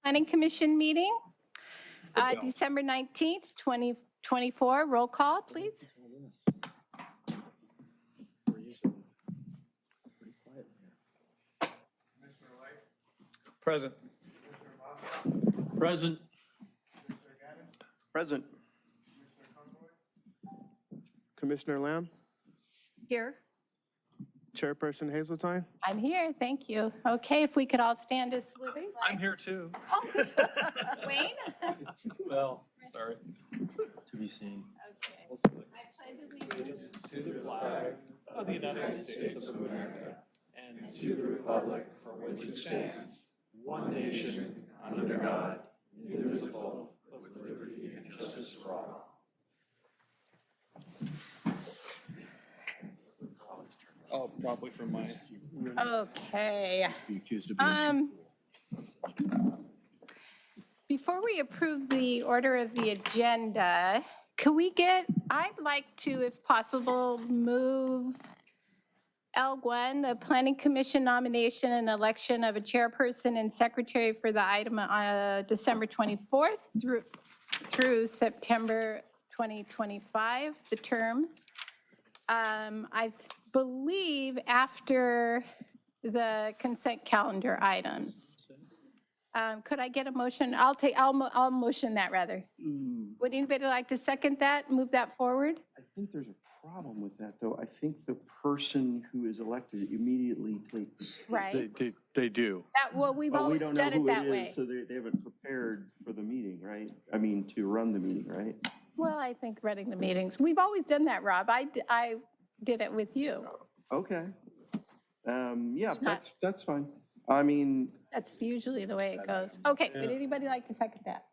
Planning Commission meeting, December 19th, 2024. Roll call, please. Present. Present. Present. Commissioner Lamb, Here. Chairperson Hazeltine. I'm here, thank you. Okay, if we could all stand as saluting. I'm here too. Wayne? Well, sorry. To be seen. Okay. I pledge allegiance To the flag of the United States of America and to the republic for which it stands, one nation, under God, indivisible, with liberty and justice for all. Oh, probably from my. Okay. Be accused of being Before we approve the order of the agenda, I'd like to, if possible, move L1, the Planning Commission nomination and election of a chairperson and secretary for the item December 24th through September 2025, the term. I believe after the consent calendar items. Could I get a motion? I'll motion that rather. Would anybody like to second that, move that forward? I think there's a problem with that, though. I think the person who is elected immediately takes. Right? They do. Well, we've But we always don't know done it who that it way. is, so they haven't prepared for the meeting, right? I mean, to run the meeting, right? Well, I think running the meetings, we've always done that, Rob. I did it with you. Okay. Yeah, that's fine. I mean, That's usually the way it goes. Okay, would anybody like to second that?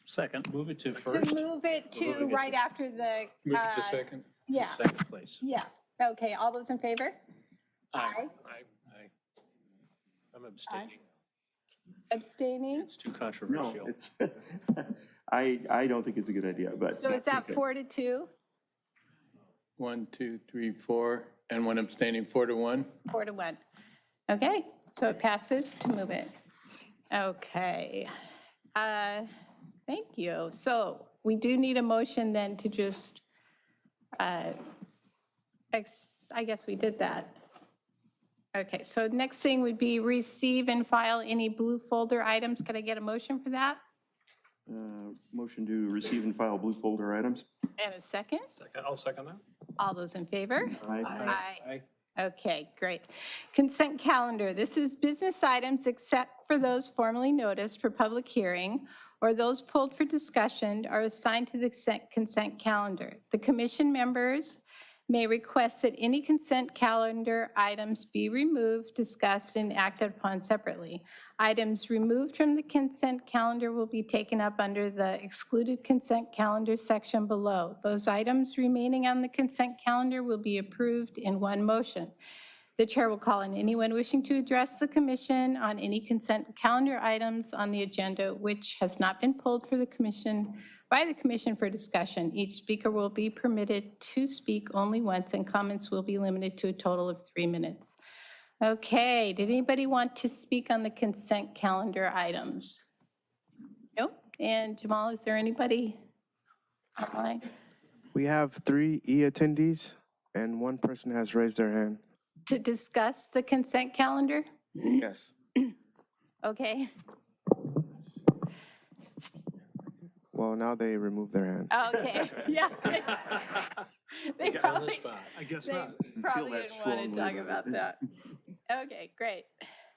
Second. Move it to To first. move it to right after the. Move it to second. Yeah, Second place. yeah. Okay, all those in favor? Aye. I'm abstaining. Abstaining? It's too no, controversial. it's, I don't think it's a good idea, but. So is that's that okay. 4-2? 1, 2, 3, 4, and one abstaining, 4-1. 4-1. Okay, so it passes to move it. Okay. Thank you. So we do need a motion then to just, I guess we did that. Okay, so next thing would be receive and file any blue folder items. Could I get a motion for that? Motion to receive and file blue folder items. And a second? Second, I'll second that. All those in favor? Aye. Aye. Okay, great. Consent calendar. This is business items except for those formally noticed for public hearing or those pulled for discussion are assigned to the consent calendar. The commission members may request that any consent calendar items be removed, discussed, and acted upon separately. Items removed from the consent calendar will be taken up under the excluded consent calendar section below. Those items remaining on the consent calendar will be approved in one motion. The chair will call on anyone wishing to address the commission on any consent calendar items on the agenda which has not been pulled for the commission by the commission for discussion. Each speaker will be permitted to speak only once, and comments will be limited to a total of 3 minutes. Okay, did anybody want to speak on the consent calendar items? Nope. And Jamal, is there anybody online? We have 3 attendees and 1 person has raised their hand. To discuss the consent calendar? Yes. Okay. Well, now they removed their hand. Okay, yeah. They It's on the probably, spot. I guess they not. probably that didn't want to strongly, talk but- about that. Okay, great.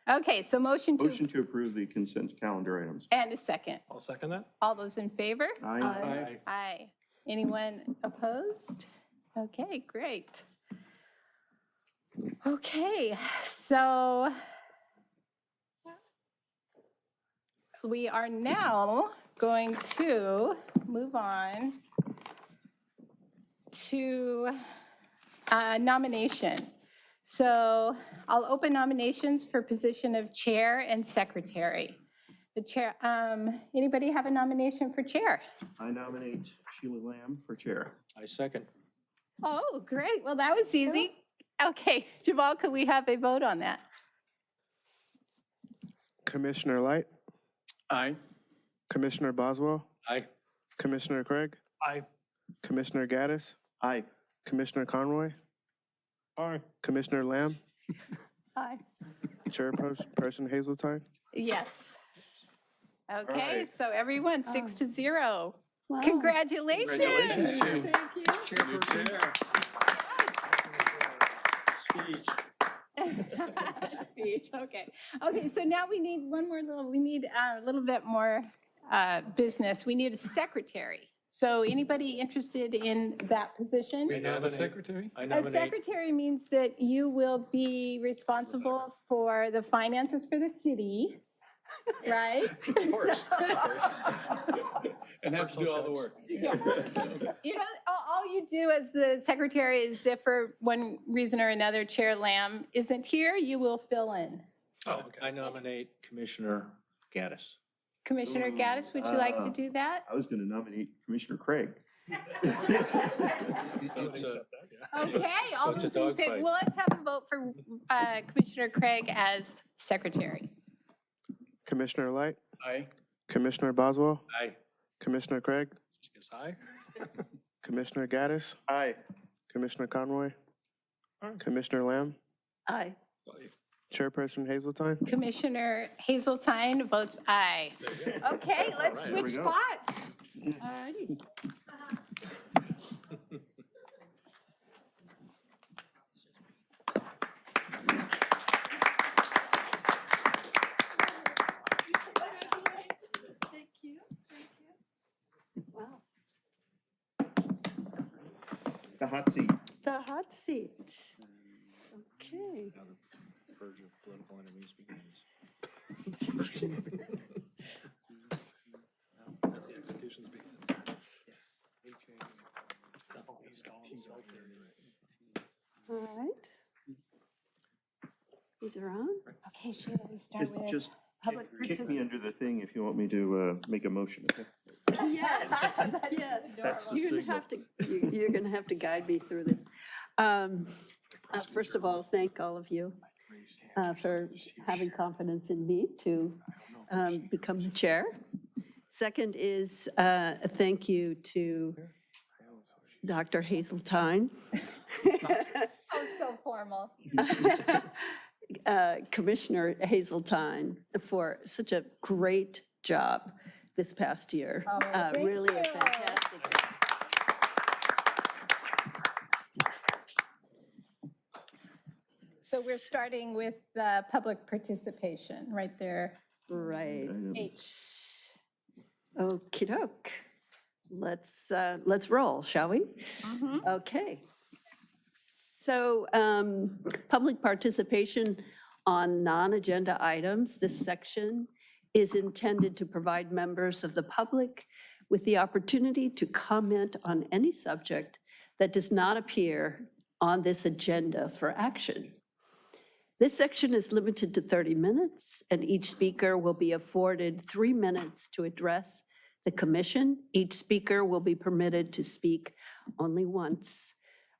Okay, so motion Motion to, to approve the consent calendar items. and a second. I'll second that. All those in favor? Aye. Aye. Aye. Anyone opposed? Okay, great. Okay, so we are now going to move on to nomination. So I'll open nominations for position of chair and secretary. The chair, anybody have a nomination for chair? I nominate Sheila Lamb for chair. I second. Oh, great. Well, that was easy. Okay, Jamal, could we have a vote on that? Commissioner Light, Aye. Commissioner Boswell, Aye. Commissioner Craig, Aye. Commissioner Gaddis, Aye. Commissioner Conroy, Aye. Commissioner Lamb, Aye. Chairperson Hazeltine. Yes. Okay, right. so everyone, 6-0. Wow. Congratulations. Congratulations. Thank you. Speech. Speech, okay. Okay, so now we need we need a little bit more business. We need a secretary. So anybody interested in that position? We have a secretary? I A nominate. secretary means that you will be responsible for the finances for the city, right? Of course. And have to do all the work. Yeah. You know, all you do as the secretary is if for one reason or another Chair Lamb isn't here, you will fill in. Oh, okay. I nominate Commissioner Gaddis. Commissioner Ooh, Gaddis, would you like to do that? I was going to nominate Commissioner Craig. So it's a- Okay, So all it's a those in favor, dogfight. well, let's have a vote for Commissioner Craig as secretary. Commissioner Light, Aye. Commissioner Boswell, Aye. Commissioner Craig, Yes, aye. Commissioner Gaddis, Aye. Commissioner Conroy, Commissioner Lamb, Aye. Chairperson Hazeltine. Commissioner Hazeltine votes aye. Okay, let's All right, switch there we go. spots. All righty. Thank you. Thank you. Wow. The hot seat. The hot seat. Okay. Now the purge of political enemies begins. The execution's beginning. All right. These are on. Okay, Sheila, we start with Just public kick me participation. under the thing if you want me to make a motion, okay? Yes, yes. That's the You're gonna have to, you're gonna have to guide me through this. First of all, thank all of you for having confidence in me to become the chair. Second is a thank you to Dr. Hazeltine, Oh, so formal. Commissioner Hazeltine, for such a great job this past year. Oh, thank Really a you. fantastic job. So we're starting with public participation, right there, Right. H. Okey doke. Let's roll, shall we? Mhm. Okay. So, public participation on non-agenda items, this section is intended to provide members of the public with the opportunity to comment on any subject that does not appear on this agenda for action. This section is limited to 30 minutes, and each speaker will be afforded 3 minutes to address the commission. Each speaker will be permitted to speak only once.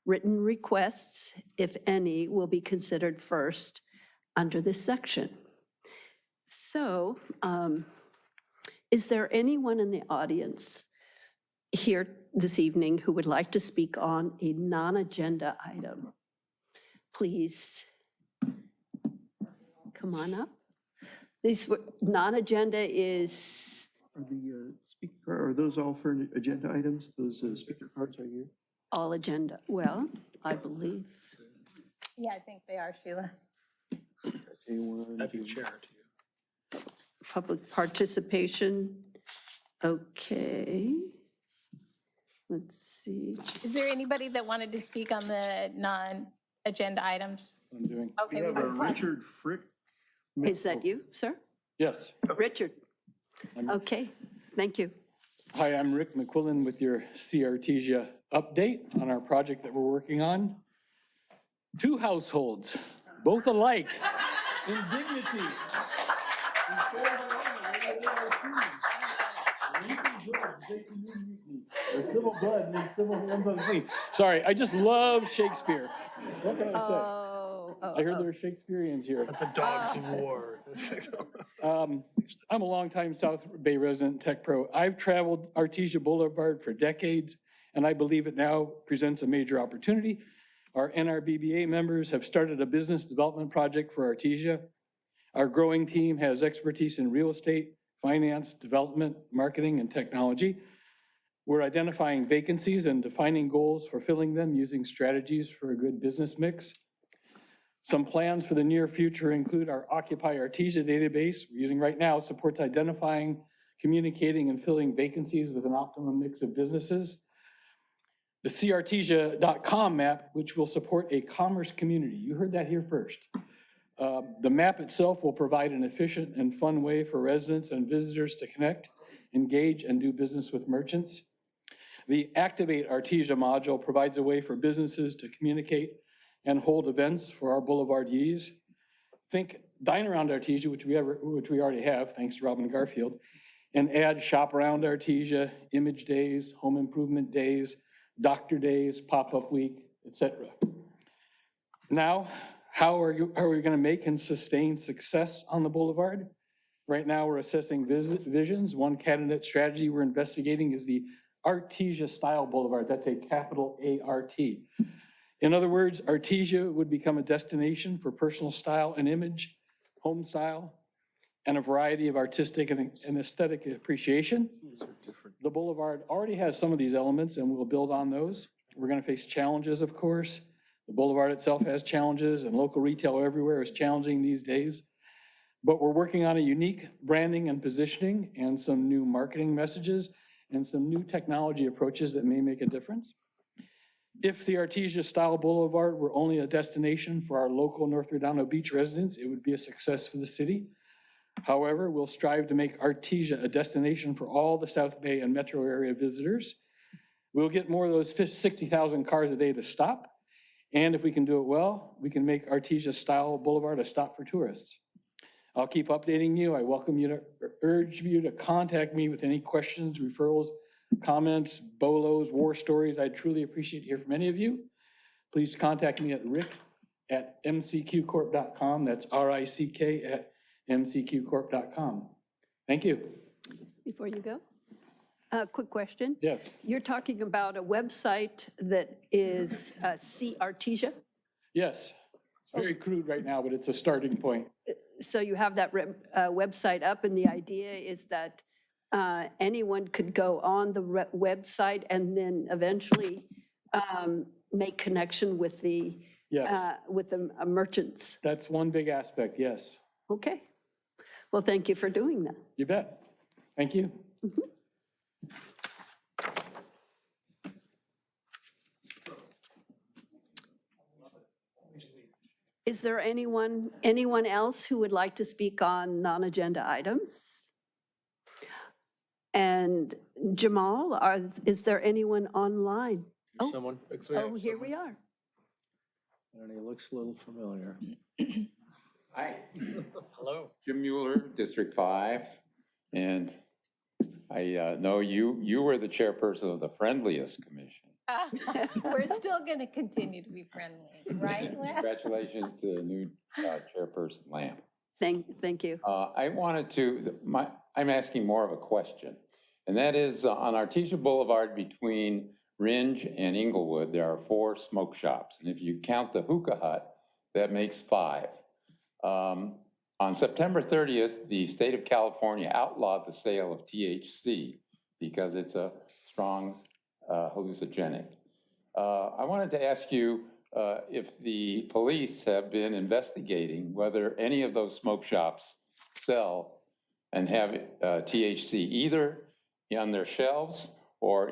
Written requests, if any, will be considered first under this section. So, is there anyone in the audience here this evening who would like to speak on a non-agenda item? Please come on up. These were, non-agenda is, Are those all for agenda items? Those speaker cards right here? all agenda. Well, I believe. Yeah, I think they are, Sheila. Happy chair to you. Public participation, okay. Let's see. Is there anybody that wanted to speak on the non-agenda items? I'm doing. Okay, We have have a one. Richard Frick. Is that you, sir? Yes. Richard? I'm- Okay, thank you. Hi, I'm Rick McQuillan with your CRTsia update on our project that we're working on. 2 households, both alike in dignity. They're civil blood makes civil hands unclean. Sorry, I just love Shakespeare. What can I say? Oh, I heard there were Shakespeareans here. At the Dogs of War. I'm a longtime South Bay resident, tech pro. I've traveled Artesia Boulevard for decades, and I believe it now presents a major opportunity. Our NRBBA members have started a business development project for Artesia. Our growing team has expertise in real estate, finance, development, marketing, and technology. We're identifying vacancies and defining goals for filling them using strategies for a good business mix. Some plans for the near future include our Occupy Artesia database we're using right now supports identifying, communicating, and filling vacancies with an optimum mix of businesses. The crtesia.com map, which will support a commerce community. You heard that here first. The map itself will provide an efficient and fun way for residents and visitors to connect, engage, and do business with merchants. The Activate Artesia module provides a way for businesses to communicate and hold events for our boulevardees. Think Dine Around Artesia, which we already have, thanks to Robin Garfield, and add Shop Around Artesia, Image Days, Home Improvement Days, Doctor Days, Pop-Up Week, etc. Now, how are we going to make and sustain success on the boulevard? Right now, we're assessing visions. One candidate strategy we're investigating is the Artesia Style Boulevard. That's a capital A-R-T. In other words, Artesia would become a destination for personal style and image, home style, and a variety of artistic and aesthetic appreciation. The boulevard already has some of these elements, and we'll build on those. We're going to face challenges, of course. The boulevard itself has challenges, and local retail everywhere is challenging these days. But we're working on a unique branding and positioning and some new marketing messages and some new technology approaches that may make a difference. If the Artesia Style Boulevard were only a destination for our local North Redondo Beach residents, it would be a success for the city. However, we'll strive to make Artesia a destination for all the South Bay and metro area visitors. We'll get more of those 60,000 cars a day to stop. And if we can do it well, we can make Artesia Style Boulevard a stop for tourists. I'll keep updating you. I welcome you to urge you to contact me with any questions, referrals, comments, bolos, war stories. I'd truly appreciate to hear from any of you. Please contact me at rick@mcqcorp.com. That's RICK@mcqcorp.com. Thank you. Before you go, quick question. Yes. You're talking about a website that is C Artesia? Yes. It's very crude right now, but it's a starting point. So you have that website up, and the idea is that anyone could go on the website and then eventually make connection with the Yes. merchants. That's one big aspect, yes. Okay. Well, thank you for doing that. You bet. Thank you. Is there anyone else who would like to speak on non-agenda items? And Jamal, is there anyone online? Oh. Someone? Oh, here we are. And he looks a little familiar. Hi, Hello. Jim Mueller, District 5, and I know you were the chairperson of the Friendliest Commission. We're still going to continue to be friendly, right? Congratulations to the new chairperson, Lamb. Thank you. I wanted to, I'm asking more of a question, and that is on Artesia Boulevard between Ringe and Inglewood, there are 4 smoke shops, and if you count the hookah hut, that makes 5. On September 30th, the state of California outlawed the sale of THC because it's a strong hallucinogenic. I wanted to ask you if the police have been investigating whether any of those smoke shops sell and have THC either on their shelves or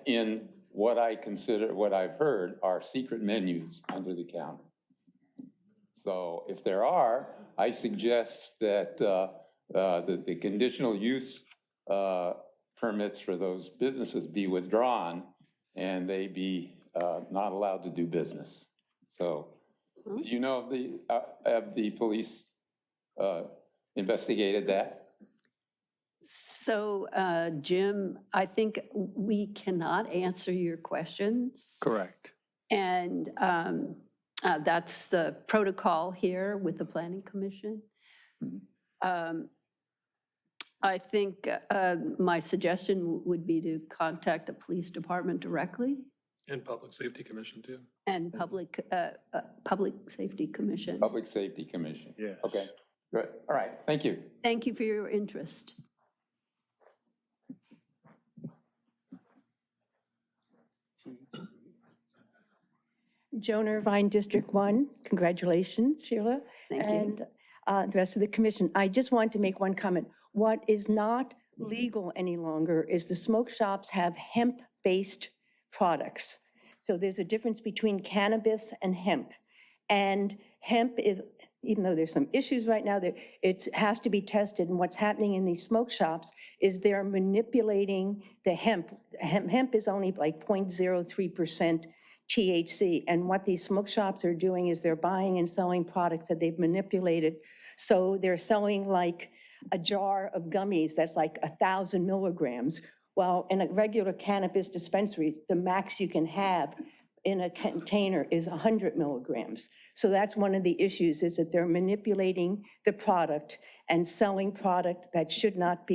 in what I've heard are secret menus under the counter. So if there are, I suggest that the conditional use permits for those businesses be withdrawn and they be not allowed to do business. So do you know have the police investigated that? So, Jim, I think we cannot answer your questions. Correct. And That's the protocol here with the Planning Commission. I think my suggestion would be to contact the police department directly And Public Safety Commission too. and Public Safety Commission. Public Safety Commission. Yeah. Okay, good. All right, thank you. Thank you for your interest. Joan Irvine, District 1. Congratulations, Sheila. Thank you. And the rest of the commission. I just want to make one comment. What is not legal any longer is the smoke shops have hemp-based products. So there's a difference between cannabis and hemp. And hemp is, even though there's some issues right now, it has to be tested. And what's happening in these smoke shops is they're manipulating the hemp. Hemp is only like 0.03% THC. And what these smoke shops are doing is they're buying and selling products that they've manipulated. So they're selling like a jar of gummies that's like 1,000 milligrams. Well, in a regular cannabis dispensary, the max you can have in a container is 100 milligrams. So that's one of the issues, is that they're manipulating the product and selling product that should not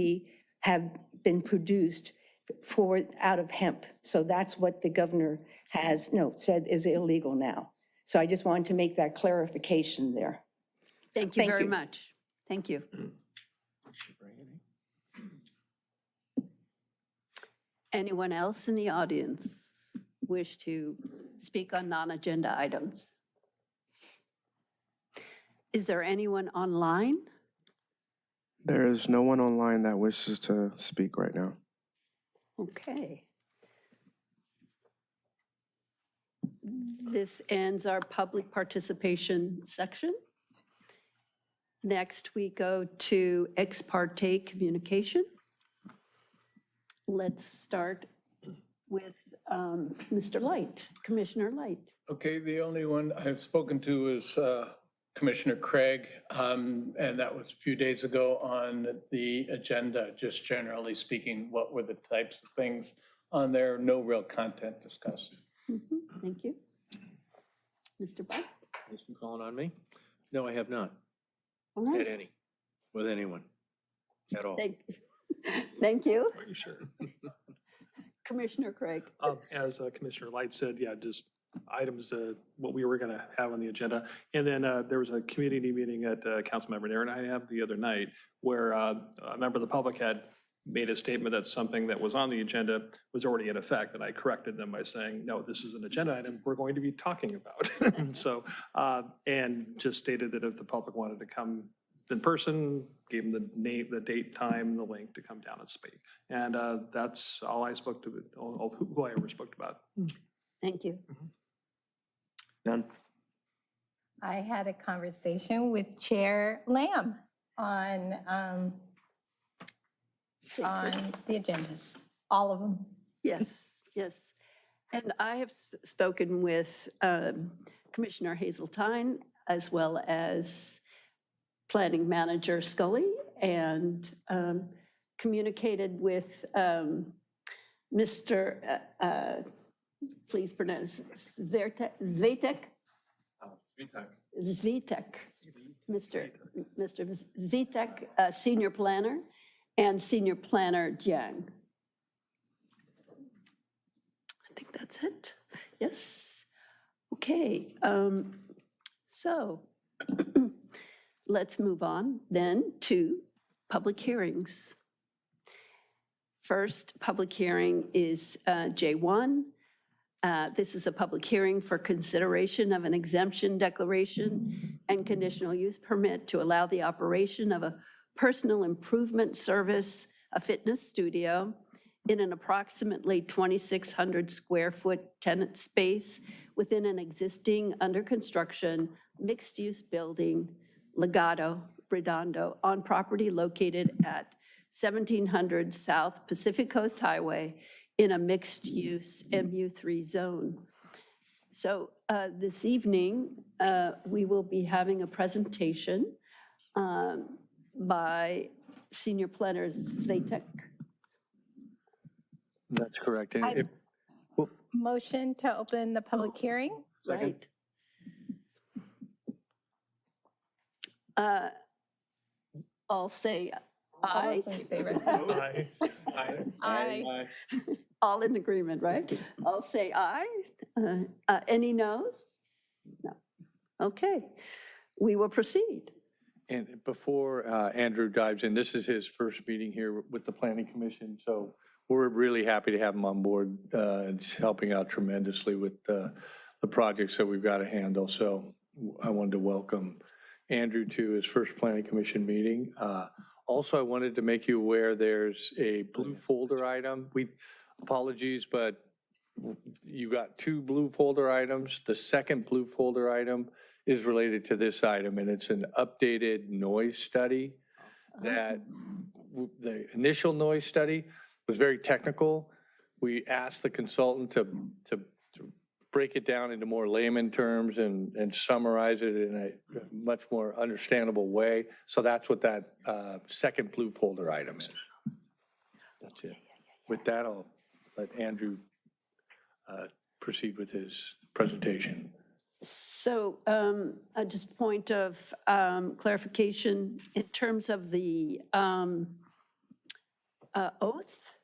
have been produced out of hemp. So that's what the governor has said is illegal now. So I just wanted to make that clarification there. Thank you very much. Thank you. Anyone else in the audience wish to speak on non-agenda items? Is there anyone online? There is no one online that wishes to speak right now. Okay. This ends our public participation section. Next, we go to ex parte communication. Let's start with Mr. Light, Commissioner Light. Okay, the only one I've spoken to is Commissioner Craig, and that was a few days ago on the agenda, just generally speaking, what were the types of things on there, no real content discussed. Thank you. Mr. Buck? This one calling on me? No, I have not All had right. any with anyone at all. Thank you. Are you sure? Commissioner Craig. As Commissioner Light said, yeah, just items, what we were going to have on the agenda. And then there was a community meeting at Councilmember Nair and I have the other night where a member of the public had made a statement that something that was on the agenda was already in effect. And I corrected them by saying, no, this is an agenda item we're going to be talking about. So, and just stated that if the public wanted to come in person, gave them the name, the date, time, the link to come down and speak. And that's all I spoke to, who I ever spoke about. Thank you. None. I had a conversation with Chair Lamb on the agendas, all of them. Yes, yes. And I have spoken with Commissioner Hazeltine as well as Planning Manager Scully and communicated with Mr. Please pronounce Zvitek. Mr. Zvitek, Senior Planner, and Senior Planner Jiang. I think that's it. Yes. Okay. So let's move on then to public hearings. First public hearing is J1. This is a public hearing for consideration of an exemption declaration and conditional use permit to allow the operation of a personal improvement service, a fitness studio, in an approximately 2,600 square foot tenant space within an existing under construction mixed-use building, Legato, Redondo, on property located at 1700 South Pacific Coast Highway in a mixed-use MU3 zone. So this evening, we will be having a presentation by Senior Planner Zvitek. That's correct. And Motion to open the public hearing. Right. Uh, I'll say All aye. those in favor? Aye. Aye. All in agreement, right? I'll say aye. Any noes? No. Okay, we will proceed. And before Andrew dives in, this is his first meeting here with the Planning Commission, so we're really happy to have him on board. It's helping out tremendously with the projects that we've got to handle. So I wanted to welcome Andrew to his first Planning Commission meeting. Also, I wanted to make you aware there's a blue folder item. Apologies, but you got 2 blue folder items. The second blue folder item is related to this item, and it's an updated noise study that the initial noise study was very technical. We asked the consultant to break it down into more layman terms and summarize it in a much more understandable way. So that's what that second blue folder item is. That's it. With that, I'll let Andrew proceed with his presentation. So just point of clarification, in terms of the oath,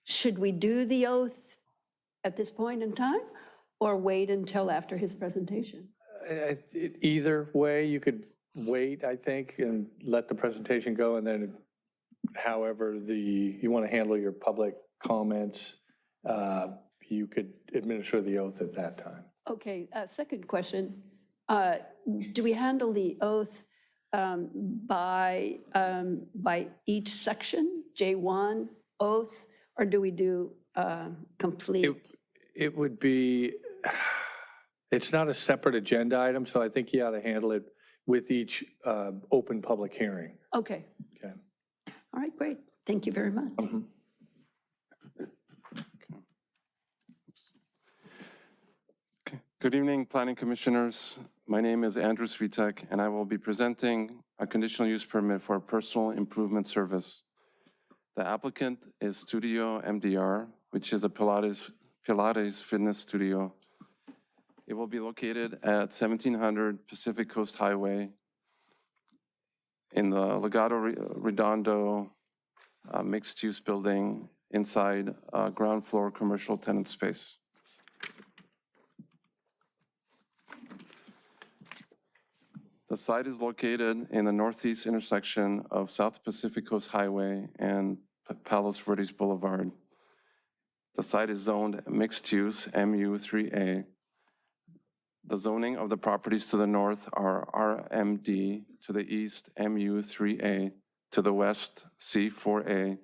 should we do the oath at this point in time or wait until after his presentation? Either way, you could wait, I think, and let the presentation go, and then however you want to handle your public comments, you could administer the oath at that time. Okay, second question. Do we handle the oath by each section, J1 oath, or do we do complete? It would be, it's not a separate agenda item, so I think you ought to handle it with each open public hearing. Okay. Okay. All right, great. Thank you very much. Mhm. Good evening, Planning Commissioners. My name is Andrew Svitek, and I will be presenting a conditional use permit for a personal improvement service. The applicant is Studio MDR, which is a Pilates fitness studio. It will be located at 1700 Pacific Coast Highway in the Redondo mixed-use building inside a ground floor commercial tenant space. The site is located in the northeast intersection of South Pacific Coast Highway and Palos Verdes Boulevard. The site is zoned mixed use, MU3A. The zoning of the properties to the north are RMD, to the east, MU3A, to the west, C4A,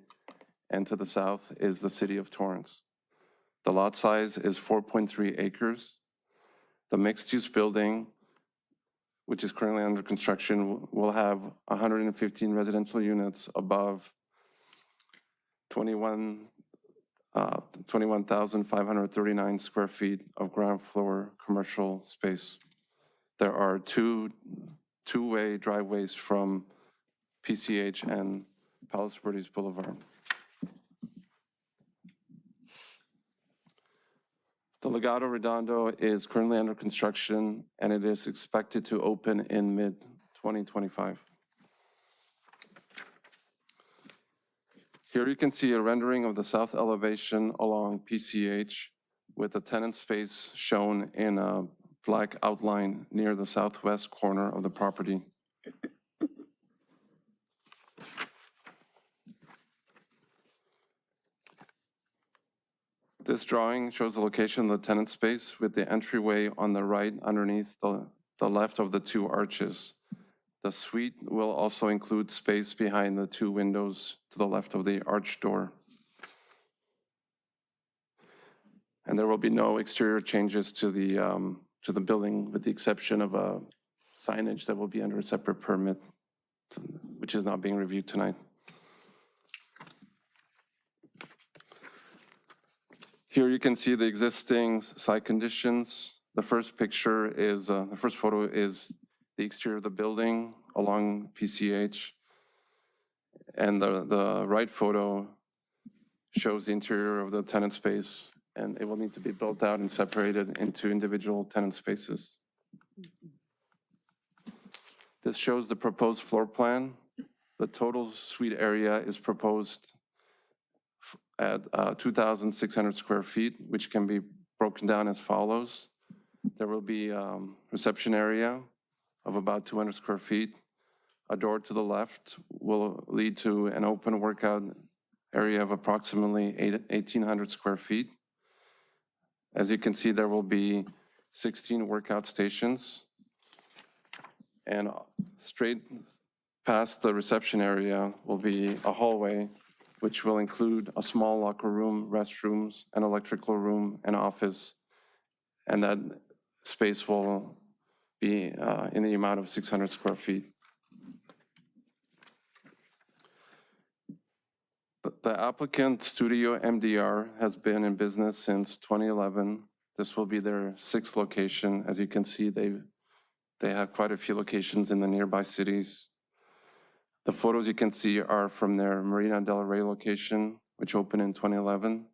and to the south is the city of Torrance. The lot size is 4.3 acres. The mixed-use building, which is currently under construction, will have 115 residential units above 21,539 square feet of ground floor commercial space. There are two-way driveways from PCH and Palos Verdes Boulevard. The Legado Redondo is currently under construction, and it is expected to open in mid-2025. Here you can see a rendering of the south elevation along PCH with the tenant space shown in a black outline near the southwest corner of the property. This drawing shows the location of the tenant space with the entryway on the right underneath the left of the 2 arches. The suite will also include space behind the 2 windows to the left of the arch door. And there will be no exterior changes to the building with the exception of a signage that will be under a separate permit, which is not being reviewed tonight. Here you can see the existing site conditions. The first picture is, the first photo is the exterior of the building along PCH. And the right photo shows the interior of the tenant space, and it will need to be built out and separated into individual tenant spaces. This shows the proposed floor plan. The total suite area is proposed at 2,600 square feet, which can be broken down as follows. There will be reception area of about 200 square feet. A door to the left will lead to an open workout area of approximately 1,800 square feet. As you can see, there will be 16 workout stations. And straight past the reception area will be a hallway, which will include a small locker room, restrooms, an electrical room, an office. And that space will be in the amount of 600 square feet. The applicant, Studio MDR, has been in business since 2011. This will be their 6th location. As you can see, they have quite a few locations in the nearby cities. The photos you can see are from their Marina del Rey location, which opened in 2011.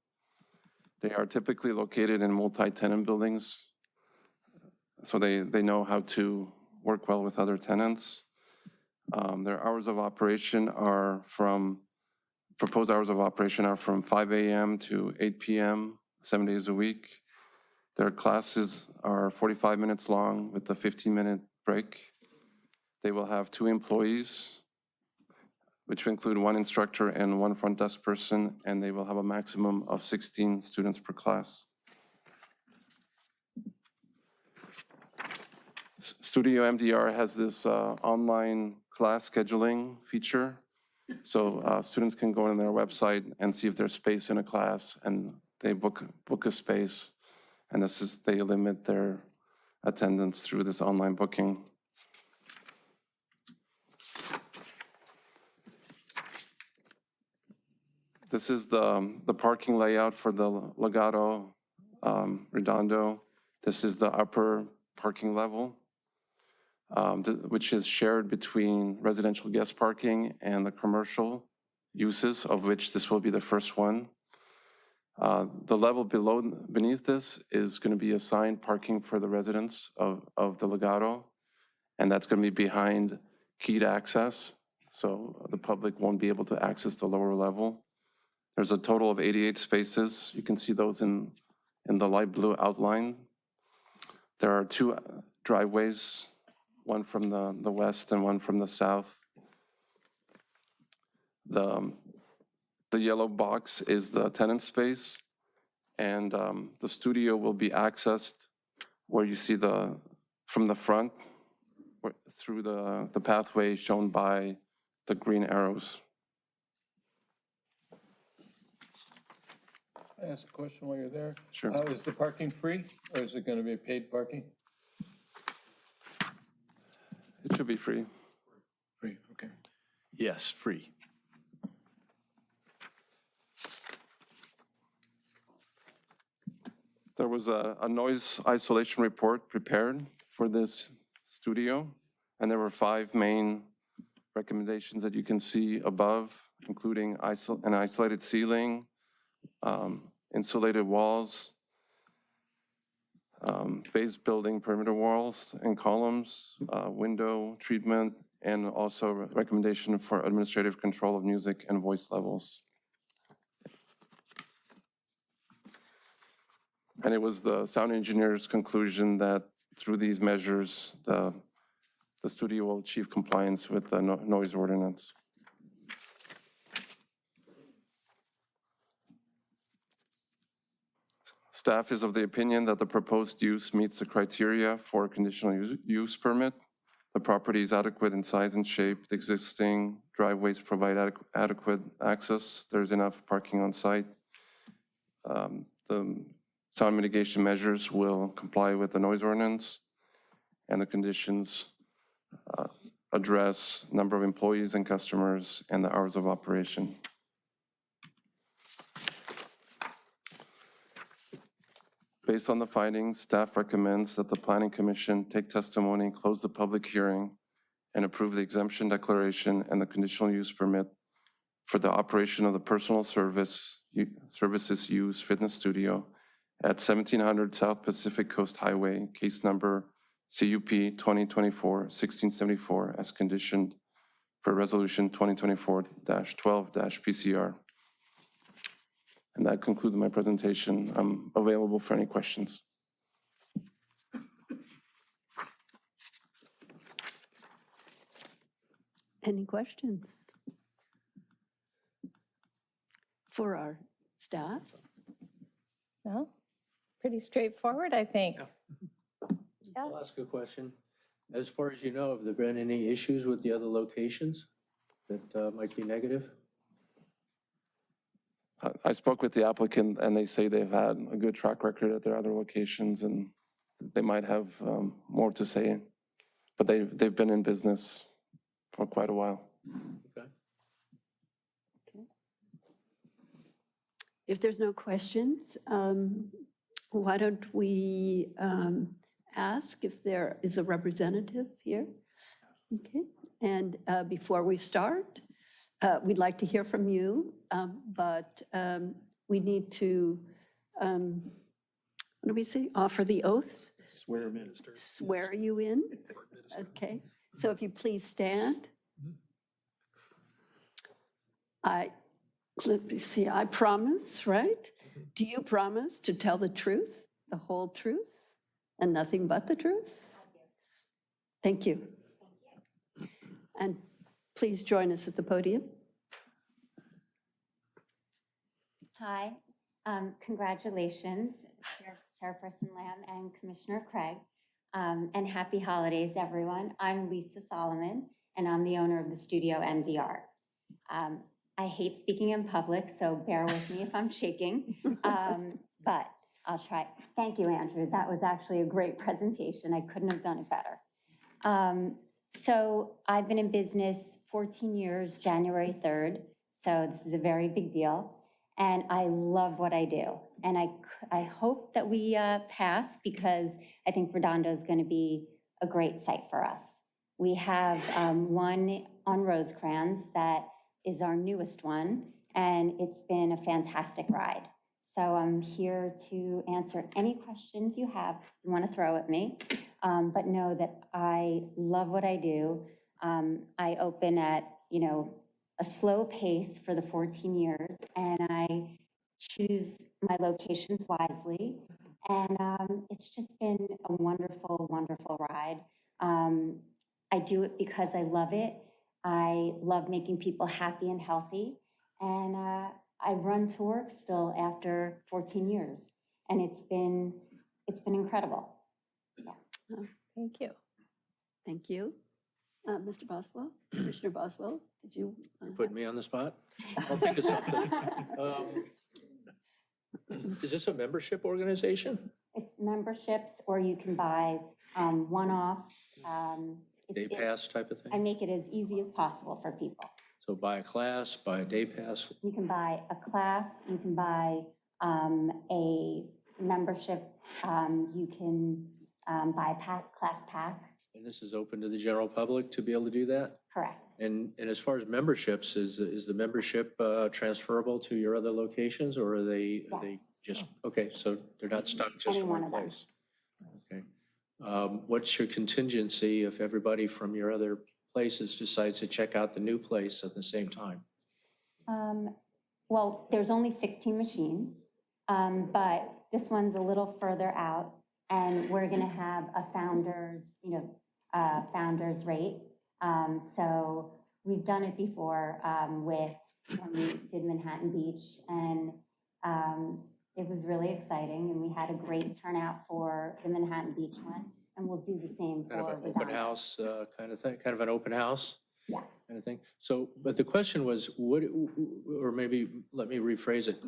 They are typically located in multi-tenant buildings, so they know how to work well with other tenants. Their hours of operation are proposed hours of operation are from 5 a.m. to 8 p.m., 7 days a week. Their classes are 45 minutes long with a 15-minute break. They will have 2 employees, which will include 1 instructor and 1 front desk person, and they will have a maximum of 16 students per class. Studio MDR has this online class scheduling feature. So students can go on their website and see if there's space in a class, and they book a space, and they limit their attendance through this online booking. This is the parking layout for the Legato Redondo. This is the upper parking level, which is shared between residential guest parking and the commercial uses, of which this will be the first one. The level beneath this is going to be assigned parking for the residents of the Legato, and that's going to be behind keyed access, so the public won't be able to access the lower level. There's a total of 88 spaces. You can see those in the light blue outline. There are 2 driveways, one from the west and one from the south. The yellow box is the tenant space, and the studio will be accessed where you see from the front through the pathway shown by the green arrows. Can I ask a question while you're there? Sure. Is the parking free, or is it going to be paid parking? It should be free. Free, okay. Yes, free. There was a noise isolation report prepared for this studio, and there were 5 main recommendations that you can see above, including an isolated ceiling, insulated walls, base building perimeter walls and columns, window treatment, and also a recommendation for administrative control of music and voice levels. And it was the sound engineer's conclusion that through these measures, the studio will achieve compliance with the noise ordinance. Staff is of the opinion that the proposed use meets the criteria for a conditional use permit. The property is adequate in size and shape. The existing driveways provide adequate access. There's enough parking on site. The sound mitigation measures will comply with the noise ordinance, and the conditions address number of employees and customers and the hours of operation. Based on the findings, staff recommends that the Planning Commission take testimony, close the public hearing, and approve the exemption declaration and the conditional use permit for the operation of the personal services use fitness studio at 1700 South Pacific Coast Highway, case number CUP 2024-1674 as conditioned per Resolution 2024-12-PCR. And that concludes my presentation. I'm available for any questions. Any questions for our staff? No? Pretty straightforward, I think. I'll ask a question. As far as you know, have there been any issues with the other locations that might be negative? I spoke with the applicant and they say they've had a good track record at their other locations and they might have more to say, but they've been in business for quite a while. Okay. If there's no questions, why don't we ask if there is a representative here? Okay, and before we start, we'd like to hear from you, but we need to, what do we say, offer the oath? Swear minister. Swear you in? Okay, so if you please stand. Let me see, I promise, right? Do you promise to tell the truth, the whole truth, and nothing but the truth? Thank you. And please join us at the podium. Hi, congratulations, Chairperson Lamb and Commissioner Craig, and happy holidays, everyone. I'm Lisa Solomon, and I'm the owner of the studio MDR. I hate speaking in public, so bear with me if I'm shaking, but I'll try. Thank you, Andrew. That was actually a great presentation. I couldn't have done it better. So I've been in business 14 years, January 3rd, so this is a very big deal. And I love what I do. And I hope that we pass because I think Redondo is going to be a great site for us. We have one on Rosecrans that is our newest one, and it's been a fantastic ride. So I'm here to answer any questions you have, you want to throw at me, but know that I love what I do. I open at, a slow pace for the 14 years, and I choose my locations wisely, and it's just been a wonderful, wonderful ride. I do it because I love it. I love making people happy and healthy, and I run to work still after 14 years, and it's been incredible. Yeah. Thank you. Thank you. Mr. Boswell, Commissioner Boswell, did you? Put me on the spot? I'll think of something. Is this a membership organization? It's memberships, or you can buy one-offs. Day pass type of I thing? make it as easy as possible for people. So buy a class, buy a day pass? You can buy a class, you can buy a membership, you can buy a class pack. And this is open to the general public to be able to do that? Correct. And as far as memberships, is the membership transferable to your other locations, or are they just, okay, so they're not stuck just in one place? Okay. What's your contingency if everybody from your other places decides to check out the new place at the same time? Well, there's only 16 machines, but this one's a little further out, and we're going to have a founder's rate. So we've done it before when we did Manhattan Beach, and it was really exciting, and we had a great turnout for the Manhattan Beach one, and we'll do the same for Kind of an open Redondo. house kind of thing, kind of an open house? Yeah. Kind of thing. So, but the question was, or maybe let me rephrase it.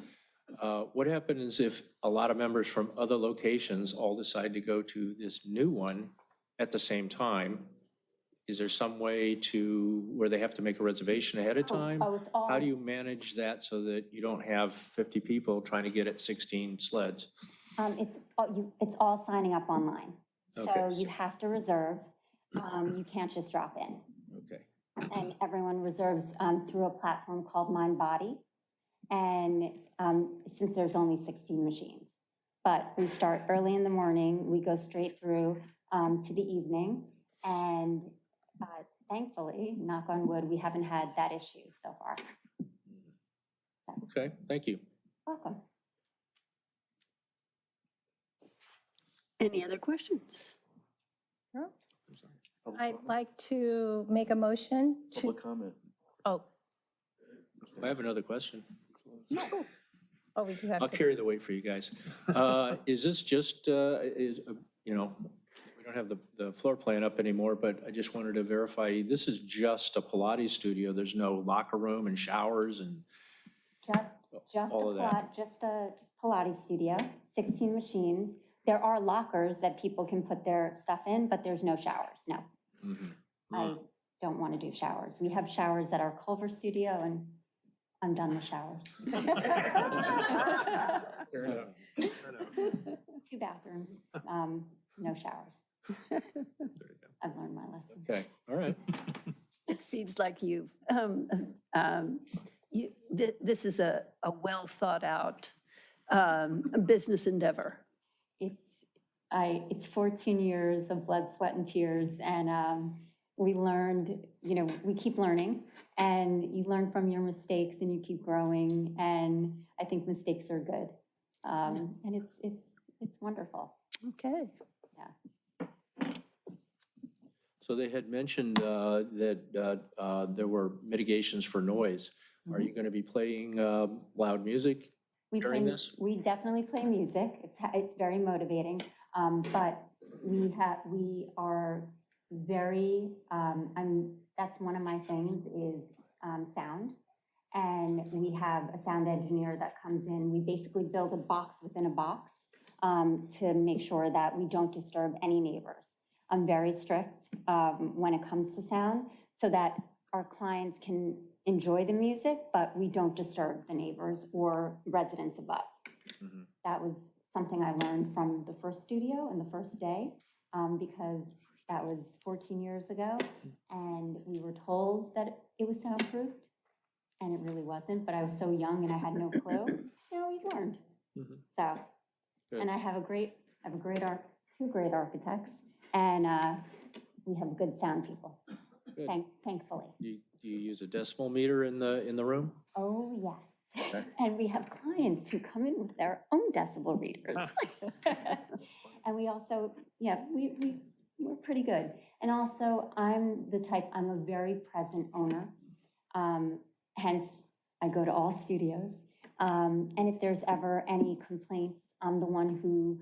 What happens if a lot of members from other locations all decide to go to this new one at the same time? Is there some way where they have to make a reservation ahead of time? It's all. How do you manage that so that you don't have 50 people trying to get at 16 sleds? It's all signing up online. Okay. So you have to reserve. You can't just drop in. Okay. And everyone reserves through a platform called MindBody. And since there's only 16 machines, but we start early in the morning, we go straight through to the evening. And thankfully, knock on wood, we haven't had that issue so far. Okay, thank you. Welcome. Any other questions? I'd like to make a motion to, Public comment. oh, I have another question. oh, we do have I'll to. carry the weight for you guys. Is this just, we don't have the floor plan up anymore, but I just wanted to verify, this is just a Pilates studio. There's no locker room and showers and all of that. Just a Pilates studio, 16 machines. There are lockers that people can put their stuff in, but there's no showers, no. I don't want to do showers. We have showers at our Culver studio, and I'm done with showers. Fair enough. 2 bathrooms, no showers. I've learned my lesson. Okay, all right. It seems like this is a well thought out business endeavor. It's 14 years of blood, sweat, and tears, and we learned, we keep learning, and you learn from your mistakes, and you keep growing, and I think mistakes are good, and it's wonderful. Okay. Yeah. So they had mentioned that there were mitigations for noise. Are you going to be playing loud music during this? We definitely play music. It's very motivating, but we are very. That's one of my things is sound, and we have a sound engineer that comes in. We basically build a box within a box to make sure that we don't disturb any neighbors. I'm very strict when it comes to sound, so that our clients can enjoy the music, but we don't disturb the neighbors or residents above. That was something I learned from the first studio and the first day, because that was 14 years ago, and we were told that it was soundproofed, and it really wasn't, but I was so young and I had no clue. We learned. So, and I have two great architects, and we have good sound people, Good. thankfully. Do you use a decimal meter in the room? Oh, yes. Okay. And we have clients who come in with their own decibel readers. And we also, we're pretty good. And also, I'm a very present owner. Hence, I go to all studios. And if there's ever any complaints, I'm the one who,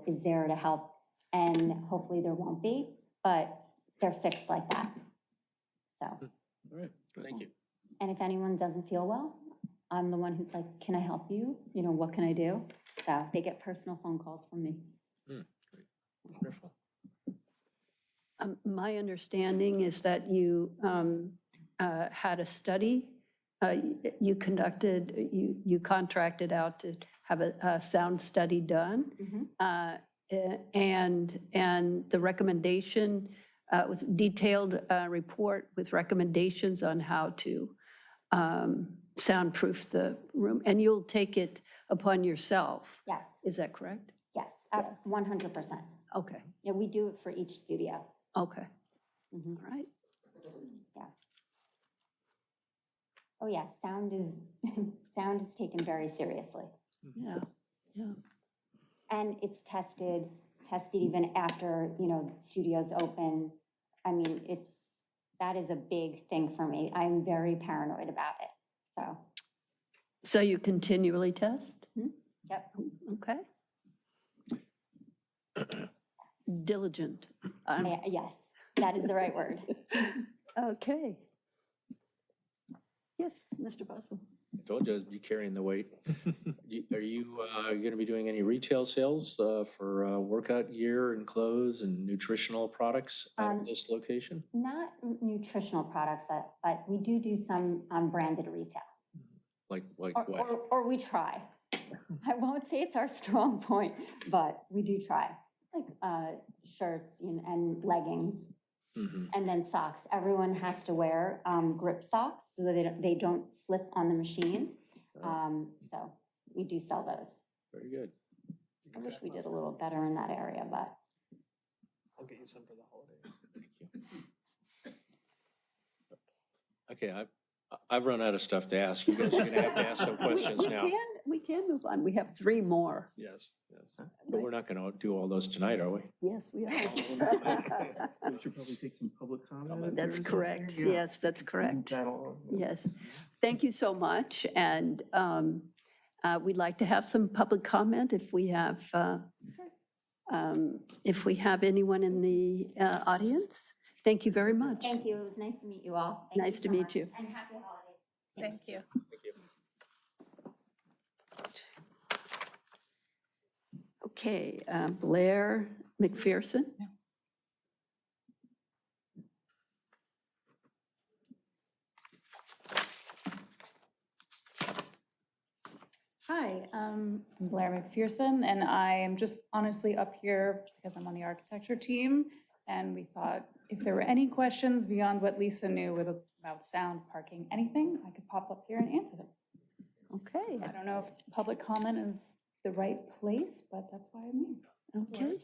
is there to help. And hopefully there won't be, but they're fixed like that. So. All right, thank you. And if anyone doesn't feel well, I'm the one who's like, can I help you? What can I do? So they get personal phone calls from me. Great. Wonderful. My understanding is that you had a study you conducted, you contracted out to have a sound study done. And the recommendation was a detailed report with recommendations on how to soundproof the room. And you'll take it upon yourself. Yes. Is that correct? Yes, 100%. Okay, Yeah, we do it for each studio. okay. All right. Yeah. Oh, yeah, sound is taken very seriously. Yeah, yeah. And it's tested even after, studios open. I mean, that is a big thing for me. I'm very paranoid about it, so. So you continually test? Yep. Okay. Diligent. Yes, that is the right word. Okay. Yes, Mr. Boswell. I told you I'd be carrying the weight. Are you going to be doing any retail sales for workout gear and clothes and nutritional products at this location? Not nutritional products, but we do some branded retail. Like what? Or we try. I won't say it's our strong point, but we do try. Like shirts and leggings, and then socks. Everyone has to wear grip socks so that they don't slip on the machine. So we do sell those. Very good. I wish we did a little better in that area, but. I'll get you some for the holidays. Thank you. Okay, I've run out of stuff to ask. You guys are going to have to ask some questions now. We can move on. We have 3 more. Yes, yes. But we're not going to do all those tonight, are we? Yes, we are. So we should probably take some public comment. if That's there's correct. any. Yeah. Yes, that's Move correct. that along. Yes. Thank you so much. And we'd like to have some public comment if we have anyone in the audience. Thank you very much. Thank you. It was nice to meet you all. Thank Nice so to meet much. you. And happy holidays. Thank you. Thank you. Okay, Blair McPherson. Hi, I'm Blair McPherson, and I am just honestly up here because I'm on the architecture team. And we thought if there were any questions beyond what Lisa knew about sound, parking, anything, I could pop up here and answer them. Okay, I don't know if public comment is the right place, but that's why I'm here. okay.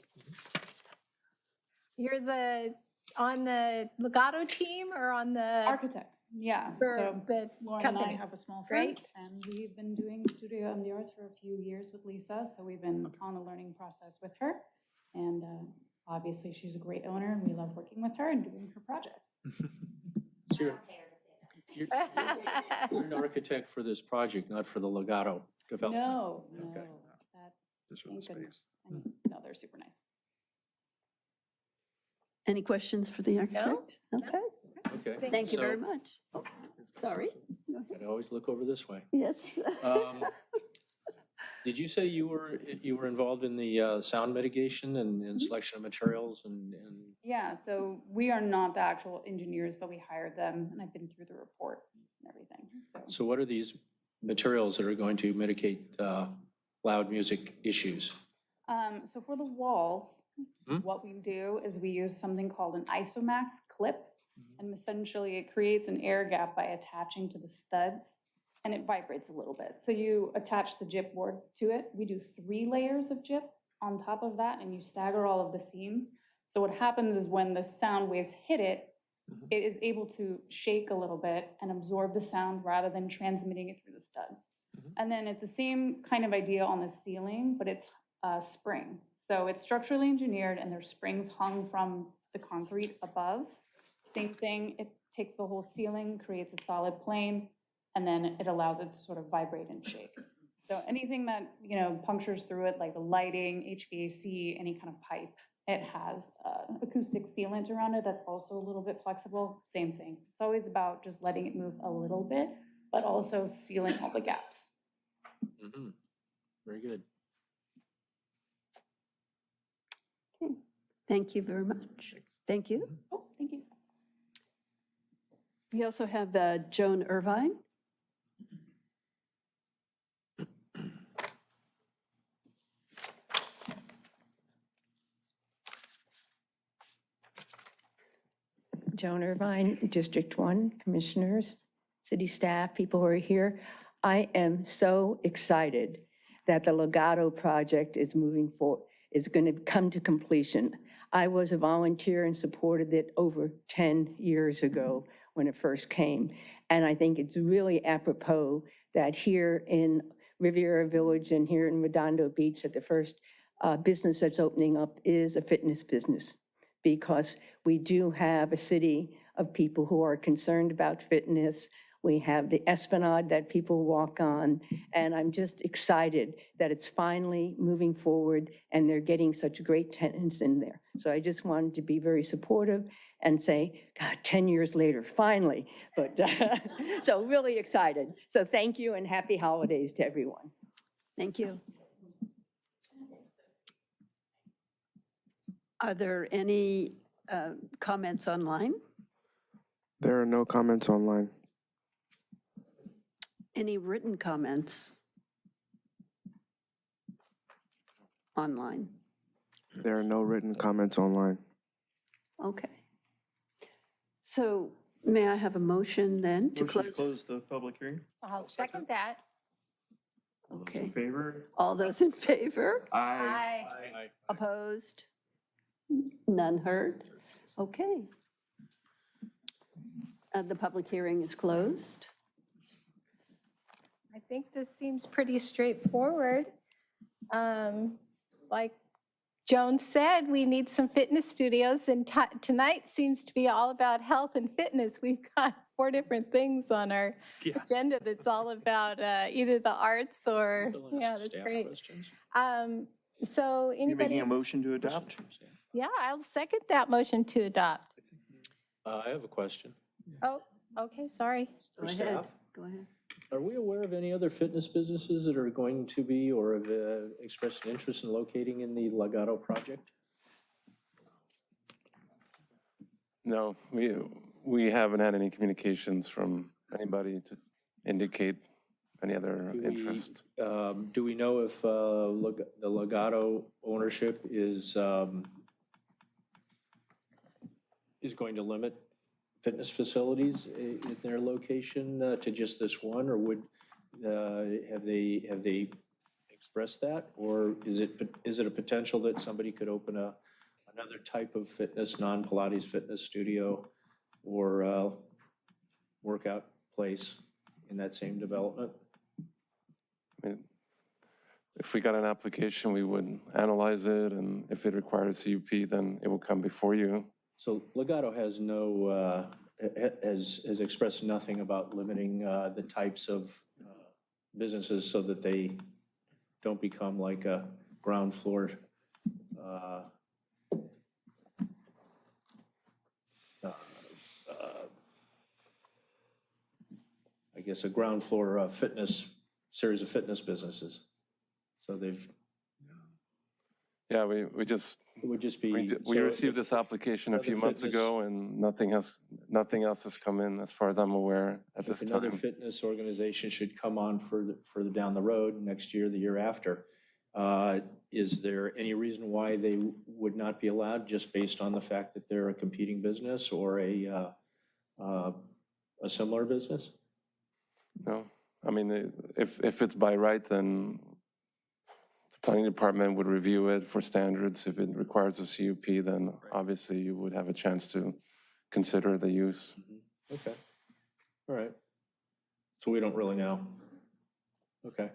You're on the Legato team or on the? Architect, yeah. For So the Lauren and I company. have a small firm, Great. and we've been doing Studio MDRs for a few years with Lisa, so we've been on a learning process with her. And obviously, she's a great owner, and we love working with her and doing her projects. So you're an architect for this project, not for the Legato development? No, Okay. that, Just for the thank space. goodness. I mean, no, they're super nice. Any questions for the architect? Okay, Okay. thank you So- very much. Sorry. Gotta always look over this way. Yes. Did you say you were involved in the sound mitigation and selection of materials and Yeah, so we are not the actual engineers, but we hired them, and I've been through the report and everything, so. so what are these materials that are going to mitigate loud music issues? So for the walls, Hmm? what we do is we use something called an isomax clip. And essentially it creates an air gap by attaching to the studs and it vibrates a little bit. So you attach the gyp board to it. We do 3 layers of gyp on top of that and you stagger all of the seams. So what happens is when the sound waves hit it, it is able to shake a little bit and absorb the sound rather than transmitting it through the studs. And then it's the same kind of idea on the ceiling, but it's spring. So it's structurally engineered and there's springs hung from the concrete above. Same thing, it takes the whole ceiling, creates a solid plane, and then it allows it to sort of vibrate and shake. So anything that, punctures through it, like the lighting, HVAC, any kind of pipe, it has acoustic sealant around it that's also a little bit flexible. Same thing. It's always about just letting it move a little bit, but also sealing all the gaps. Mhm. Very good. Okay. Thank you very much. Thank you. Oh, thank you. We also have Joan Irvine. Joan Irvine, District 1, commissioners, city staff, people who are here. I am so excited that the Legato project is moving forward, is going to come to completion. I was a volunteer and supported it over 10 years ago when it first came. And I think it's really apropos that here in Riviera Village and here in Redondo Beach, that the first business that's opening up is a fitness business, because we do have a city of people who are concerned about fitness. We have the Esplanade that people walk on, and I'm just excited that it's finally moving forward and they're getting such great tenants in there. So I just wanted to be very supportive and say, God, 10 years later, finally. But so really excited. So thank you and happy holidays to everyone. Thank you. Are there any comments online? There are no comments online. Any written comments online? There are no written comments online. Okay. So may I have a motion then to Motion to close? close the public hearing? I'll second that. All those Okay. in favor? All those in favor? Aye. Aye. Opposed? None heard? Okay. The public hearing is closed. I think this seems pretty straightforward. Like Joan said, we need some fitness studios, and tonight seems to be all about health and fitness. We've got 4 different things on our agenda that's all about either the arts or, yeah, that's great. So You're anybody? making a motion to adopt? Yeah, I'll second that motion to adopt. I have a question. Oh, okay, sorry. Go ahead. Go ahead. Are we aware of any other fitness businesses that are going to be or have expressed an interest in locating in the Legato project? No, we haven't had any communications from anybody to indicate any other interest. Do we know if the Legato ownership is going to limit fitness facilities in their location to just this one, or would have they expressed that, or is it a potential that somebody could open another type of fitness, non-Pilates fitness studio or workout place in that same development? I mean, if we got an application, we would analyze it, and if it required a CUP, then it will come before you. So Legato has no, has expressed nothing about limiting the types of businesses so that they don't become like a ground floor, I guess a ground floor series of fitness businesses. So they've. Yeah, we just. It would just be. We received this application a few months ago, and nothing else has come in as far as I'm aware at this time. If another fitness organization should come on further down the road next year, the year after, is there any reason why they would not be allowed just based on the fact that they're a competing business or a similar business? No, I mean, if it's by right, then the planning department would review it for standards. If it requires a CUP, then obviously you would have a chance to consider the use. Okay, all right. So we don't really know. Okay.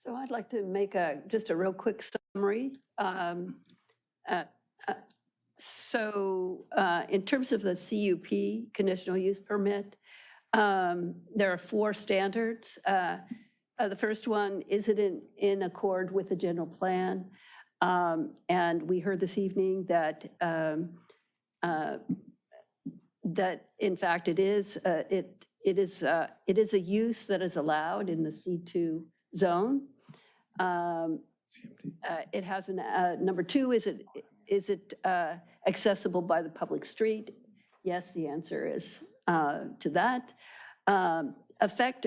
So I'd like to make just a real quick summary. In terms of the CUP, conditional use permit, there are 4 standards. The first one, is it in accord with the general plan? And we heard this evening that in fact it is. It is a use that is allowed in the C2 zone. It has number 2, is it accessible by the public street? Yes, the answer is to that.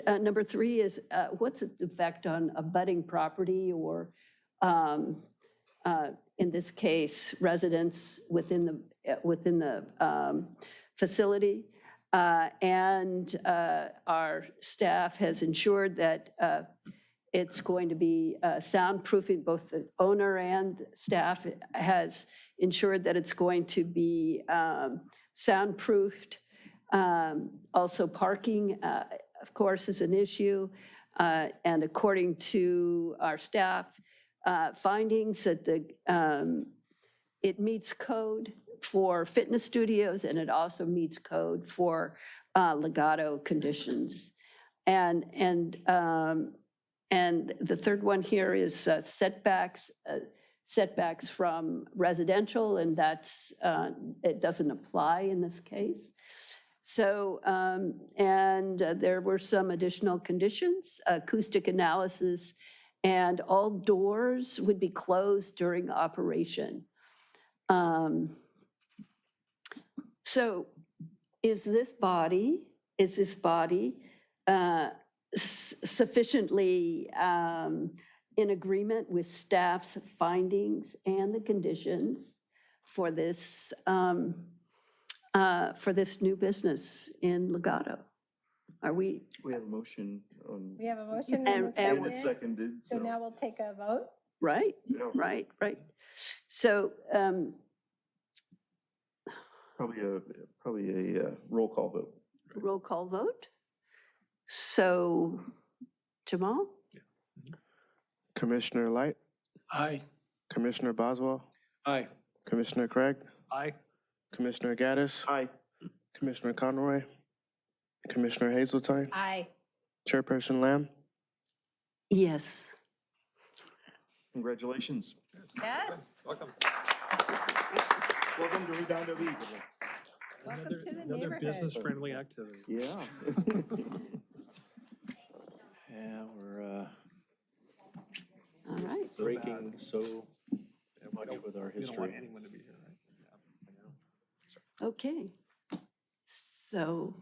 Number 3 is what's its effect on abutting property or in this case residents within the facility. And our staff has ensured that it's going to be soundproofing. Both the owner and staff has ensured that it's going to be soundproofed. Also parking, of course, is an issue. And according to our staff findings that it meets code for fitness studios, and it also meets code for Legato conditions. And the third one here is setbacks from residential, and that's it doesn't apply in this case. So, and there were some additional conditions, acoustic analysis, and all doors would be closed during operation. So is this body sufficiently in agreement with staff's findings and the conditions for this new business in Legato? Are we? We have a motion on. We have a motion And and a it's second. seconded. So now we'll take a vote. Right, right, right. So, Probably a roll call vote. roll call vote. So, Jamal? Commissioner Light, Aye. Commissioner Boswell, Aye. Commissioner Craig, Aye. Commissioner Gaddis, Aye. Commissioner Conroy, Commissioner Hazeltine, Aye. Chairperson Lamb. Yes. Congratulations. Yes. Welcome. Welcome to Redondo Beach. Welcome to the Another neighborhood. business-friendly activity. Yeah. Yeah, we're All right. breaking so much with our You don't want history. anyone to be here, right? Yeah, I know. Okay. So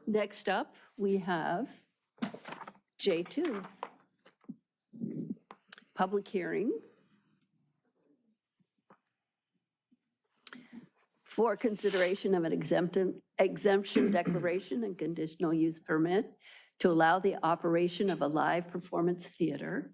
next up, we have J2. Public hearing for consideration of an exemption declaration and conditional use permit to allow the operation of a live performance theater,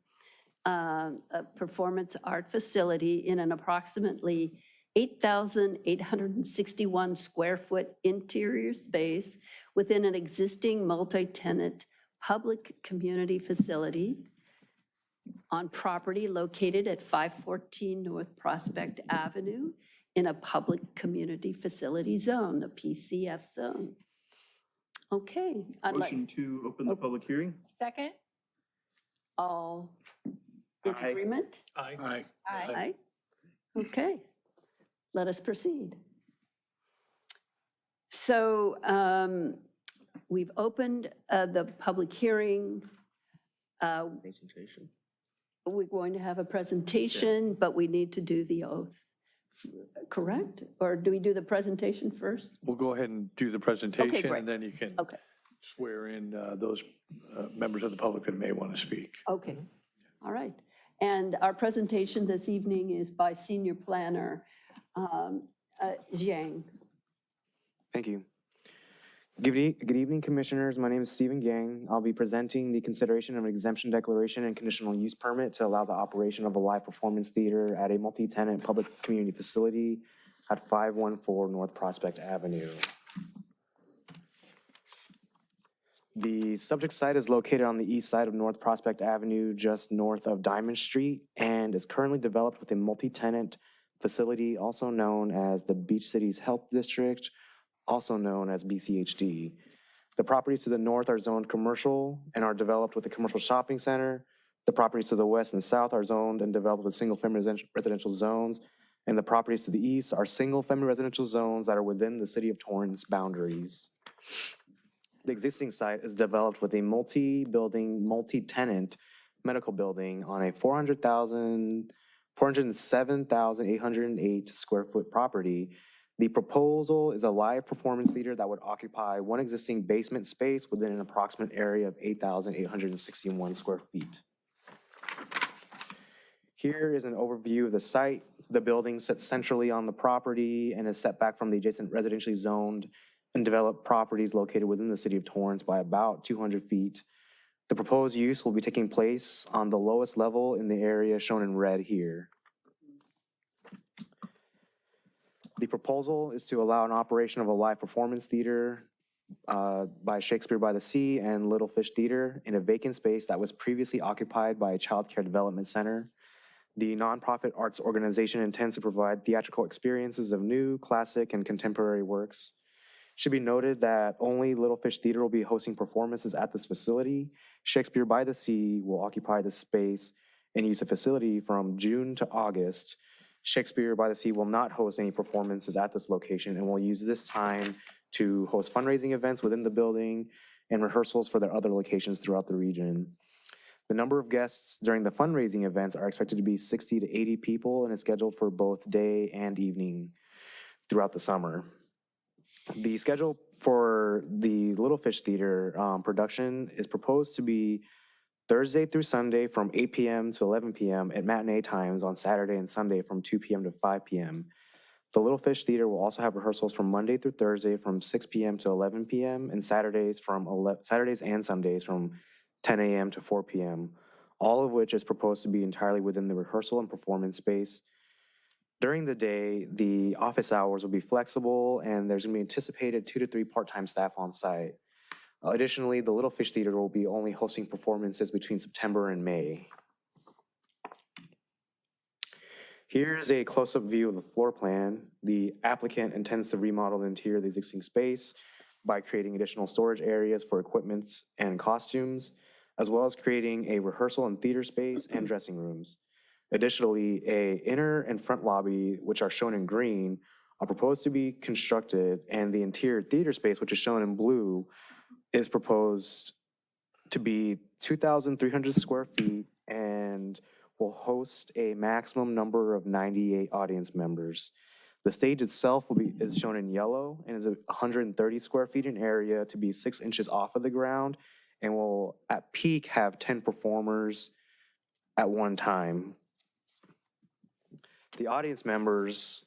a performance art facility in an approximately 8,861 square foot interior space within an existing multi-tenant public community facility on property located at 514 North Prospect Avenue in a public community facility zone, the PCF zone. Okay. I'd like Motion to open the public hearing? Second? all in Aye. agreement? Aye. Aye. Aye. Okay, let us proceed. So we've opened the public hearing. Presentation. We're going to have a presentation, but we need to do the oath, correct? Or do we do the presentation first? We'll go ahead and do the presentation, great. and then you can Okay, swear in those members of the public that may want to speak. okay, all right. And our presentation this evening is by Senior Planner Zhang. Thank you. Good evening, Commissioners. My name is Stephen Gang. I'll be presenting the consideration of an exemption declaration and conditional use permit to allow the operation of a live performance theater at a multi-tenant public community facility at 514 North Prospect Avenue. The subject site is located on the east side of North Prospect Avenue, just north of Diamond Street, and is currently developed with a multi-tenant facility also known as the Beach Cities Health District, also known as BCHD. The properties to the north are zoned commercial and are developed with a commercial shopping center. The properties to the west and south are zoned and developed with single-family residential zones. And the properties to the east are single-family residential zones that are within the city of Torrance boundaries. The existing site is developed with a multi-building, multi-tenant medical building on a 407,808 square foot property. The proposal is a live performance theater that would occupy one existing basement space within an approximate area of 8,861 square feet. Here is an overview of the site. The building sits centrally on the property and is set back from the adjacent residentially zoned and developed properties located within the city of Torrance by about 200 feet. The proposed use will be taking place on the lowest level in the area shown in red here. The proposal is to allow an operation of a live performance theater by Shakespeare by the Sea and Little Fish Theater in a vacant space that was previously occupied by a child care development center. The nonprofit arts organization intends to provide theatrical experiences of new, classic, and contemporary works. It should be noted that only Little Fish Theater will be hosting performances at this facility. Shakespeare by the Sea will occupy the space and use the facility from June to August. Shakespeare by the Sea will not host any performances at this location and will use this time to host fundraising events within the building and rehearsals for their other locations throughout the region. The number of guests during the fundraising events are expected to be 60 to 80 people and is scheduled for both day and evening throughout the summer. The schedule for the Little Fish Theater production is proposed to be Thursday through Sunday from 8 p.m. to 11 p.m. at matinee times on Saturday and Sunday from 2 p.m. to 5 p.m. The Little Fish Theater will also have rehearsals from Monday through Thursday from 6 p.m. to 11 p.m. and Saturdays and Sundays from 10 a.m. to 4 p.m. all of which is proposed to be entirely within the rehearsal and performance space. During the day, the office hours will be flexible, and there's going to be anticipated 2 to 3 part-time staff on site. Additionally, the Little Fish Theater will be only hosting performances between September and May. Here's a close-up view of the floor plan. The applicant intends to remodel the interior of the existing space by creating additional storage areas for equipment and costumes, as well as creating a rehearsal and theater space and dressing rooms. Additionally, a inner and front lobby, which are shown in green, are proposed to be constructed, and the interior theater space, which is shown in blue, is proposed to be 2,300 square feet and will host a maximum number of 98 audience members. The stage itself is shown in yellow and is 130 square feet in area to be 6 inches off of the ground, and will at peak have 10 performers at one time. The audience members,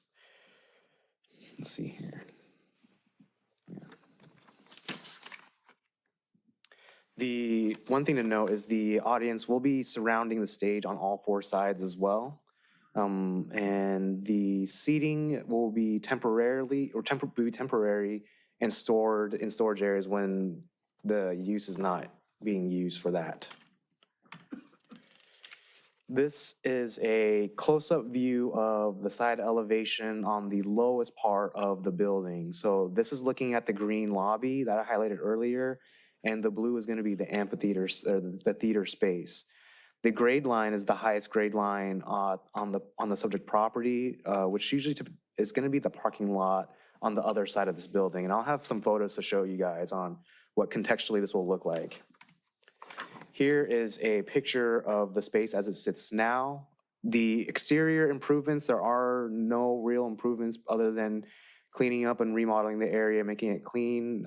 let's see here. The one thing to note is the audience will be surrounding the stage on all 4 sides as well. And the seating will be temporary and stored in storage areas when the use is not being used for that. This is a close-up view of the side elevation on the lowest part of the building. So this is looking at the green lobby that I highlighted earlier, and the blue is going to be the amphitheater, or the theater space. The grade line is the highest grade line on the subject property, which usually is going to be the parking lot on the other side of this building. And I'll have some photos to show you guys on what contextually this will look like. Here is a picture of the space as it sits now. The exterior improvements, there are no real improvements other than cleaning up and remodeling the area, making it clean.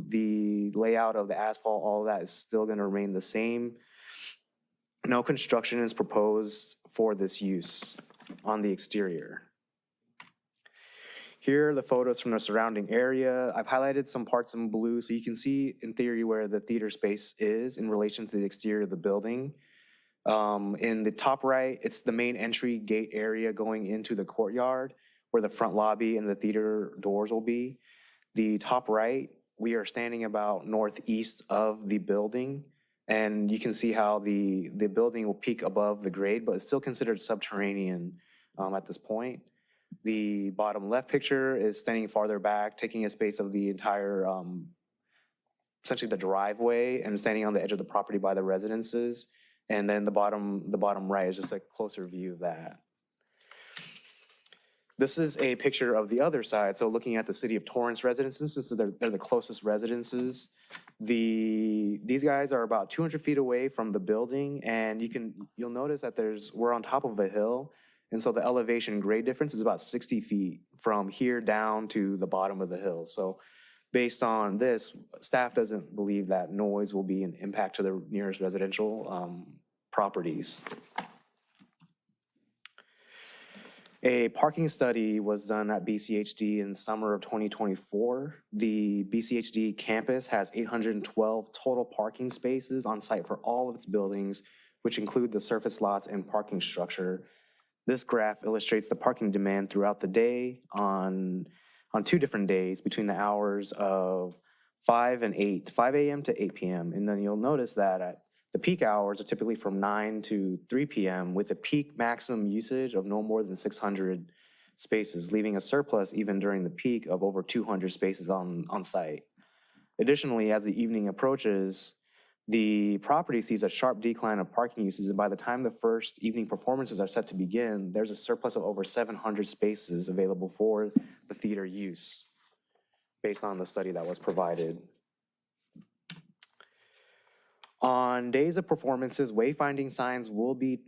The layout of the asphalt, all of that is still going to remain the same. No construction is proposed for this use on the exterior. Here are the photos from the surrounding area. I've highlighted some parts in blue so you can see in theory where the theater space is in relation to the exterior of the building. In the top right, it's the main entry gate area going into the courtyard where the front lobby and the theater doors will be. The top right, we are standing about northeast of the building, and you can see how the building will peak above the grade, but it's still considered subterranean at this point. The bottom left picture is standing farther back, taking a space of the entire, essentially the driveway, and standing on the edge of the property by the residences. And then the bottom right is just a closer view of that. This is a picture of the other side. So looking at the City of Torrance residences, since they're the closest residences. These guys are about 200 feet away from the building, and you'll notice that we're on top of a hill. And so the elevation grade difference is about 60 feet from here down to the bottom of the hill. So based on this, staff doesn't believe that noise will be an impact to the nearest residential properties. A parking study was done at BCHD in summer of 2024. The BCHD campus has 812 total parking spaces on site for all of its buildings, which include the surface lots and parking structure. This graph illustrates the parking demand throughout the day on 2 different days between the hours of 5 a.m. to 8 p.m. And then you'll notice that at the peak hours are typically from 9 to 3 p.m. with a peak maximum usage of no more than 600 spaces, leaving a surplus even during the peak of over 200 spaces on site. Additionally, as the evening approaches, the property sees a sharp decline of parking uses, and by the time the first evening performances are set to begin, there's a surplus of over 700 spaces available for the theater use, based on the study that was provided. On days of performances, wayfinding signs will be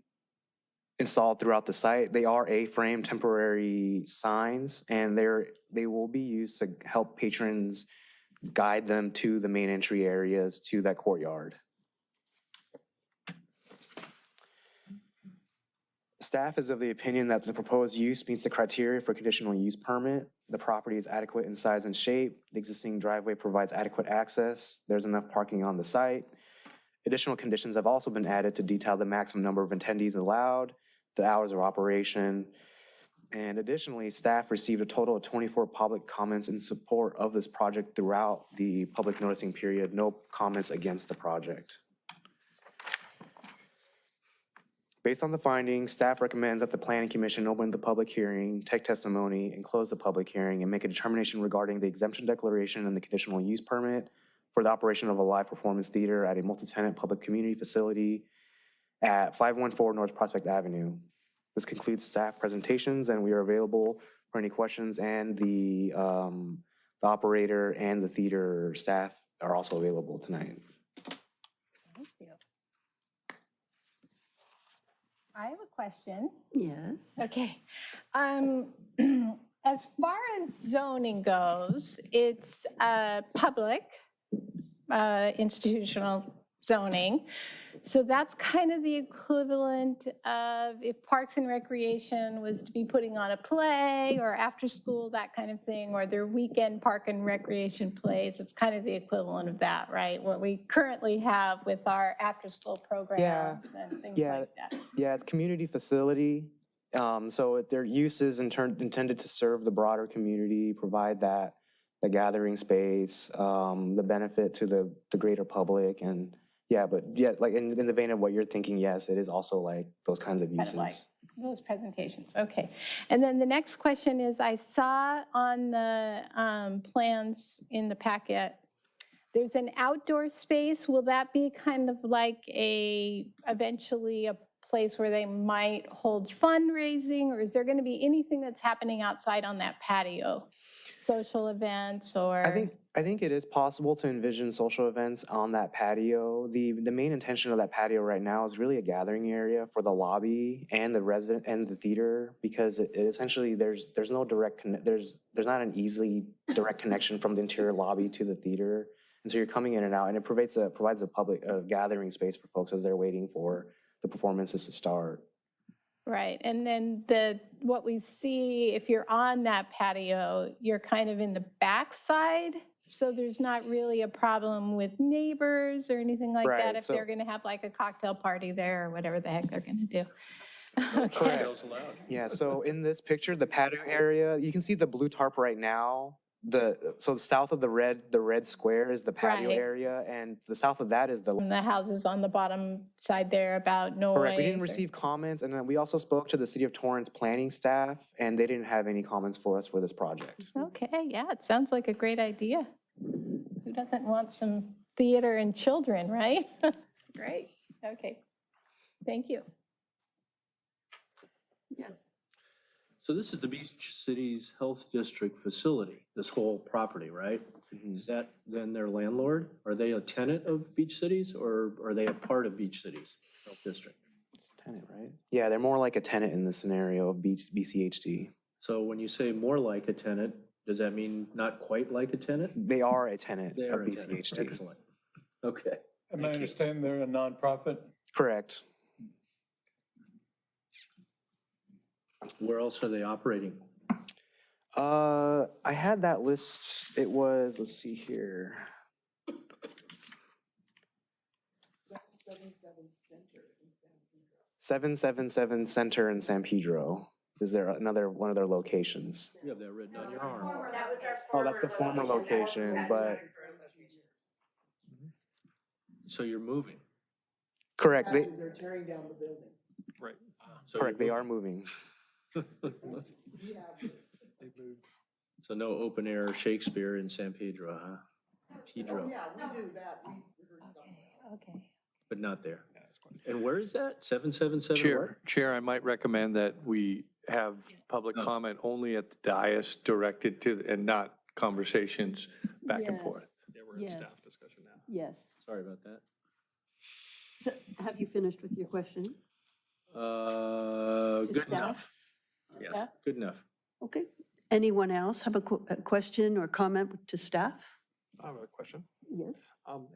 installed throughout the site. They are A-frame temporary signs, and they will be used to help patrons guide them to the main entry areas to that courtyard. Staff is of the opinion that the proposed use meets the criteria for conditional use permit. The property is adequate in size and shape. The existing driveway provides adequate access. There's enough parking on the site. Additional conditions have also been added to detail the maximum number of attendees allowed, the hours of operation. And additionally, staff received a total of 24 public comments in support of this project throughout the public noticing period. No comments against the project. Based on the findings, staff recommends that the Planning Commission open the public hearing, take testimony, and close the public hearing, and make a determination regarding the exemption declaration and the conditional use permit for the operation of a live performance theater at a multi-tenant public community facility at 514 North Prospect Avenue. This concludes staff presentations, and we are available for any questions, and the operator and the theater staff are also available tonight. Thank you. I have a question. Yes. Okay. As far as zoning goes, it's public institutional zoning. So that's kind of the equivalent of if Parks and Recreation was to be putting on a play or after school, that kind of thing, or their weekend park and recreation plays. It's kind of the equivalent of that, right? What we currently have with our after-school programs and things like that. Yeah, it's community facility. So their use is intended to serve the broader community, provide that, the gathering space, the benefit to the greater public. And yeah, but yeah, like in the vein of what you're thinking, yes, it is also like those kinds of uses. Kind of like those presentations, okay. And then the next question is, I saw on the plans in the packet, there's an outdoor space. Will that be kind of like eventually a place where they might hold fundraising, or is there going to be anything that's happening outside on that patio? Social events or? I think it is possible to envision social events on that patio. The main intention of that patio right now is really a gathering area for the lobby and the resident and the theater, because it essentially there's no direct there's not an easily direct connection from the interior lobby to the theater, and so you're coming in and out, and it provides a public gathering space for folks as they're waiting for the performances to start. Right, and then what we see, if you're on that patio, you're kind of in the backside, so there's not really a problem with neighbors or anything like that if they're going to have like a cocktail party there or whatever the heck they're going to do. Okay. Yeah, so in this picture, the patio area, you can see the blue tarp right now. So south of the red square is the patio area, and the south of that is the houses on the bottom side there about noise. Correct. We didn't receive comments, and then we also spoke to the City of Torrance planning staff, and they didn't have any comments for us for this project. Okay, yeah, it sounds like a great idea. Who doesn't want some theater and children, right? Great. Okay. Thank you. Yes. So this is the Beach Cities Health District facility, this whole property, right? Is that then their landlord? Are they a tenant of Beach Cities, or are they a part of Beach Cities Health District? It's a tenant, right? Yeah, they're more like a tenant in the scenario of BCHD. So when you say more like a tenant, does that mean not quite like a tenant? They are a tenant They of are a tenant. BCHD. Excellent. Okay. And I understand they're a nonprofit? Correct. Where else are they operating? I had that list. It was, let's see here. 777 Center in San Pedro. Is there another one of their locations? You have that written on your arm. Oh, that's the former location, but So you're moving. correct. They're tearing down the building. Right. Correct, they are moving. So no open air Shakespeare in San Pedro, huh? Pedro, Yeah, we do that. We rehearse something. Okay. but not there. And where is that? 777 Chair, I might recommend that we have public comment only at the dais directed to, and not conversations back and Yes. forth. Yeah, we're in Yes. staff discussion now. Yes. Sorry about that. So have you finished with your question? Good staff? enough. Yes, Staff? good enough. Okay. Anyone else have a question or comment to staff? I have a question. Yes.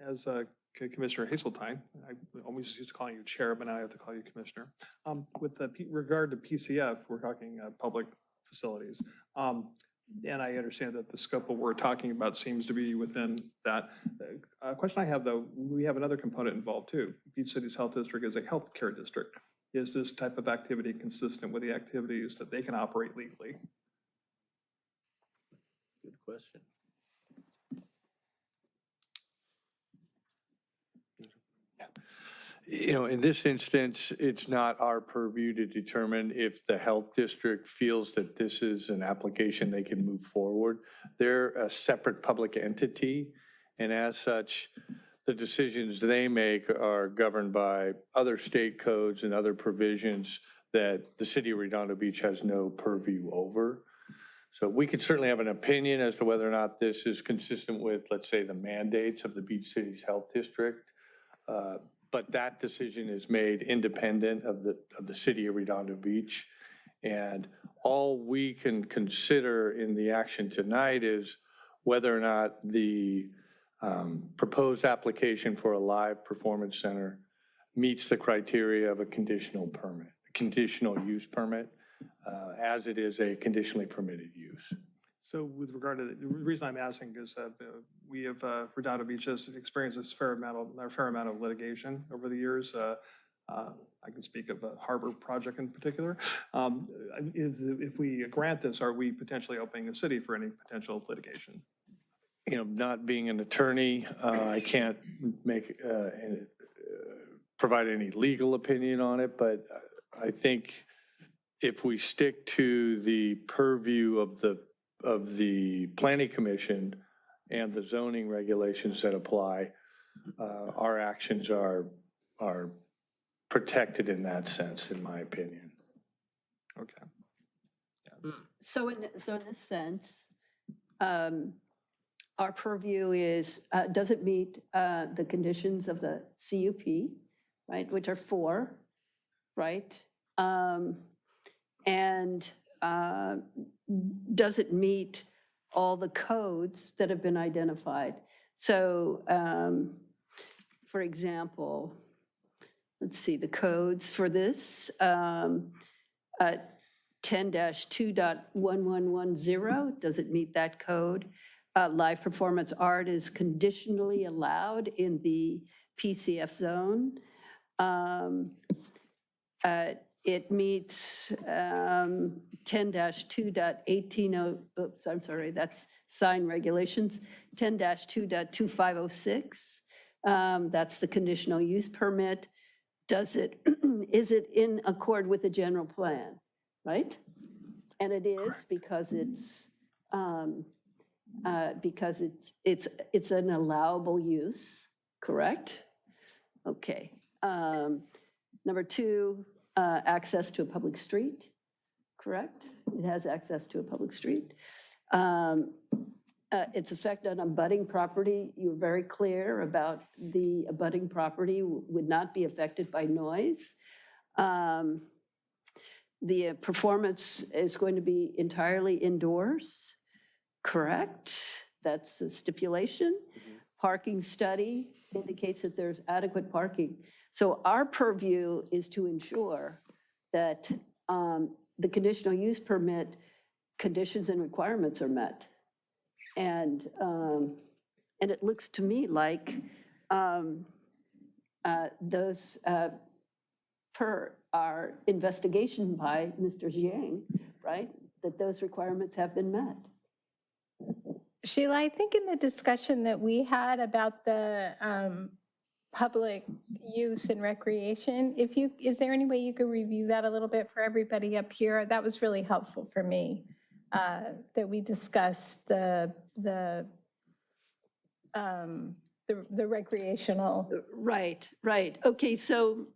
As Commissioner Hazeltine, I always used to call you chair, but now I have to call you commissioner. With regard to PCF, we're talking public facilities. And I understand that the scope of what we're talking about seems to be within that. A question I have, though, we have another component involved too. Beach Cities Health District is a healthcare district. Is this type of activity consistent with the activities that they can operate legally? Good question. You know, in this instance, it's not our purview to determine if the health district feels that this is an application they can move forward. They're a separate public entity, and as such, the decisions they make are governed by other state codes and other provisions that the city of Redondo Beach has no purview over. So we could certainly have an opinion as to whether or not this is consistent with, let's say, the mandates of the Beach Cities Health District. But that decision is made independent of the city of Redondo Beach. And all we can consider in the action tonight is whether or not the proposed application for a live performance center meets the criteria of a conditional permit, conditional use permit, as it is a conditionally permitted use. So with regard to, the reason I'm asking is that we have, Redondo Beach has experienced a fair amount of litigation over the years. I can speak of a harbor project in particular. If we grant this, are we potentially opening the city for any potential litigation? You know, not being an attorney, I can't provide any legal opinion on it, but I think if we stick to the purview of the Planning Commission and the zoning regulations that apply, our actions are protected in that sense, in my opinion. Okay. So in this sense, our purview is, does it meet the conditions of the CUP, right, which are 4, right? And does it meet all the codes that have been identified? So, for example, let's see, the codes for this, 10-2.1110, does it meet that code? Live performance art is conditionally allowed in the PCF zone. It meets 10-2.18, oops, I'm sorry, that's sign regulations, 10-2.2506. That's the conditional use permit. Is it in accord with the general plan, right? And it is because it's an allowable use, correct? Okay. Number 2, access to a public street, correct? It has access to a public street. Its effect on abutting property, you're very clear about the abutting property would not be affected by noise. The performance is going to be entirely indoors, correct? That's the stipulation. Parking study indicates that there's adequate parking. So our purview is to ensure that the conditional use permit conditions and requirements are met. And it looks to me like those, per our investigation by Mr. Jiang, right, that those requirements have been met. Sheila, I think in the discussion that we had about the public use and recreation, is there any way you could review that a little bit for everybody up here? That was really helpful for me, that we discussed the recreational. Right. Okay, so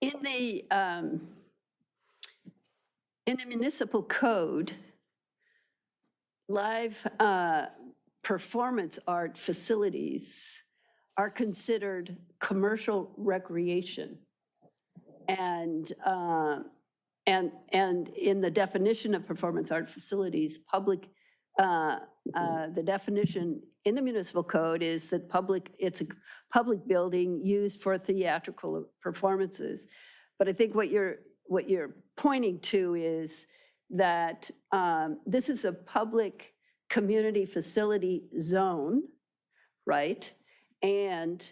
in the municipal code, live performance art facilities are considered commercial recreation. And in the definition of performance art facilities, the definition in the municipal code is that it's a public building used for theatrical performances. But I think what you're pointing to is that this is a public community facility zone, right? And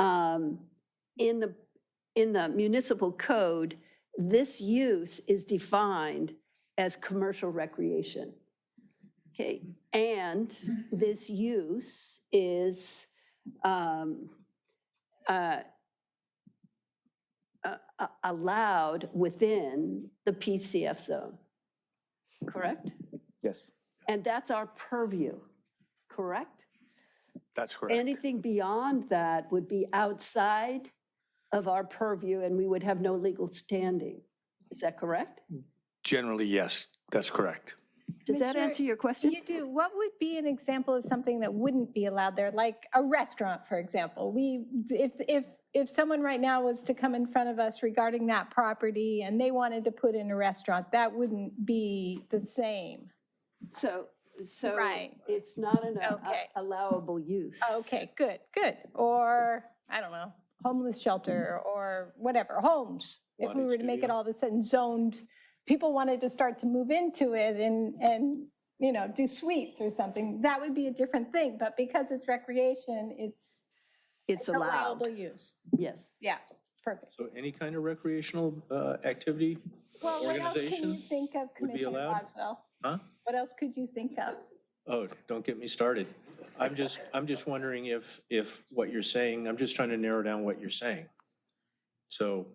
in the municipal code, this use is defined as commercial recreation. Okay, and this use is allowed within the PCF zone, correct? Yes. And that's our purview, correct? That's correct. Anything beyond that would be outside of our purview and we would have no legal standing. Is that correct? Generally, yes, that's correct. Does that Commissioner, answer your question? You do. What would be an example of something that wouldn't be allowed there, like a restaurant, for example? If someone right now was to come in front of us regarding that property and they wanted to put in a restaurant, that wouldn't be the same. So Right. it's not an Okay. allowable use. Okay, good. Or, I don't know, homeless shelter or whatever, homes. If we were to make it all of a sudden zoned, people wanted to start to move into it and do suites or something, that would be a different thing. But because it's recreation, it's allowed. allowable use. Yes. Yeah, perfect. So any kind of recreational activity, Well, what else can you organization? think of, would be Commissioner allowed? Boswell? Huh? What else could you think of? Oh, don't get me started. I'm just wondering if what you're saying, I'm just trying to narrow down what you're saying. So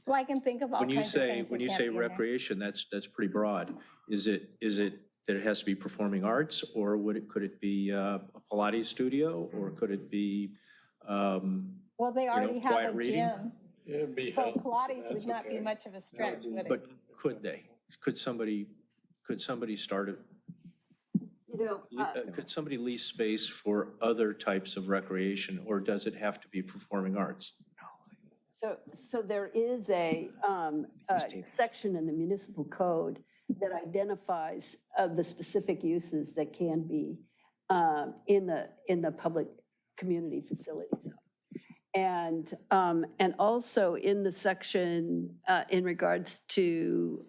Well, I can think of all when you kinds of say, things when that you can't say be in there. recreation, that's pretty broad. Is it that it has to be performing arts, or could it be a Pilates studio, or could it be, Well, they already have quiet a reading? gym, so Pilates would not be much of a stretch, would it? But could they? Could somebody start it? Could somebody lease space for other types of recreation, or does it have to be performing arts? So there is a section in the municipal code that identifies the specific uses that can be in the public community facilities. And also in the section in regards to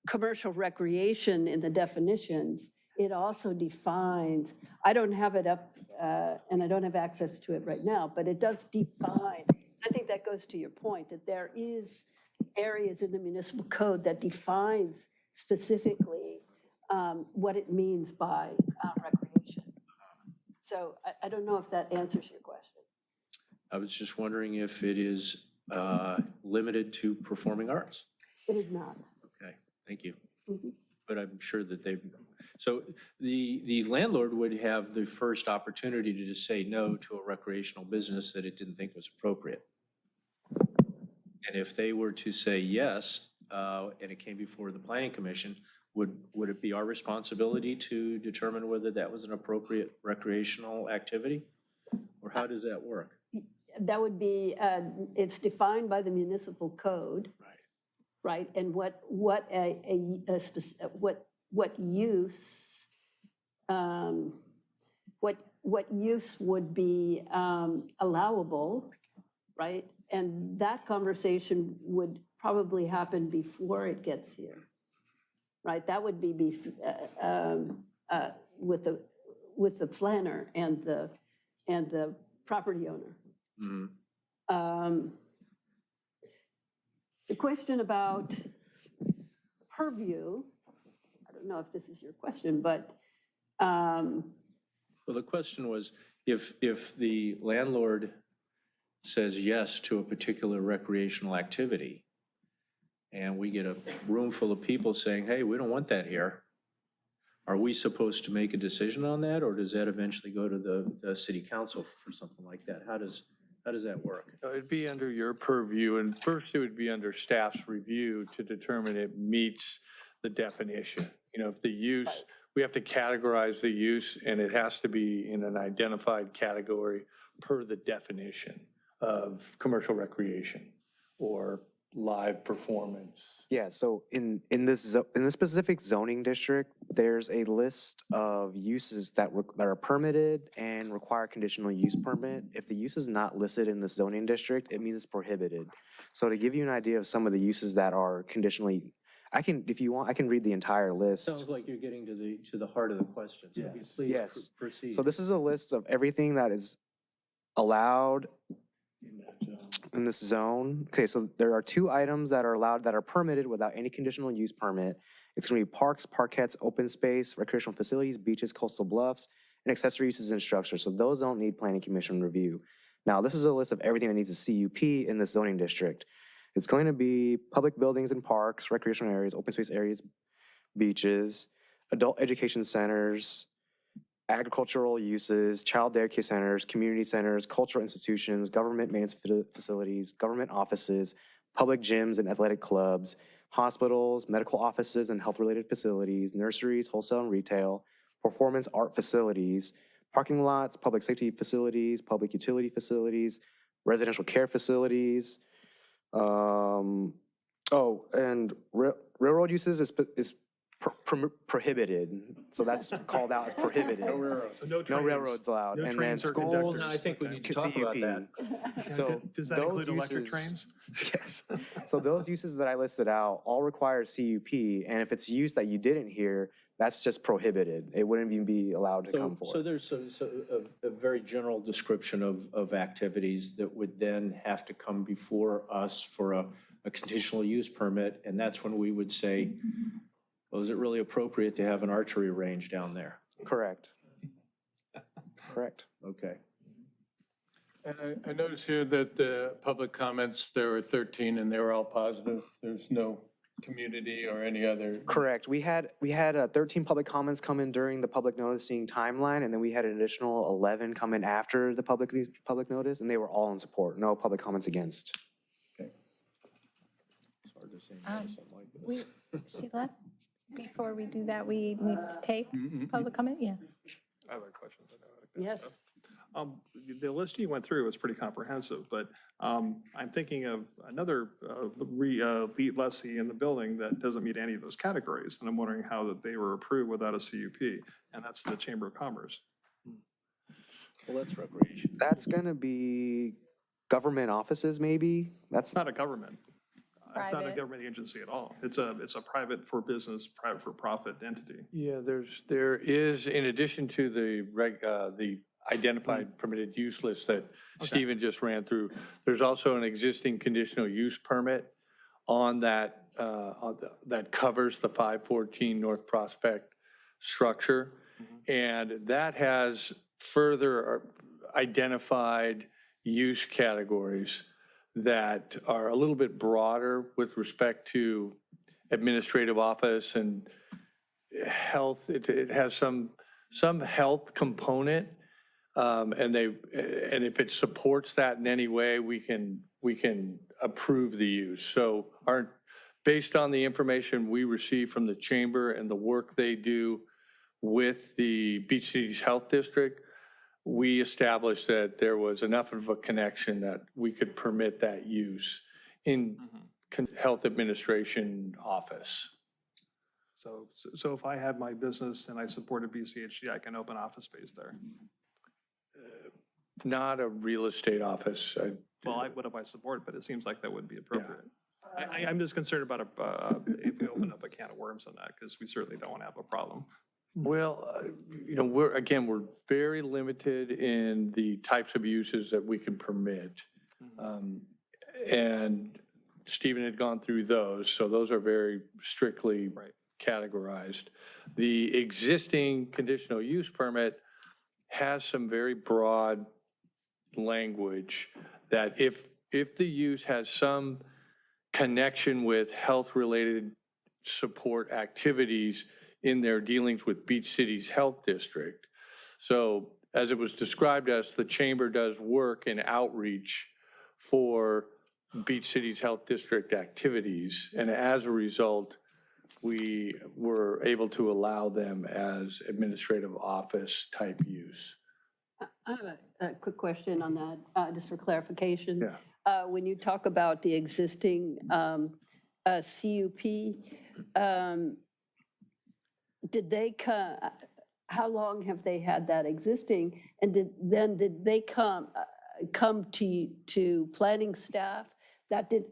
commercial recreation in the definitions, it also defines, I don't have it up and I don't have access to it right now, but it does define, I think that goes to your point, that there is areas in the municipal code that defines specifically what it means by recreation. So I don't know if that answers your question. I was just wondering if it is limited to performing arts. It is not. Okay, thank you. Mhm. But I'm sure that so the landlord would have the first opportunity to just say no to a recreational business that it didn't think was appropriate. And if they were to say yes, and it came before the planning commission, would it be our responsibility to determine whether that was an appropriate recreational activity? Or how does that work? That would be, it's defined by the municipal code. Right, and what use, what use would be allowable, right? And that conversation would probably happen before it gets here, right? That would be with the planner and the property owner. Mm-hmm. The question about purview, I don't know if this is your question, but. Well, the question was, if the landlord says yes to a particular recreational activity, and we get a room full of people saying, hey, we don't want that here, are we supposed to make a decision on that, or does that eventually go to the city council for something like that? How does that work? It'd be under your purview, and first it would be under staff's review to determine it meets the definition. If the use, we have to categorize the use, and it has to be in an identified category per the definition of commercial recreation or live performance. Yeah, so in this specific zoning district, there's a list of uses that are permitted and require conditional use permit. If the use is not listed in the zoning district, it means it's prohibited. So to give you an idea of some of the uses that are conditionally I can, if you want, I can read the entire list. Sounds like you're getting to the heart of the question. So please Yes. proceed. So this is a list of everything that is allowed in this zone. Okay, so there are 2 items that are allowed that are permitted without any conditional use permit. It's gonna be parks, parkettes, open space, recreational facilities, beaches, coastal bluffs, and accessory uses and structures. So those don't need planning commission review. Now, this is a list of everything that needs a CUP in this zoning district. It's going to be public buildings and parks, recreational areas, open space areas, beaches, adult education centers, agricultural uses, child daycare centers, community centers, cultural institutions, government maintenance facilities, government offices, public gyms and athletic clubs, hospitals, medical offices and health-related facilities, nurseries, wholesale and retail, performance art facilities, parking lots, public safety facilities, public utility facilities, residential care facilities. And railroad uses is prohibited. So that's called out as prohibited. No railroads. No railroads allowed. No And then trains or schools. conductors. I think we need to talk about that. So Does that those include electric uses- trains? Yes. So those uses that I listed out all require CUP, and if it's use that you didn't hear, that's just prohibited. It wouldn't even be allowed to come So forth. there's a very general description of activities that would then have to come before us for a conditional use permit, and that's when we would say, well, is it really appropriate to have an archery range down there? Correct. Correct. Okay. And I noticed here that the public comments, there were 13 and they were all positive. There's no community or any other. Correct. We had 13 public comments come in during the public noticing timeline, and then we had an additional 11 come in after the public notice, and they were all in support. No public comments against. Okay. It's hard to say no to something like this. Sheila, before we do that, we need to take public comment? Yeah. I have a question. I know Yes. stuff. The list you went through was pretty comprehensive, but I'm thinking of another lead lessee in the building that doesn't meet any of those categories, and I'm wondering how that they were approved without a CUP, and that's the Chamber of Commerce. Well, that's recreation. That's going to be government offices, maybe? It's not a government. It's not a Private. government agency at all. It's a private for business, private for profit entity. Yeah, there is, in addition to the identified permitted use list that Stephen just ran through, there's also an existing conditional use permit on that, that covers the 514 North Prospect structure. And that has further identified use categories that are a little bit broader with respect to administrative office and health. It has some health component, and if it supports that in any way, we can approve the use. So based on the information we receive from the chamber and the work they do with the Beach Cities Health District, we established that there was enough of a connection that we could permit that use in health administration office. So if I had my business and I supported BCHD, I can open office space there. Not a real estate office. Well, what if I support, but it seems like that wouldn't be appropriate. I'm just concerned about if we open up a can of worms on that, because we certainly don't want to have a problem. Well, we're very limited in the types of uses that we can permit. And Stephen had gone through those, so those are very strictly categorized. The existing conditional use permit has some very broad language that if the use has some connection with health-related support activities in their dealings with Beach Cities Health District. So as it was described as, the chamber does work and outreach for Beach Cities Health District activities. And as a result, we were able to allow them as administrative office type use. I have a quick question on that, just for clarification. Yeah. When you talk about the existing CUP, did they come, how long have they had that existing? And did they come to planning staff that did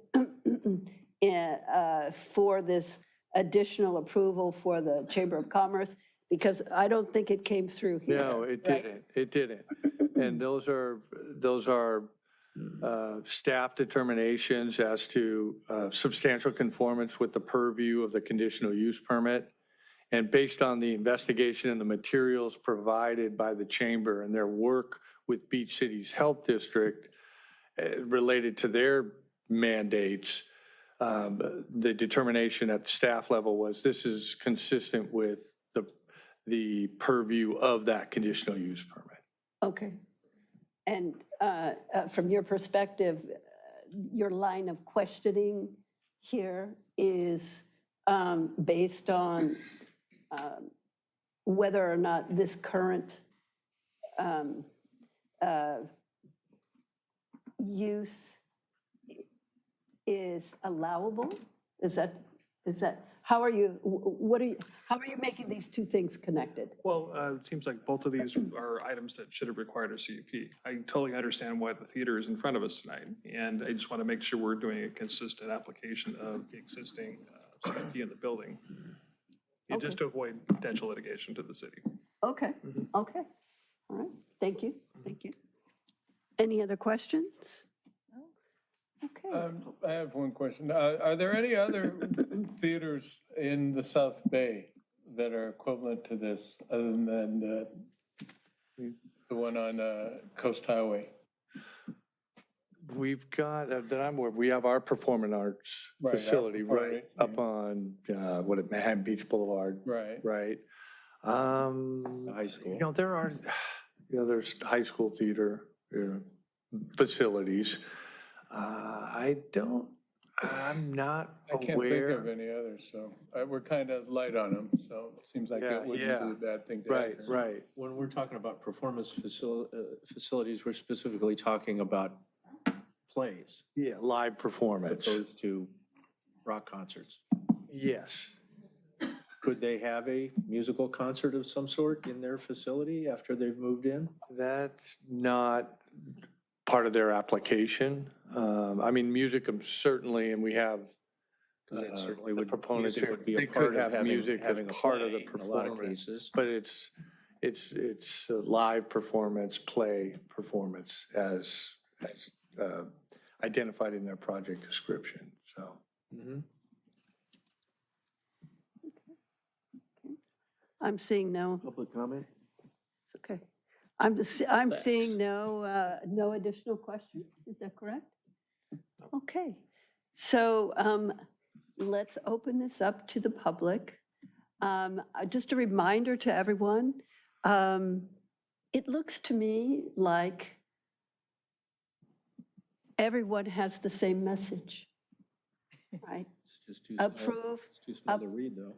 for this additional approval for the Chamber of Commerce? Because I don't think it came through here. No, it right? didn't. It didn't. And those are staff determinations as to substantial conformance with the purview of the conditional use permit. And based on the investigation and the materials provided by the chamber and their work with Beach Cities Health District related to their mandates, the determination at the staff level was this is consistent with the purview of that conditional use permit. Okay. And from your perspective, your line of questioning here is based on whether or not this current use is allowable? Is that, how are you making these two things connected? Well, it seems like both of these are items that should have required a CUP. I totally understand why the theater is in front of us tonight, and I just want to make sure we're doing a consistent application of the existing CUP in the building, and just to avoid potential litigation to the city. Okay, okay. All right, thank you, thank you. Any other questions? Okay. I have one question. Are there any other theaters in the South Bay that are equivalent to this, other than the one on Coast Highway? We've got, that I'm aware, we have our performing arts Right, our facility performing, right up on, Manhattan Beach Boulevard. Right. Right. High school. There's high school theater facilities. I'm not I can't think aware. of any others, so we're kind of light on them, so it seems like it wouldn't be a bad thing to Right, have. right. When we're talking about performance facilities, we're specifically talking about plays Yeah, live as performance. opposed to rock concerts. Yes. Could they have a musical concert of some sort in their facility after they've moved in? That's not part of their application. I mean, music certainly, and we have Because that certainly the would, proponents music here, would be they a could part of have having music as a part of the play in a lot of performance. cases. But it's a live performance, play performance as identified in their project description, so. I'm seeing no, Public comment? it's okay. I'm seeing no additional questions, is that correct? Okay, so let's open this up to the public. Just a reminder to everyone, it looks to me like everyone has the same message, right? It's just too small. Approve. It's too small to read, though.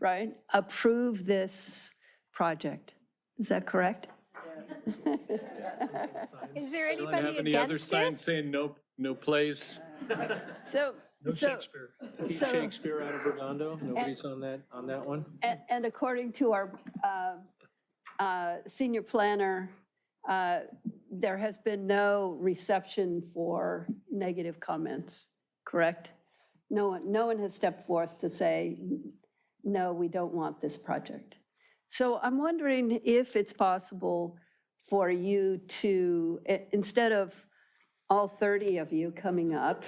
Right, approve this project. Is that correct? Is there Anyone have anybody any other against signs it? saying no plays? So, No so, Shakespeare. Keep so, Shakespeare out of Redondo? Nobody's on that one? and according to our senior planner, there has been no reception for negative comments, correct? No one has stepped forth to say, no, we don't want this project. So I'm wondering if it's possible for you to, instead of all 30 of you coming up,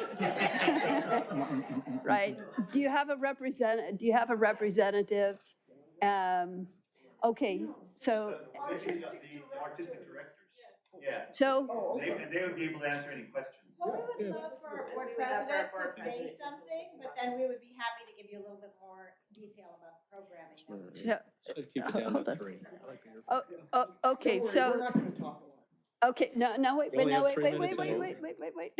right? Do you have a representative? Okay, so. The artistic directors. Yeah. So, They would be able to answer any questions. Well, we would love for our board president to say something, but then we would be happy to give you a little bit more detail about the programming. so, So keep it down hold to on. 3. Okay, so. Okay, no, wait, We only have wait, 3 wait, minutes wait.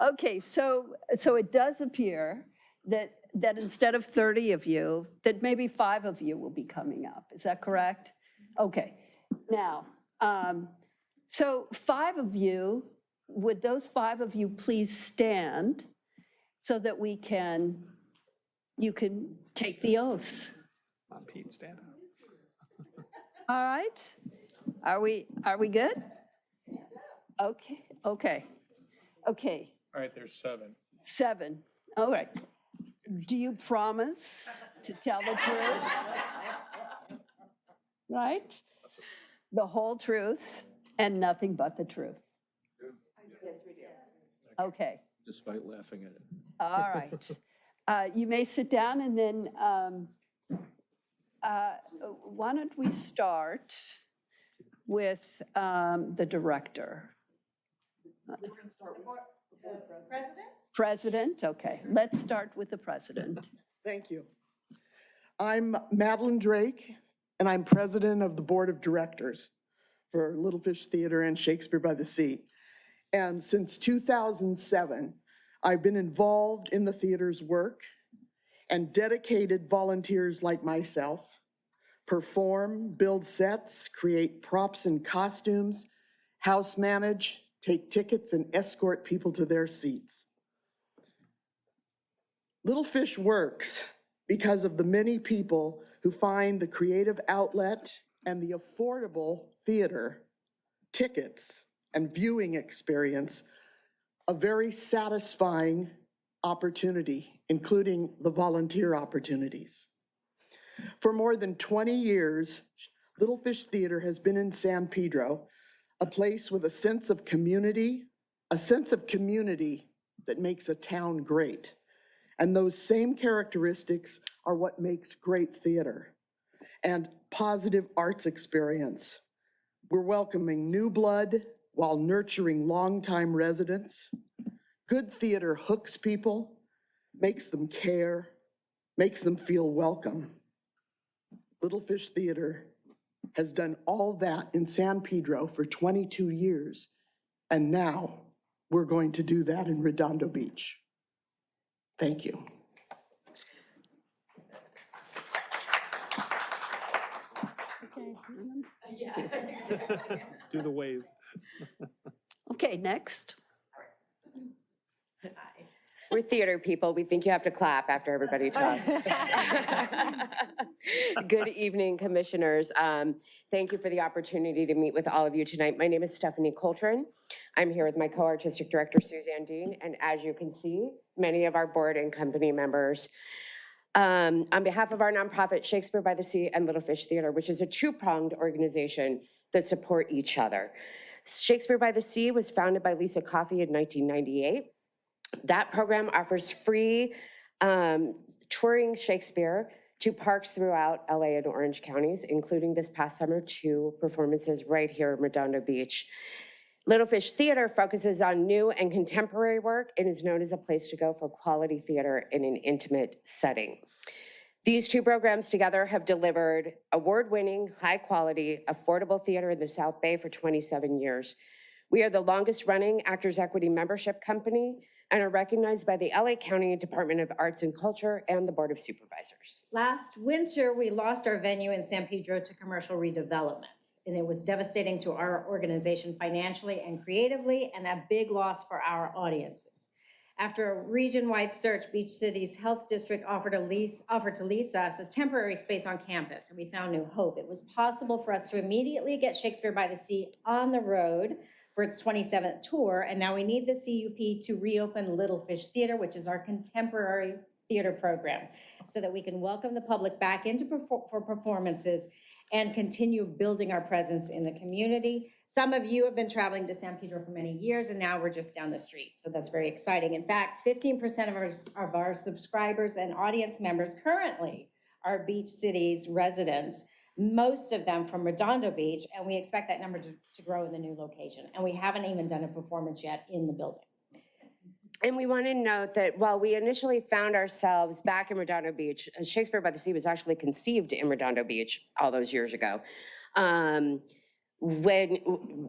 Okay, so it does appear that instead of 30 of you, that maybe 5 of you will be coming up. Is that correct? Okay, now, so 5 of you, would those 5 of you please stand so that you can take the oaths? On Pete, stand up. All right, are we good? Okay. All right, there's 7. 7, all right. Do you promise to tell the truth? Right? The whole truth and nothing but the truth. Yes, we do. Okay, Despite laughing at it. all right. You may sit down and then why don't we start with the director? President? President, okay. Let's start with the president. Thank you. I'm Madeline Drake, and I'm president of the board of directors for Little Fish Theater and Shakespeare by the Sea. And since 2007, I've been involved in the theater's work, and dedicated volunteers like myself perform, build sets, create props and costumes, house manage, take tickets, and escort people to their seats. Little Fish works because of the many people who find the creative outlet and the affordable theater, tickets, and viewing experience a very satisfying opportunity, including the volunteer opportunities. For more than 20 years, Little Fish Theater has been in San Pedro, a place with a sense of community that makes a town great. And those same characteristics are what makes great theater and positive arts experience. We're welcoming new blood while nurturing longtime residents. Good theater hooks people, makes them care, makes them feel welcome. Little Fish Theater has done all that in San Pedro for 22 years, and now we're going to do that in Redondo Beach. Thank you. Do the wave. Okay, next. We're theater people. We think you have to clap after everybody talks. Good evening, commissioners. Thank you for the opportunity to meet with all of you tonight. My name is Stephanie Coltrane. I'm here with my co-artistic director, Suzanne Dean, and as you can see, many of our board and company members. On behalf of our nonprofit, Shakespeare by the Sea and Little Fish Theater, which is a two-pronged organization that support each other. Shakespeare by the Sea was founded by Lisa Coffey in 1998. That program offers free touring Shakespeare to parks throughout LA and Orange counties, including this past summer, 2 performances right here in Redondo Beach. Little Fish Theater focuses on new and contemporary work and is known as a place to go for quality theater in an intimate setting. These 2 programs together have delivered award-winning, high-quality, affordable theater in the South Bay for 27 years. We are the longest-running Actors Equity membership company and are recognized by the LA County Department of Arts and Culture and the Board of Supervisors. Last winter, we lost our venue in San Pedro to commercial redevelopment, and it was devastating to our organization financially and creatively, and a big loss for our audiences. After a region-wide search, Beach City's Health District offered to lease us a temporary space on campus, and we found new hope. It was possible for us to immediately get Shakespeare by the Sea on the road for its 27th tour, and now we need the CUP to reopen Little Fish Theater, which is our contemporary theater program, so that we can welcome the public back into for performances and continue building our presence in the community. Some of you have been traveling to San Pedro for many years, and now we're just down the street, so that's very exciting. In fact, 15% of our subscribers and audience members currently are Beach City's residents, most of them from Redondo Beach, and we expect that number to grow in the new location. And we haven't even done a performance yet in the building. And we want to note that while we initially found ourselves back in Redondo Beach, Shakespeare by the Sea was actually conceived in Redondo Beach all those years ago. When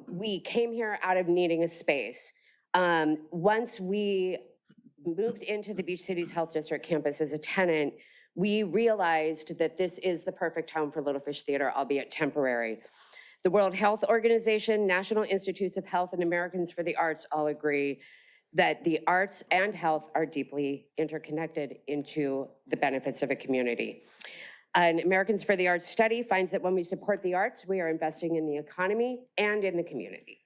we came here out of needing a space, once we moved into the Beach City's Health District campus as a tenant, we realized that this is the perfect home for Little Fish Theater, albeit temporary. The World Health Organization, National Institutes of Health, and Americans for the Arts all agree that the arts and health are deeply interconnected into the benefits of a community. An Americans for the Arts study finds that when we support the arts, we are investing in the economy and in the community.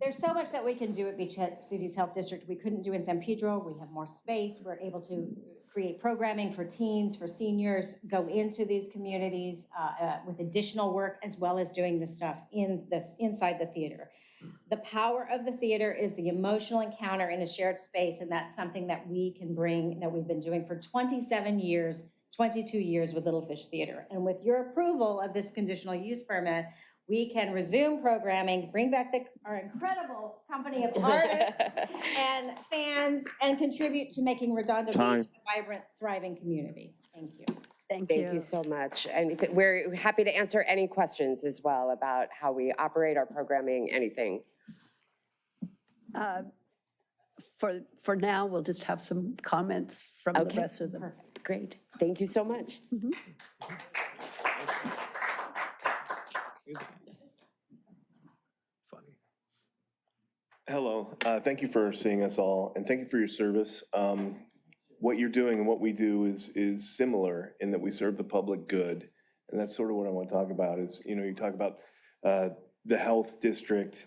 There's so much that we can do at Beach City's Health District we couldn't do in San Pedro. We have more space. We're able to create programming for teens, for seniors, go into these communities with additional work, as well as doing the stuff inside the theater. The power of the theater is the emotional encounter in a shared space, and that's something that we can bring, that we've been doing for 27 years, 22 years with Little Fish Theater. And with your approval of this conditional use permit, we can resume programming, bring back our incredible company of artists and fans, and contribute to making Redondo Beach a vibrant, thriving community. Thank you. Thank you so much. And we're happy to answer any questions as well about how we operate our programming, anything. For now, we'll just have some comments from the Okay, rest of them. perfect. Great. Thank you so much. Hello, thank you for seeing us all, and thank you for your service. What you're doing and what we do is similar in that we serve the public good, and that's sort of what I want to talk about. Is, you know, you talk about the health district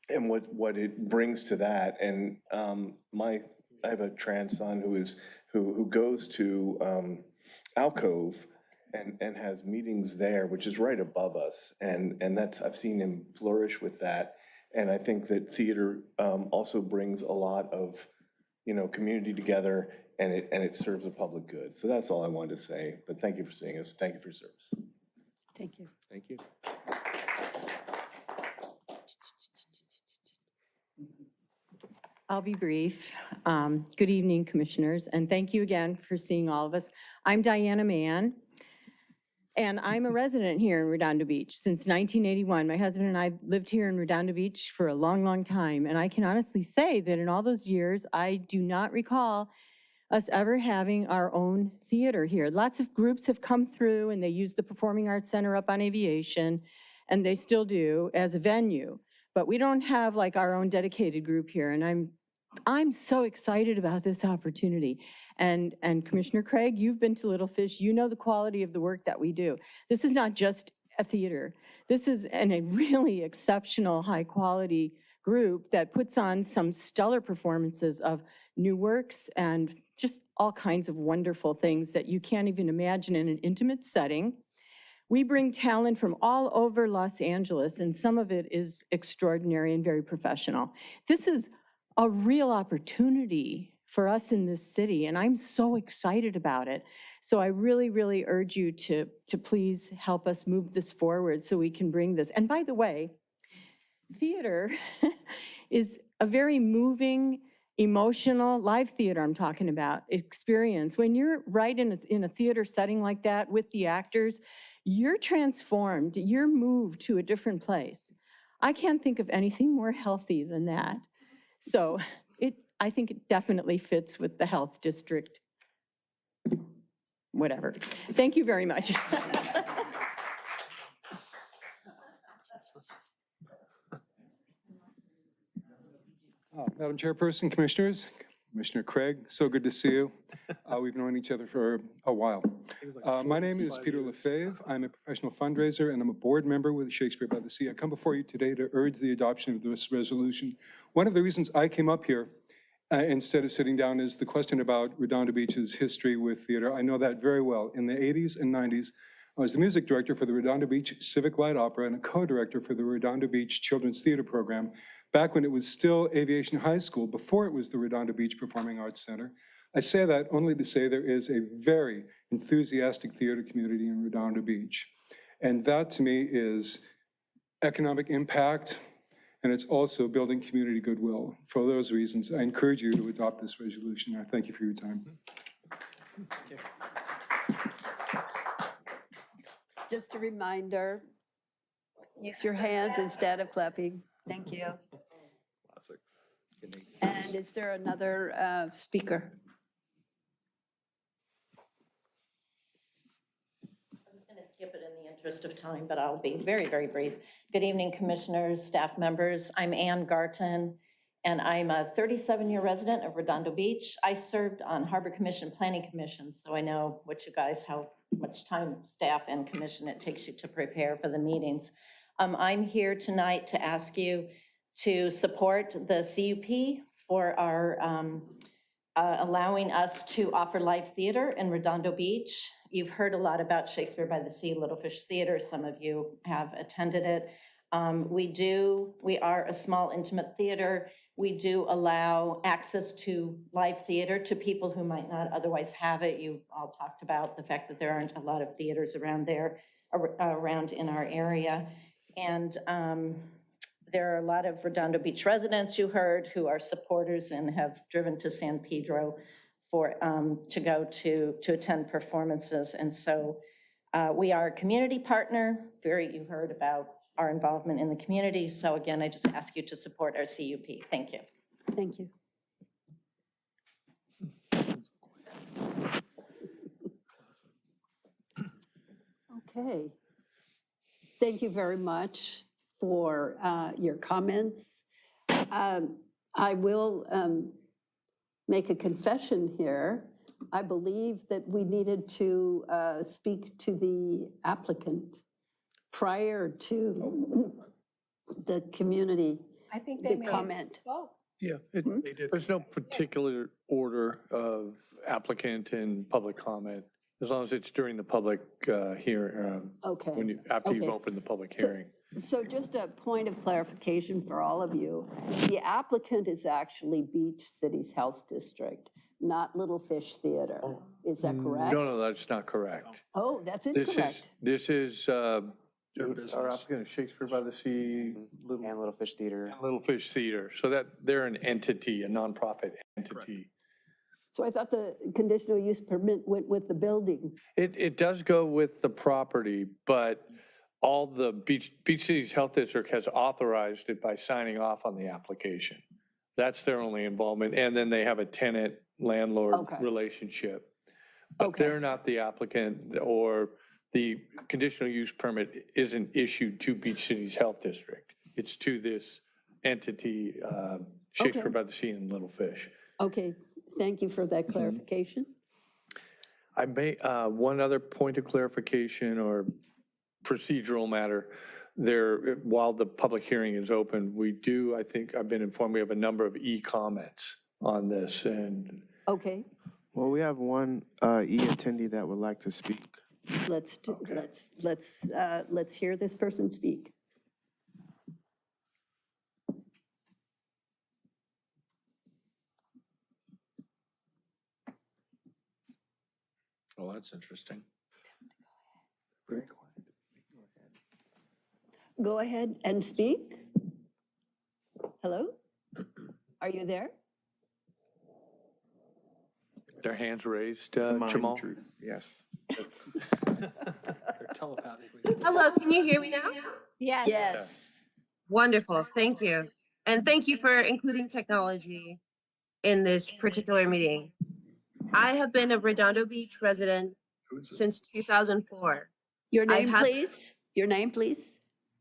and what it brings to that, and I have a trans son who goes to Alcove and has meetings there, which is right above us, and that's, I've seen him flourish with that. And I think that theater also brings a lot of, you know, community together, and it serves a public good. So that's all I wanted to say. But thank you for seeing us. Thank you for your service. Thank you. Thank you. I'll be brief. Good evening, commissioners, and thank you again for seeing all of us. I'm Diana Mann, and I'm a resident here in Redondo Beach since 1981. My husband and I lived here in Redondo Beach for a long, long time, and I can honestly say that in all those years, I do not recall us ever having our own theater here. Lots of groups have come through, and they use the Performing Arts Center up on Aviation, and they still do, as a venue. But we don't have like our own dedicated group here, and I'm so excited about this opportunity. And Commissioner Craig, you've been to Little Fish. You know the quality of the work that we do. This is not just a theater. This is a really exceptional, high-quality group that puts on some stellar performances of new works and just all kinds of wonderful things that you can't even imagine in an intimate setting. We bring talent from all over Los Angeles, and some of it is extraordinary and very professional. This is a real opportunity for us in this city, and I'm so excited about it. So I really, really urge you to please help us move this forward so we can bring this. And by the way, theater is a very moving, emotional, live theater I'm talking about, experience. When you're right in a theater setting like that with the actors, you're transformed, you're moved to a different place. I can't think of anything more healthy than that. So I think it definitely fits with the health district, whatever. Thank you very much. Madam Chairperson, Commissioners, Commissioner Craig, so good to see you. We've known each other for a while. My name is Peter Lefebvre. I'm a professional fundraiser, and I'm a board member with Shakespeare by the Sea. I come before you today to urge the adoption of this resolution. One of the reasons I came up here instead of sitting down is the question about Redondo Beach's history with theater. I know that very well. In the 80s and 90s, I was the music director for the Redondo Beach Civic Light Opera and a co-director for the Redondo Beach Children's Theater Program, back when it was still Aviation High School, before it was the Redondo Beach Performing Arts Center. I say that only to say there is a very enthusiastic theater community in Redondo Beach. And that to me is economic impact, and it's also building community goodwill. For those reasons, I encourage you to adopt this resolution. I thank you for your time. Just a reminder, use your hands instead of clapping. Thank you. And is there another speaker? I'm just going to skip it in the interest of time, but I'll be very, very brief. Good evening, commissioners, staff members. I'm Ann Garton, and I'm a 37-year resident of Redondo Beach. I served on Harbor Commission, Planning Commission, so I know what you guys, how much time staff and commission it takes you to prepare for the meetings. I'm here tonight to ask you to support the CUP for our allowing us to offer live theater in Redondo Beach. You've heard a lot about Shakespeare by the Sea, Little Fish Theater. Some of you have attended it. We are a small intimate theater. We do allow access to live theater to people who might not otherwise have it. You all talked about the fact that there aren't a lot of theaters around in our area. And there are a lot of Redondo Beach residents you heard who are supporters and have driven to San Pedro to go to attend performances. And so we are a community partner. You heard about our involvement in the community. So again, I just ask you to support our CUP. Thank you. Thank you. Okay. Thank you very much for your comments. I will make a confession here. I believe that we needed to speak to the applicant prior to the community, I think the they may have comment. spoke. Yeah, They did. there's no particular order of applicant and public comment, as long as it's during the public hearing, Okay. after you've Okay. opened the public So- hearing. So just a point of clarification for all of you. The applicant is actually Beach City's Health District, not Little Fish Theater. Is that correct? No, that's not correct. Oh, that's This incorrect. is Their our business. applicant is Shakespeare by the Sea, And Little Fish Theater. Little Fish Theater. So that they're an entity, a nonprofit entity. So I thought the conditional use permit went with the building. It does go with the property, but all the Beach City's Health District has authorized it by signing off on the application. That's their only involvement. And then they have a tenant landlord Okay. relationship. But Okay. they're not the applicant, or the conditional use permit isn't issued to Beach City's Health District. It's to this entity, Shakespeare Okay. by the Sea and Little Fish. Okay, thank you for that clarification. I may, one other point of clarification or procedural matter, while the public hearing is open, we do, I think I've been informed, we have a number of e-comments on this, and Okay, Well, we have one attendee that would like to speak. let's hear this person speak. Well, that's interesting. Go ahead and speak. Hello? Are you there? their hands raised, Mind Jamal? truth, yes. They're telepathically. Hello, can you hear me now? Yes. Yes. Wonderful, thank you. And thank you for including technology in this particular meeting. I have been a Redondo Beach resident since 2004. Your I name, have- please? Your name, please?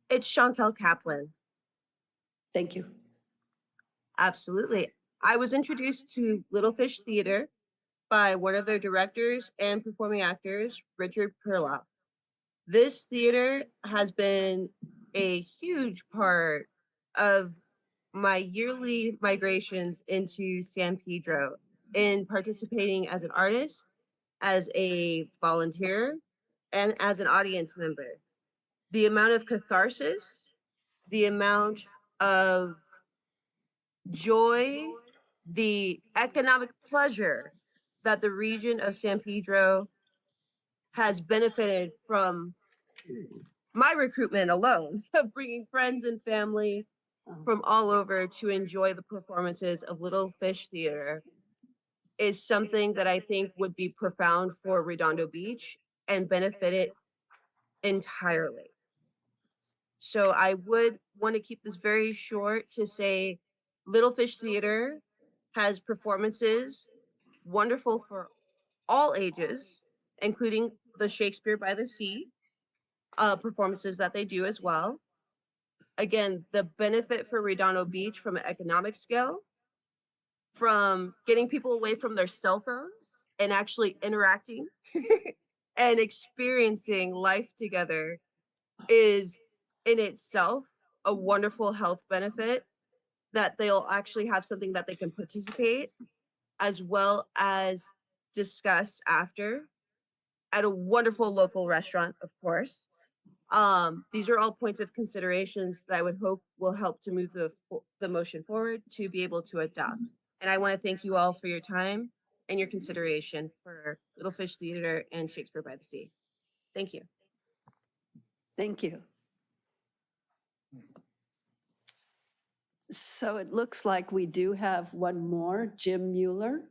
It's Chantel Kaplan. Thank you. Absolutely. I was introduced to Little Fish Theater by one of their directors and performing actors, Richard Perloff. This theater has been a huge part of my yearly migrations into San Pedro in participating as an artist, as a volunteer, and as an audience member. The amount of catharsis, the amount of joy, the economic pleasure that the region of San Pedro has benefited from my recruitment alone, of bringing friends and family from all over to enjoy the performances of Little Fish Theater, is something that I think would be profound for Redondo Beach and benefit it entirely. So I would want to keep this very short to say Little Fish Theater has performances wonderful for all ages, including the Shakespeare by the Sea performances that they do as well. Again, the benefit for Redondo Beach from an economic scale, from getting people away from their cell phones and actually interacting and experiencing life together, is in itself a wonderful health benefit, that they'll actually have something that they can participate as well as discuss after at a wonderful local restaurant, of course. These are all points of considerations that I would hope will help to move the motion forward to be able to adopt. And I want to thank you all for your time and your consideration for Little Fish Theater and Shakespeare by the Sea. Thank you. Thank you. So it looks like we do have one more, Jim Mueller,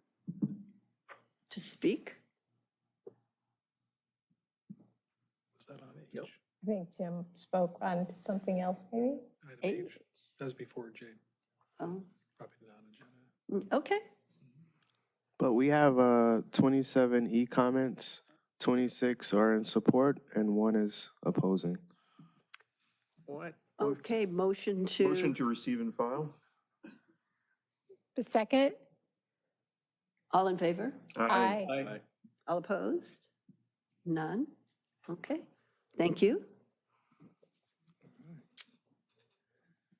to speak. Was that on H? Yep. I think Jim spoke on something else, maybe? Item H. H. That was before J. Oh, Probably not on agenda. okay. But we have 27 e-comments, 26 are in support, and 1 is opposing. What? Okay, motion Motion to receive and file? The second? All in favor? Aye. Aye. All opposed? None? Okay, thank you.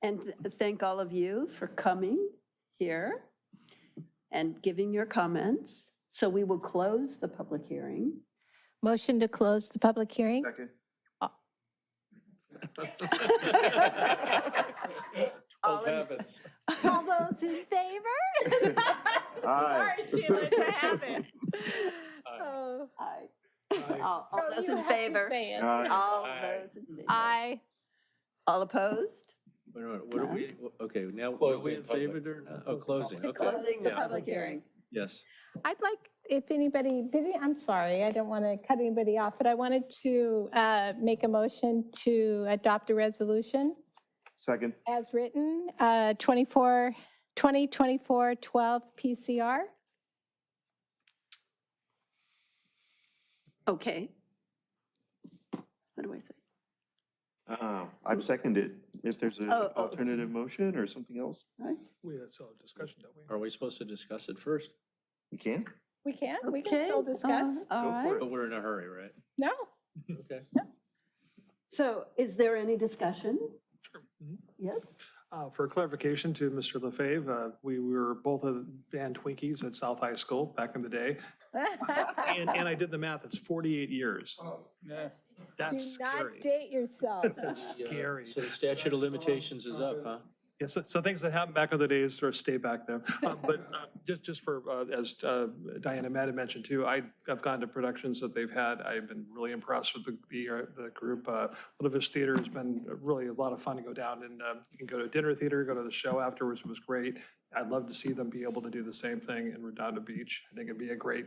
And thank all of you for coming here and giving your comments. So we will close the public hearing. Motion to close the public hearing? Second. All in- habits. All those in favor? Sorry, Sheila, it's a habit. Oh. Aye. All Oh, those you in have to favor? say it. All Aye. those in favor? Aye. All opposed? Wait a minute, what are we, okay, now, what are we in favor or not? Oh, closing, okay. Closing the Yeah. public hearing. Yes. I'd like, if anybody, I'm sorry, I don't want to cut anybody off, but I wanted to make a motion to adopt a resolution Second. as written, 2024-12 PCR. Okay. What do I say? I've seconded. If there's an Oh, alternative motion or something else, We had still have discussion, don't we? Are we supposed to discuss it first? you can. We can Okay, still discuss. All Go for right. But we're in a hurry, right? No, Okay. So is there any discussion? Sure. Mhm. Yes? For clarification to Mr. LaFave, we were both a band Twinkies at South High School back in the day. And I did the math, it's 48 years. do That's not scary. date yourself. That's Yeah. scary. So the statute of limitations is up, huh? Yeah, so things that happened back in the days sort of stay back there. But just for, as Diana Matt had mentioned too, I've gone to productions that they've had. I've been really impressed with the group. Little Fish Theater has been really a lot of fun to go down and you can go to a dinner theater, go to the show afterwards. It was great. I'd love to see them be able to do the same thing in Redondo Beach. I think it'd be a great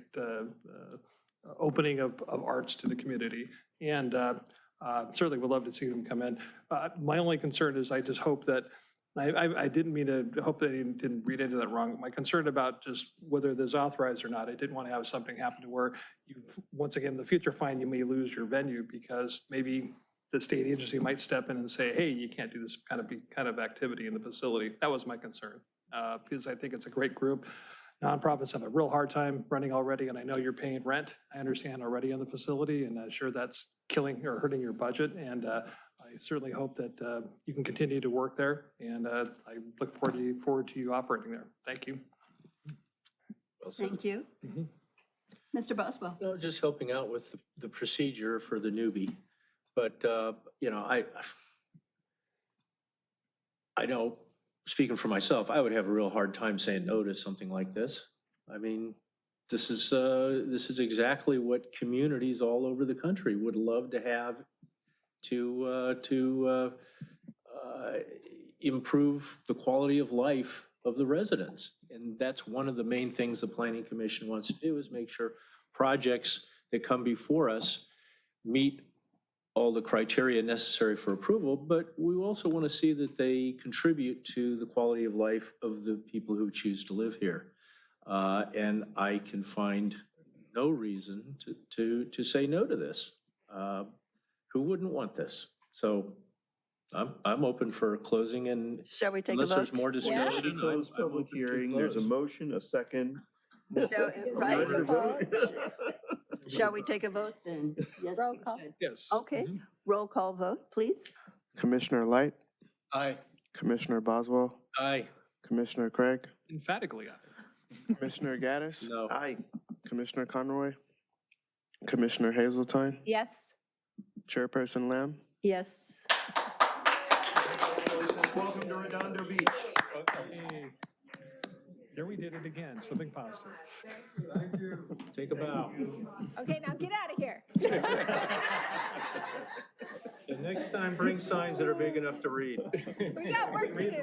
opening of arts to the community. And certainly would love to see them come in. My only concern is I just hope that I didn't mean to, hope that you didn't read into that wrong. My concern about just whether there's authorized or not, I didn't want to have something happen to where you, once again, in the future find you may lose your venue because maybe the state agency might step in and say, hey, you can't do this kind of activity in the facility. That was my concern, because I think it's a great group. Nonprofits have a real hard time running already, and I know you're paying rent. I understand already in the facility, and I'm sure that's killing or hurting your budget. And I certainly hope that you can continue to work there, and I look forward to you operating there. Thank you. Well said. Thank you. Mhm. Mr. Boswell? No, just helping out with the procedure for the newbie. But, I know, speaking for myself, I would have a real hard time saying no to something like this. I mean, this is exactly what communities all over the country would love to have to improve the quality of life of the residents. And that's one of the main things the Planning Commission wants to do, is make sure projects that come before us meet all the criteria necessary for approval, but we also want to see that they contribute to the quality of life of the people who choose to live here. And I can find no reason to say no to this. Who wouldn't want this? So I'm open for closing, and Shall we take a unless there's vote? more discussion. Close public hearing. There's a motion, a second. Right. Ready to vote? Shall we take a vote then? Yes, Roll we call. should. Yes. Okay, roll call vote, please. Commissioner Light, Aye. Commissioner Boswell, Aye. Commissioner Craig, Emphatically, Commissioner Gaddis, No. Aye. Commissioner Conroy, Commissioner Hazeltine, Yes. Chairperson Lamb. Yes. Welcome to Redondo Beach. There we did it again, something positive. Take a bow. Okay, now get out of here. The next time, bring signs that are big enough to read. We got work to do.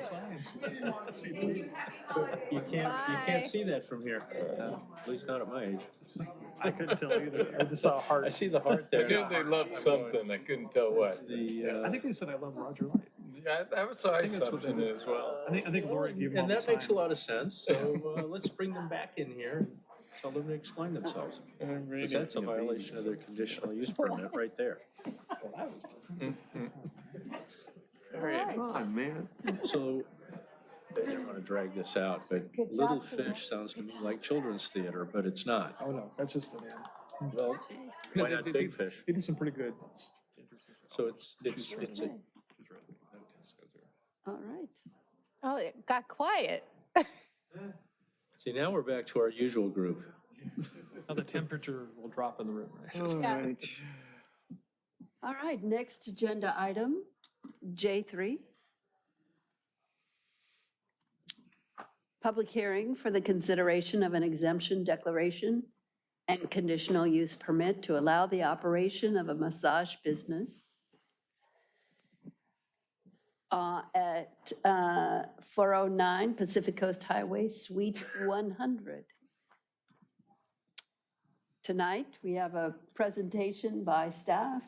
You can't see that from here, at least not at my age. I couldn't tell either. I just saw a heart. I see the heart there. I knew they loved something, I couldn't tell what. I think they said I love Roger Light. Yeah, that was my think that's what assumption they- as well. I think Lori gave them all And the that makes a signs. lot of sense, so let's bring them back in here, and tell them to explain themselves. Because that's a violation of their conditional use permit right there. Come on, man. So, I didn't want to drag this out, but Good job, Little Selena. Fish sounds to me like children's theater, but it's not. Oh, no, that's just the name. Well, why not Big Fish? They did some pretty good. So it's a, All right. Oh, it got quiet. see, now we're back to our usual group. Now the temperature will drop in the room. Yeah. All right, next agenda item, J3. Public hearing for the consideration of an exemption declaration and conditional use permit to allow the operation of a massage business at 409 Pacific Coast Highway, Suite 100. Tonight, we have a presentation by staff,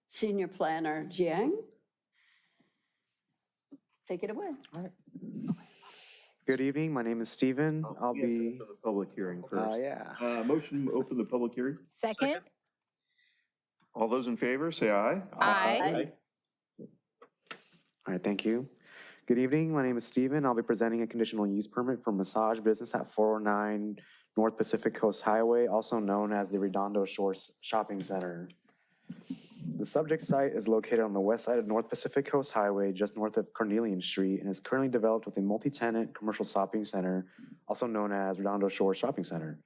Senior Planner Jiang. Take it away. Good evening, my name is Steven. I'll be, The public hearing first. yeah. Motion to open the public hearing. Second? All those in favor, say aye. Aye. All right, thank you. Good evening, my name is Steven. I'll be presenting a conditional use permit for massage business at 409 North Pacific Coast Highway, also known as the Redondo Shores Shopping Center. The subject site is located on the west side of North Pacific Coast Highway, just north of Cornelian Street, and is currently developed with a multi-tenant commercial shopping center, also known as Redondo Shores Shopping Center.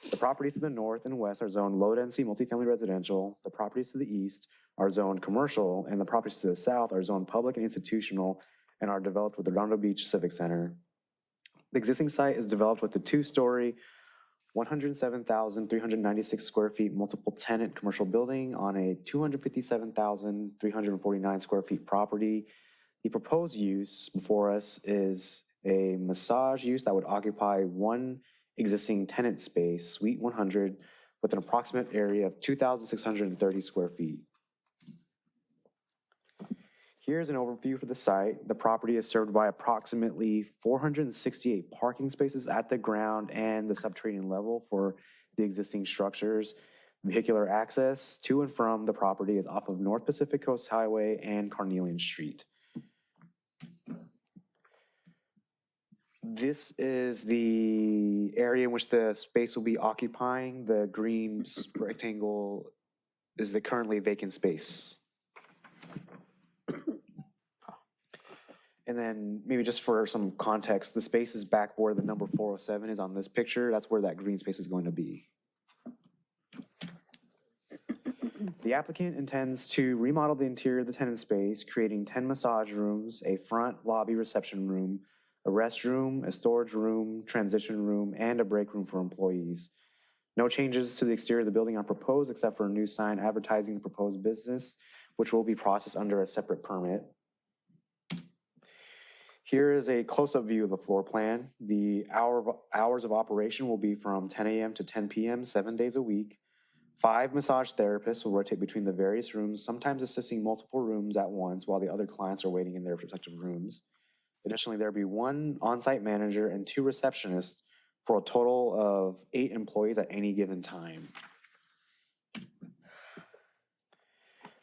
The properties to the north and west are zoned low-density multifamily residential. The properties to the east are zoned commercial, and the properties to the south are zoned public and institutional and are developed with the Redondo Beach Civic Center. The existing site is developed with a two-story, 107,396 square feet multiple tenant commercial building on a 257,349 square feet property. The proposed use before us is a massage use that would occupy one existing tenant space, Suite 100, with an approximate area of 2,630 square feet. Here's an overview for the site. The property is served by approximately 468 parking spaces at the ground and the subterranean level for the existing structures. Vehicular access to and from the property is off of North Pacific Coast Highway and Carnelian Street. This is the area in which the space will be occupying. The green rectangle is the currently vacant space. And then maybe just for some context, the space is back where the number 407 is on this picture. That's where that green space is going to be. The applicant intends to remodel the interior of the tenant space, creating 10 massage rooms, a front lobby reception room, a restroom, a storage room, transition room, and a break room for employees. No changes to the exterior of the building are proposed except for a new sign advertising the proposed business, which will be processed under a separate permit. Here is a close-up view of the floor plan. The hours of operation will be from 10 a.m. to 10 p.m., 7 days a week. 5 massage therapists will rotate between the various rooms, sometimes assisting multiple rooms at once while the other clients are waiting in their respective rooms. Additionally, there'll be 1 on-site manager and 2 receptionists for a total of 8 employees at any given time.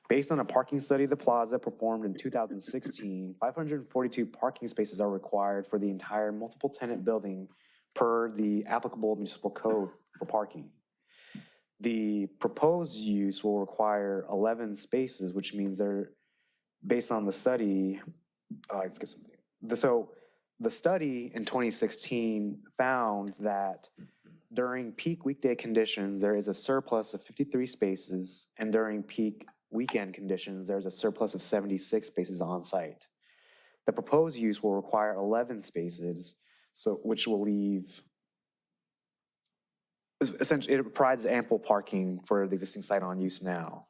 Based on a parking study of the plaza performed in 2016, 542 parking spaces are required for the entire multiple tenant building per the applicable municipal code for parking. The proposed use will require 11 spaces, which means they're, based on the study, I skip something. So The study in 2016 found that during peak weekday conditions, there is a surplus of 53 spaces, and during peak weekend conditions, there's a surplus of 76 spaces on site. The proposed use will require 11 spaces, which will leave, essentially, it provides ample parking for the existing site on use now.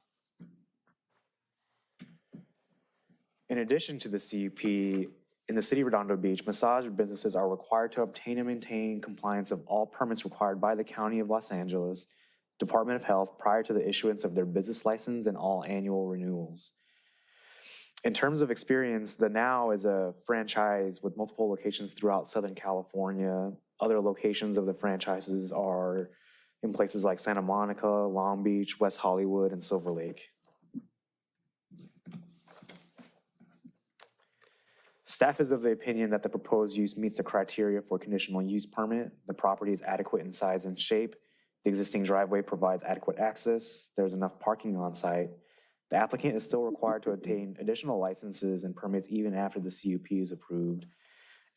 In addition to the CUP, in the city of Redondo Beach, massage businesses are required to obtain and maintain compliance of all permits required by the County of Los Angeles Department of Health prior to the issuance of their business license and all annual renewals. In terms of experience, the Now is a franchise with multiple locations throughout Southern California. Other locations of the franchises are in places like Santa Monica, Long Beach, West Hollywood, and Silver Lake. Staff is of the opinion that the proposed use meets the criteria for conditional use permit. The property is adequate in size and shape. The existing driveway provides adequate access. There's enough parking on site. The applicant is still required to obtain additional licenses and permits even after the CUP is approved.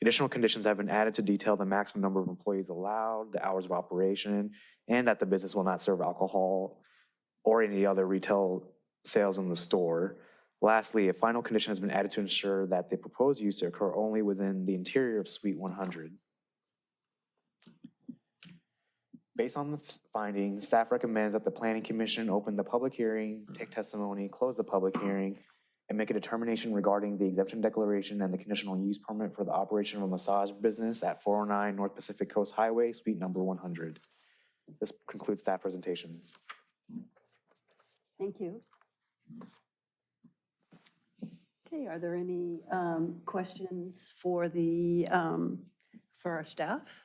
Additional conditions have been added to detail the maximum number of employees allowed, the hours of operation, and that the business will not serve alcohol or any other retail sales in the store. Lastly, a final condition has been added to ensure that the proposed use to occur only within the interior of Suite 100. Based on the findings, staff recommends that the Planning Commission open the public hearing, take testimony, close the public hearing, and make a determination regarding the exemption declaration and the conditional use permit for the operation of a massage business at 409 North Pacific Coast Highway, Suite number 100. This concludes staff presentation. Thank you. Okay, are there any questions for our staff?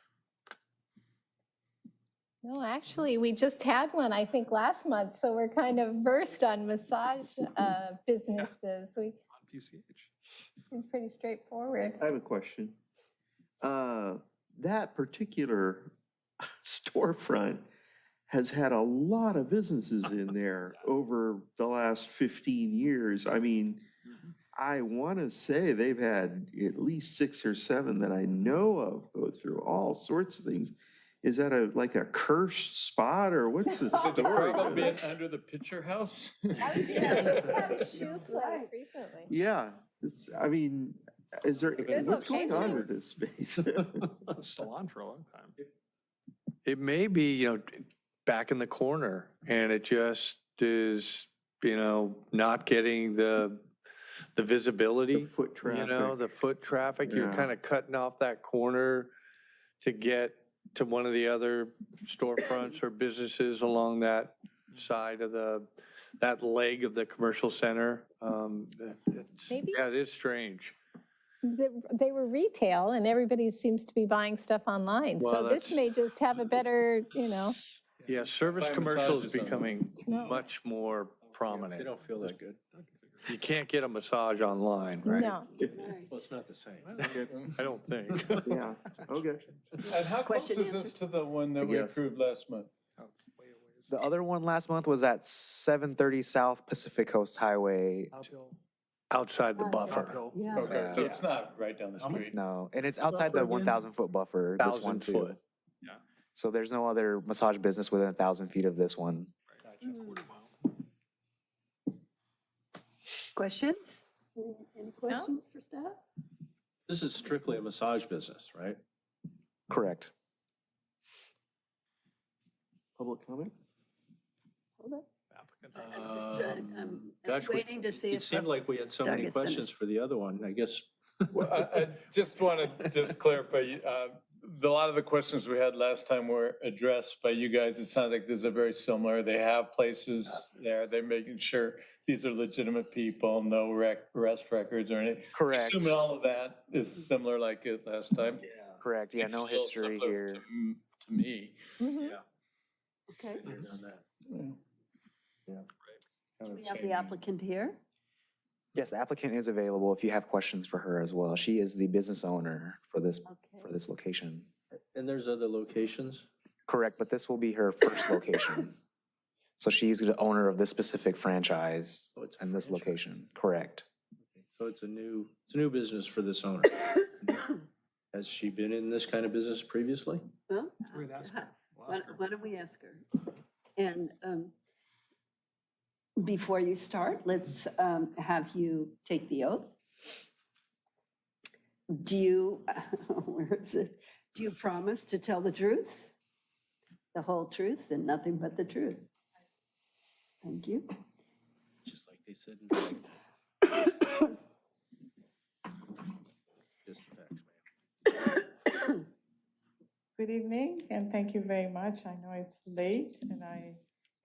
No, actually, we just had one, I think, last month, so we're kind of versed on massage businesses. We PCH. It's pretty straightforward. I have a question. That particular storefront has had a lot of businesses in there over the last 15 years. I mean, I want to say they've had at least 6 or 7 that I know of go through all sorts of things. Is that like a cursed spot, or what's the Could the story? problem been under the picture house? Yeah, we just had a shoe place recently. Yeah, I mean, is there, Good what's going on location. with this space? It's a salon for a long time. It may be, back in the corner, and it just is, not getting the visibility. The foot traffic. The foot traffic. You're Yeah. kind of cutting off that corner to get to one of the other storefronts or businesses along that side of that leg of the commercial center. Maybe- Yeah, it is strange. They were retail and everybody seems to be buying stuff online. Well, So this that's- may just have a better, Yeah, service Buy commercial is massages on becoming No. much more prominent. They don't feel that good. You can't get a massage online, right? no. Well, it's not the same. I don't think. Yeah, okay. And how close Question is this to the one that we Yes. approved last month? The other one last month was at 730 South Pacific Coast Highway. Outside the buffer. Yeah. Okay, so Yeah. it's not right down the street. No, and it's outside the 1,000-foot buffer, this one 1,000 too. foot. So there's no other massage business within 1,000 feet of this one. Questions? Any questions for staff? This is strictly a massage business, right? Correct. Public comment? Hold up. I'm Gosh, waiting to see it if seemed like we had so Doug many is questions for the other one. I guess Well, I just want to just clarify, a lot of the questions we had last time were addressed by you guys. It sounds like this is very similar. They have places there. They're making sure these are legitimate people, no arrest records or anything. Correct. Assuming all of that is similar like it last time. Correct, yeah, It's no a little history similar here. To me. Mhm. Okay. on that. Do we have the applicant here? Yes, the applicant is available if you have questions for her as well. She is the business owner for this location. And there's other locations? Correct, but this will be her first location. So she's the owner of this specific franchise Oh, it's a and this franchise. location, correct. So it's a new business for this owner. Has she been in this kind of business previously? Well, We'd ask her. We'll why ask her. why don't we ask her? And before you start, let's have you take the oath. Do you, where is it? Do you promise to tell the truth, the whole truth, and nothing but the truth? Thank you. Just like they said in Redondo. Just the facts, ma'am. Good evening, and thank you very much. I know it's late, and I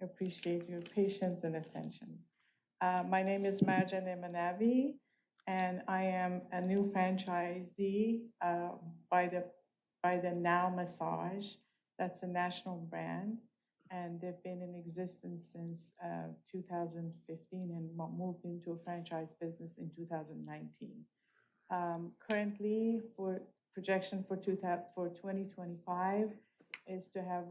appreciate your patience and attention. My name is Marjan Emanavi, and I am a new franchisee by the Now Massage. That's a national brand, and they've been in existence since 2015 and moved into a franchise business in 2019. Currently, for projection for 2025 is to have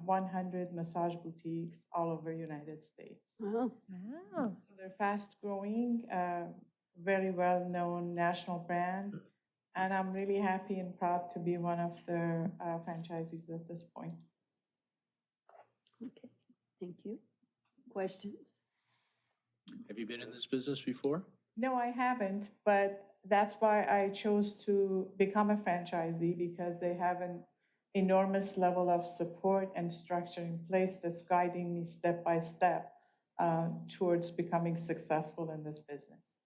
100 massage boutiques all over United States. Wow. So they're fast growing, very well-known national brand, and I'm really happy and proud to be one of their franchisees at this point. Okay, thank you. Questions? Have you been in this business before? No, I haven't, but that's why I chose to become a franchisee, because they have an enormous level of support and structure in place that's guiding me step by step towards becoming successful in this business.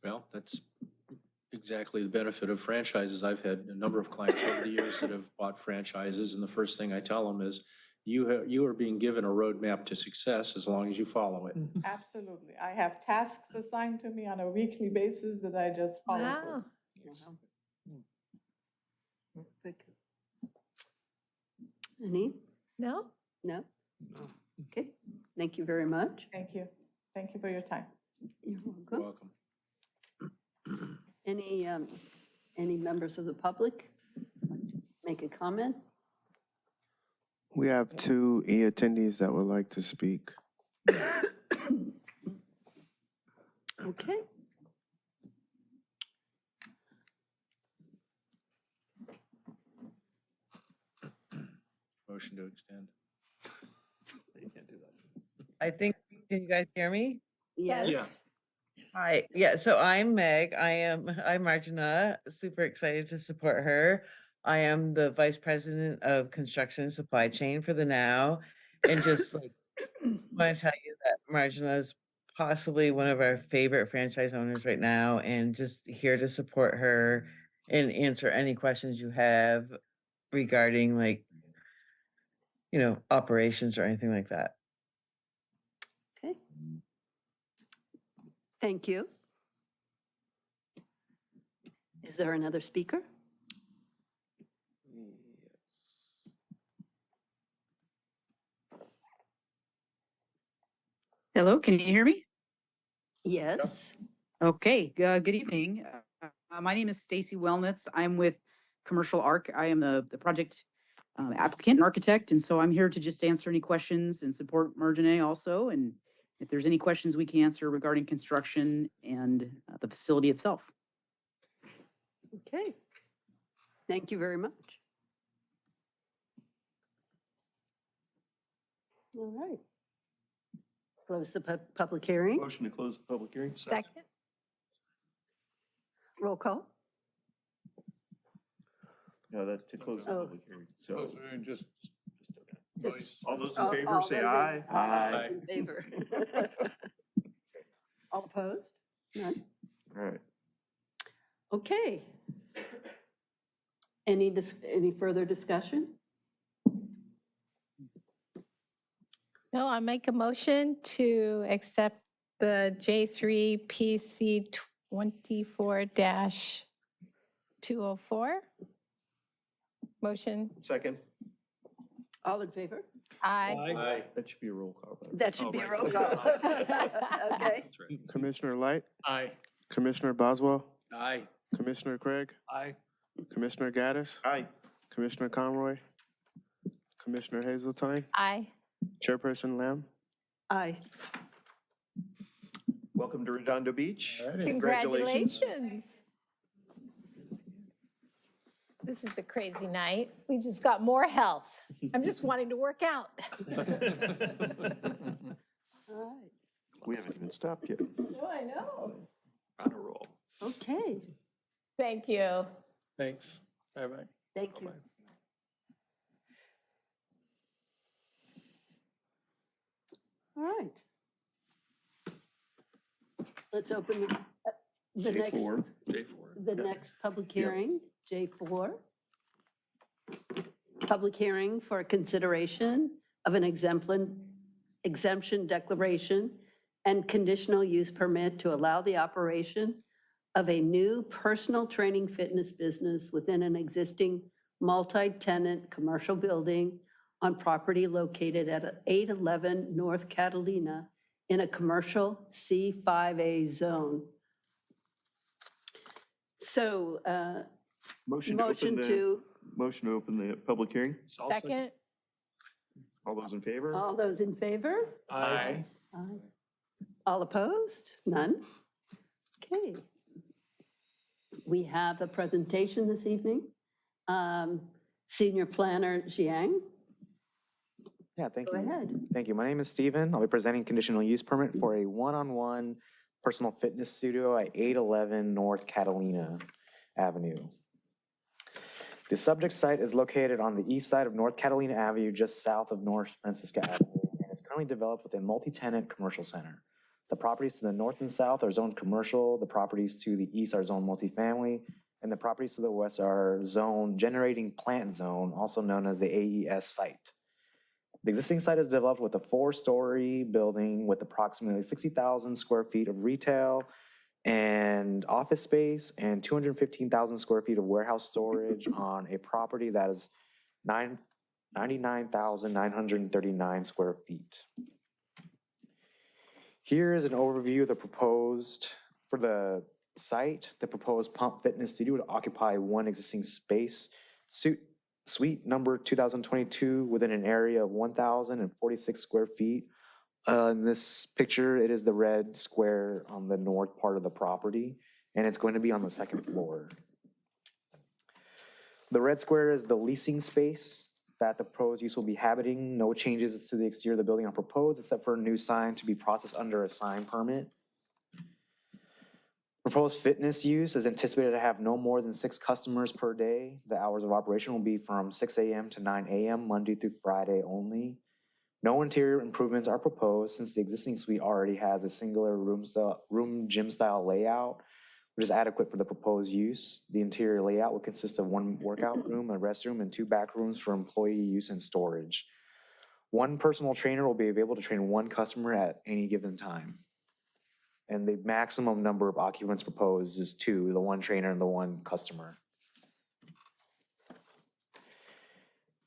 Well, that's exactly the benefit of franchises. I've had a number of clients over the years that have bought franchises, and the first thing I tell them is, you are being given a roadmap to success as long as you follow it. Absolutely. I have tasks assigned to me on a weekly basis that I just follow through. Good. Any? No? No? Okay, thank you very much. Thank you. Thank you for your time. You're You're welcome. welcome. Any members of the public like to make a comment? We have two attendees that would like to speak. Okay. Motion to extend. You can't do that. I think, can you guys hear me? Yes. Yeah. Hi, yeah, so I'm Meg. I'm Marjana, super excited to support her. I am the Vice President of Construction and Supply Chain for the Now. And just like, want to tell you that Marjana is possibly one of our favorite franchise owners right now, and just here to support her and answer any questions you have regarding like, operations or anything like that. Okay. Thank you. Is there another speaker? Hello, can you hear me? Yes. Okay, good evening. My name is Stacy Wellnitz. I'm with Commercial Arc. I am the project applicant and architect, and so I'm here to just answer any questions and support Marjane also. And if there's any questions we can answer regarding construction and the facility itself. Okay. Thank you very much. All right. Close the public hearing. Motion to close the public hearing. Second? Roll call. No, that to close the Oh. public hearing. So Just all those in All- favor all say those in- aye. all those in favor. All opposed? None? All right. Okay. Any further discussion? No, I make a motion to accept the J3 PC 24-204. Motion, Second. All in favor? aye. Aye. That should be a roll call. vote. That should Oh, be a right. roll call. Okay. Commissioner Light, Aye. Commissioner Boswell, Aye. Commissioner Craig, Aye. Commissioner Gaddis, Aye. Commissioner Conroy, Commissioner Hazeltine, Aye. Chairperson Lamb. Aye. Welcome to Redondo Beach. Alrighty. Congratulations. Congratulations. This is a crazy night. We just got more health. I'm just wanting to work out. All right. We haven't even stopped yet. No, I know. On a roll. Okay, Thank you. Thanks. Bye-bye. thank you. All right. Let's open the next, J4. the next public hearing, J4. Public hearing for consideration of an exemption declaration and conditional use permit to allow the operation of a new personal training fitness business within an existing multi-tenant commercial building on property located at 811 North Catalina in a commercial C5A zone. So, Motion motion to, motion to open the public hearing. Second. All those in favor? all those in favor? Aye. Aye. All opposed? None? Okay. We have a presentation this evening. Senior Planner Jiang, Yeah, thank go you. ahead. Thank you. My name is Steven. I'll be presenting conditional use permit for a one-on-one personal fitness studio at 811 North Catalina Avenue. The subject site is located on the east side of North Catalina Avenue, just south of North Francisca Avenue, and it's currently developed with a multi-tenant commercial center. The properties to the north and south are zoned commercial, the properties to the east are zoned multifamily, and the properties to the west are zoned generating plant zone, also known as the AES site. The existing site is developed with a 4-story building with approximately 60,000 square feet of retail and office space and 215,000 square feet of warehouse storage on a property that is 99,939 square feet. Here is an overview of the proposed, for the site, the proposed Pump Fitness Studio to occupy one existing space, suite number 2022, within an area of 1,046 square feet. In this picture, it is the red square on the north part of the property, and it's going to be on the second floor. The red square is the leasing space that the proposed use will be habiting. No changes to the exterior of the building are proposed, except for a new sign to be processed under a sign permit. Proposed fitness use is anticipated to have no more than 6 customers per day. The hours of operation will be from 6 a.m. to 9 a.m., Monday through Friday only. No interior improvements are proposed since the existing suite already has a singular room gym style layout, which is adequate for the proposed use. The interior layout will consist of 1 workout room, a restroom, and 2 back rooms for employee use and storage. 1 personal trainer will be able to train 1 customer at any given time. And the maximum number of occupants proposed is 2, the 1 trainer and the 1 customer.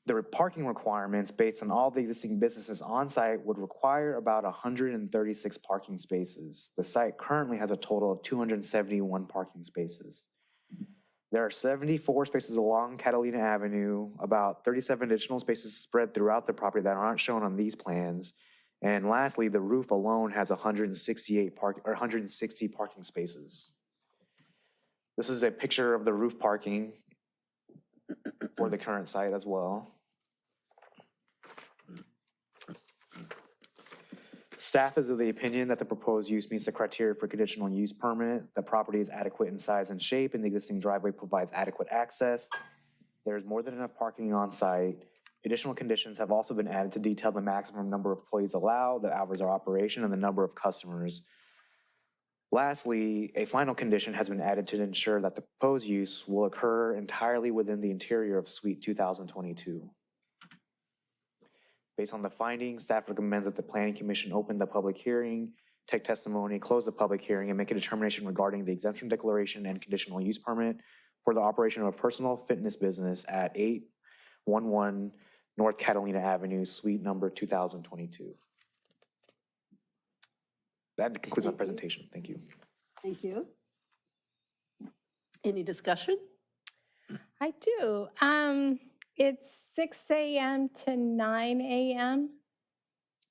The parking requirements based on all the existing businesses on site would require about 136 parking spaces. The site currently has a total of 271 parking spaces. There are 74 spaces along Catalina Avenue, about 37 additional spaces spread throughout the property that aren't shown on these plans. And lastly, the roof alone has 160 parking spaces. This is a picture of the roof parking for the current site as well. Staff is of the opinion that the proposed use meets the criteria for conditional use permit. The property is adequate in size and shape, and the existing driveway provides adequate access. There is more than enough parking on site. Additional conditions have also been added to detail the maximum number of employees allowed, the hours of operation, and the number of customers. Lastly, a final condition has been added to ensure that the proposed use will occur entirely within the interior of Suite 2022. Based on the findings, staff recommends that the Planning Commission open the public hearing, take testimony, close the public hearing, and make a determination regarding the exemption declaration and conditional use permit for the operation of a personal fitness business at 811 North Catalina Avenue, suite number 2022. That concludes my presentation. Thank you. Thank you. Any discussion? I do. It's 6 a.m. to 9 a.m.,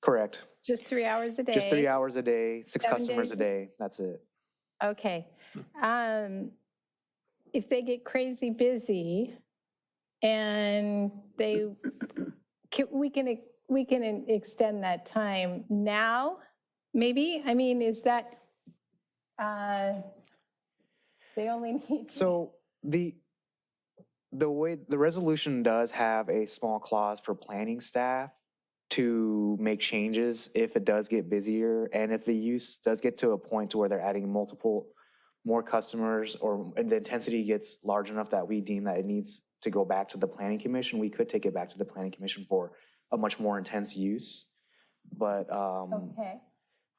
Correct. just 3 hours a day. Just 3 hours a day, 6 7 customers a days. day. That's it. Okay. If they get crazy busy, and we can extend that time now, maybe? I mean, is that, they only need. So the way, the resolution does have a small clause for planning staff to make changes if it does get busier, and if the use does get to a point to where they're adding more customers, or the intensity gets large enough that we deem that it needs to go back to the planning commission, we could take it back to the planning commission for a much more intense use. But Okay.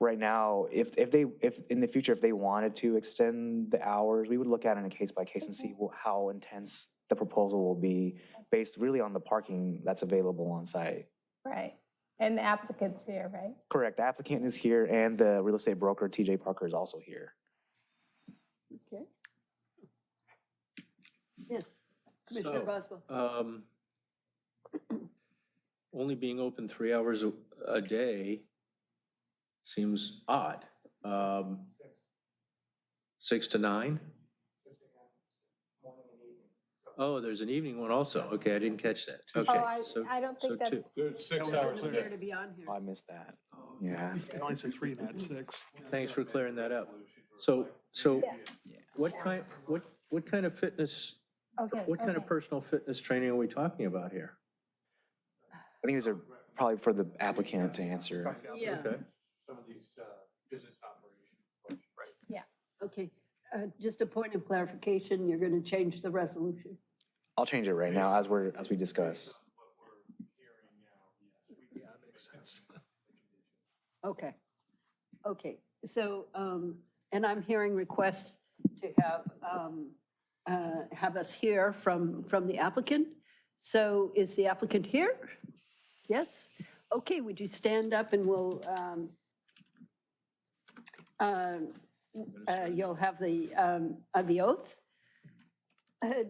right now, if in the future, if they wanted to extend the hours, we would look at it on a case by case and see how intense the proposal will be based really on the parking that's available on site. Right. And the applicant's here, right? Correct. The applicant is here and the real estate broker, TJ Parker, is also here. Okay. Yes, Commissioner Boswell. Only being open 3 hours a day seems odd. 6 to 9? Oh, there's an evening one also. Okay, I didn't catch that. Okay. I don't think that's. There's 6 That hours a wasn't day. appear to be on here. I missed that. Yeah. I only said 3, not 6. Thanks for clearing that up. So what kind of fitness, Okay. what kind of okay. personal fitness training are we talking about here? I think these are probably for the applicant to answer. Yeah. Okay. Some of these business operations. Right. Yeah. Okay, just a point of clarification, you're going to change the resolution. I'll change it right now as we discuss. Yeah, makes sense. Okay, okay, so, and I'm hearing requests to have us hear from the applicant. So is the applicant here? Yes? Okay, would you stand up and we'll, you'll have the oath.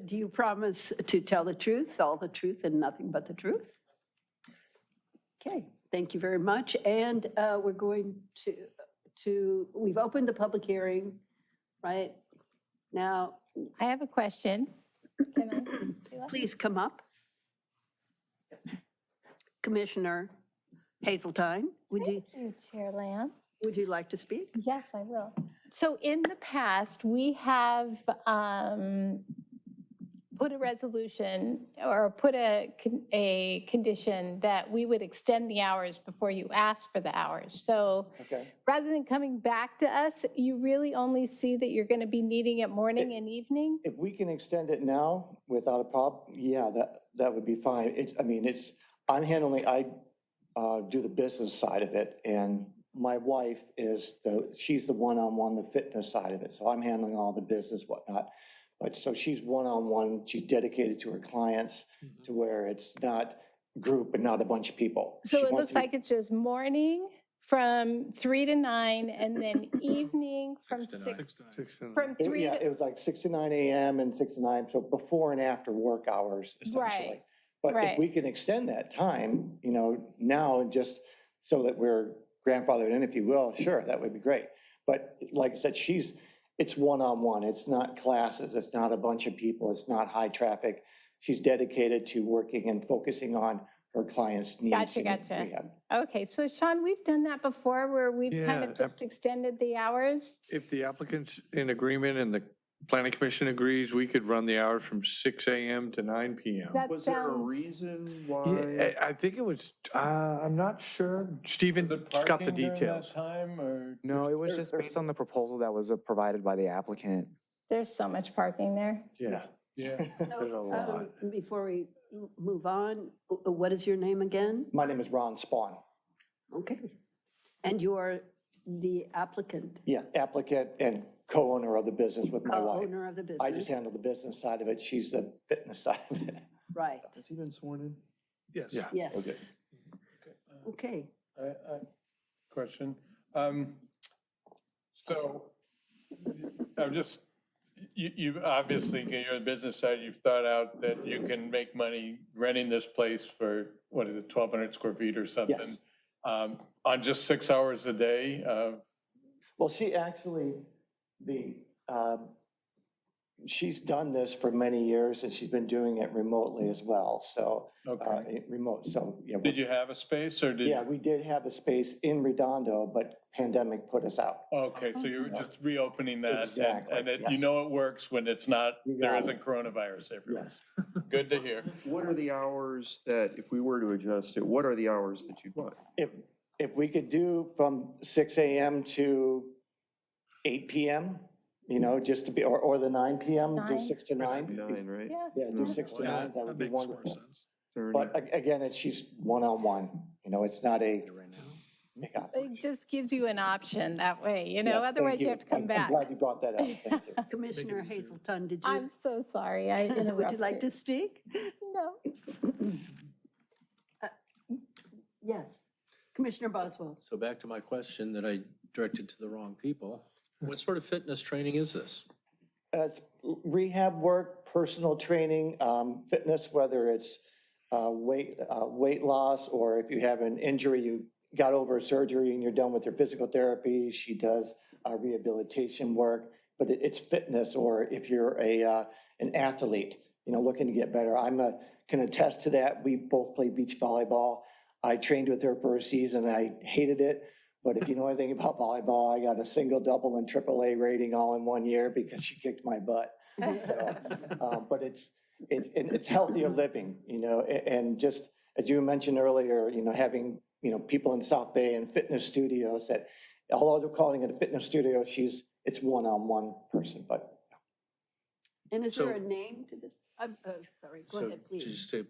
Do you promise to tell the truth, all the truth, and nothing but the truth? Okay, thank you very much. And we're going we've opened the public hearing, right? Now, I have a question. Can I? Sheila? please come up. Commissioner Hazeltine, Thank you, Chair Lamb. would you like to speak? Yes, I will. So in the past, we have put a resolution or put a condition that we would extend the hours before you ask for the hours. So rather than coming back to us, you really only see that you're going to be needing it morning and evening? If we can extend it now without a problem, yeah, that would be fine. I do the business side of it, and my wife she's the one-on-one, the fitness side of it. So I'm handling all the business, whatnot. But so she's one-on-one, she's dedicated to her clients to where it's not group and not a bunch of people. So She it wants looks to be- like it's just morning from 3 to 9 and then evening from 6. From 3 Yeah, to. it was like 6 to 9 a.m. and 6 to 9, so before and after work hours essentially. Right, But right. if we can extend that time, now and just so that we're grandfathered in, if you will, sure, that would be great. But like I said, it's one-on-one, it's not classes, it's not a bunch of people, it's not high traffic. She's dedicated to working and focusing on her clients' needs. Gotcha, and gotcha. rehab. Okay, so Sean, we've done that before where we've kind Yeah, of just extended the hours. If the applicant's in agreement and the planning commission agrees, we could run the hours from 6 a.m. to 9 p.m. That Was there a sounds. reason why? Yeah, I think it was, I'm not sure. Stephen got the Parking during that details. time, or? No, it was just based on the proposal that was provided by the applicant. There's so much parking there. Yeah. Yeah. There's a lot. Before we move on, what is your name again? My name is Ron Spawn. Okay. And you are the applicant, Yeah, applicant and co-owner of the business with my wife. co-owner of the business? I just handle the business side of it. She's the fitness side of it. Right, Has he been sworn in? Yes. Yeah. yes. Okay. Okay, Question. So I'm just, you obviously, you're the business side, you've thought out that you can make money renting this place for, what is it, 1,200 square feet or something? On just 6 hours a day? Well, she actually, she's done this for many years and she's been doing it remotely as well. So, remote, so, yeah. Did you have a space or did? Yeah, we did have a space in Redondo, but pandemic put us out. Okay, so you're just reopening that. Exactly, And you yes. know it works when it's not, You there got isn't it. coronavirus everywhere. Yes. Good to hear. What are the hours that, if we were to adjust it, what are the hours that you'd want? If we could do from 6 AM to 8 PM, you know, just to be, or the 9 PM, do 9. 6 to 9. 9, right? Yeah. Yeah, do 6 to 9, that would be makes more wonderful. sense. But again, she's one-on-one, you know, it's not a big It operation. just gives you an option that way, you know, Yes, thank otherwise you have to come I'm back. glad you brought that up, thank you. Commissioner Hazelton, did you, I'm so sorry, I interrupted. would you like to speak? No. Yes. Commissioner Boswell. So back to my question that I directed to the wrong people. What sort of fitness training is this? It's rehab work, personal training, fitness, whether it's weight loss, or if you have an injury, you got over a surgery and you're done with your physical therapy. She does rehabilitation work, but it's fitness, or if you're an athlete, you know, looking to get better. Can attest to that. We both played beach volleyball. I trained with her for a season. I hated it. But if you know anything about volleyball, I got a single, double, and AAA rating all in 1 year because she kicked my butt. So, but it's healthier living, you know, and just as you mentioned earlier, you know, having, you know, people in South Bay and fitness studios that, although they're calling it a fitness studio, it's one-on-one person, but. And is there a name to this? I'm sorry, go ahead, please. Just to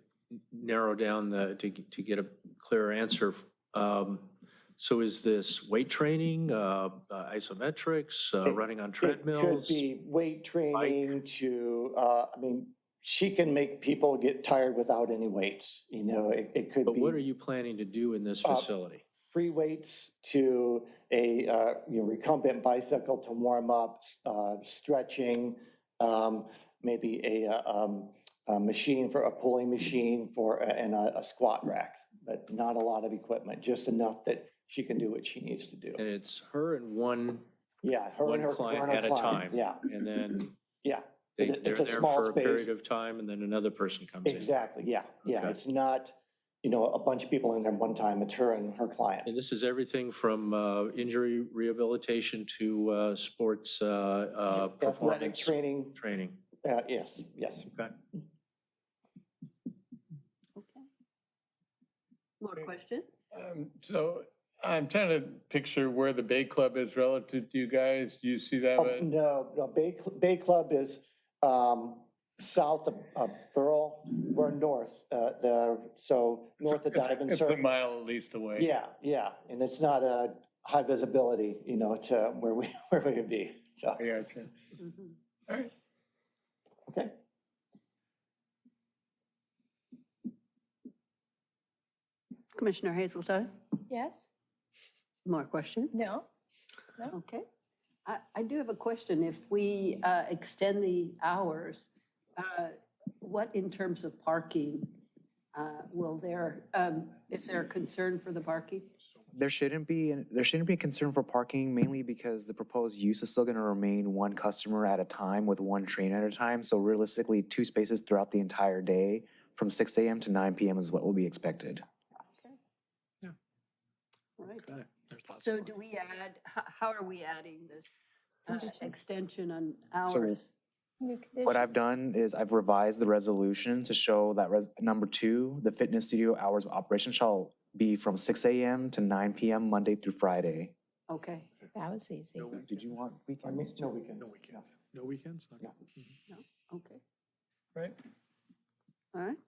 narrow down to get a clearer answer, so is this weight training, isometrics, running on treadmills? It could be weight training to, I mean, she can make people get tired without any weights, you know, it could be. But what are you planning to do in this facility? Free weights to a, you know, recumbent bicycle to warm up, stretching, maybe a machine for a pulling machine and a squat rack, but not a lot of equipment, just enough that she can do what she needs to do. And it's her and one client at a time? Yeah. And then Yeah. they're It's a there small for a space. period of time and then another person comes in? Exactly, yeah. Okay. It's not, you know, a bunch of people in there one time. It's her and her client. And this is everything from injury rehabilitation to sports Athletic performance? training. Yes. Okay. More questions? So I'm trying to picture where the Bay Club is relative to you guys. Do you see that? No, Bay Club is south of Burl. We're north, so north of Dive and It's Surf. a mile at least away. Yeah, and it's not a high visibility, you know, to where we would be, so. I gotcha. All right. Okay. Commissioner Hazelton? Yes? More questions? No? Okay. I do have a question. If we extend the hours, what in terms of parking, is there a concern for the parking? There shouldn't be a concern for parking, mainly because the proposed use is still going to remain one customer at a time with one train at a time. So realistically, 2 spaces throughout the entire day from 6 a.m. to 9 p.m. is what will be expected. Right. So do we add, how are we adding this extension on hours? What I've done is I've revised the resolution to show that number 2, the fitness studio hours of operation shall be from 6 a.m. to 9 p.m. Monday through Friday. Okay. That was easy. Did you want weekends? No weekends. No weekends? No. No, okay. Right. All right.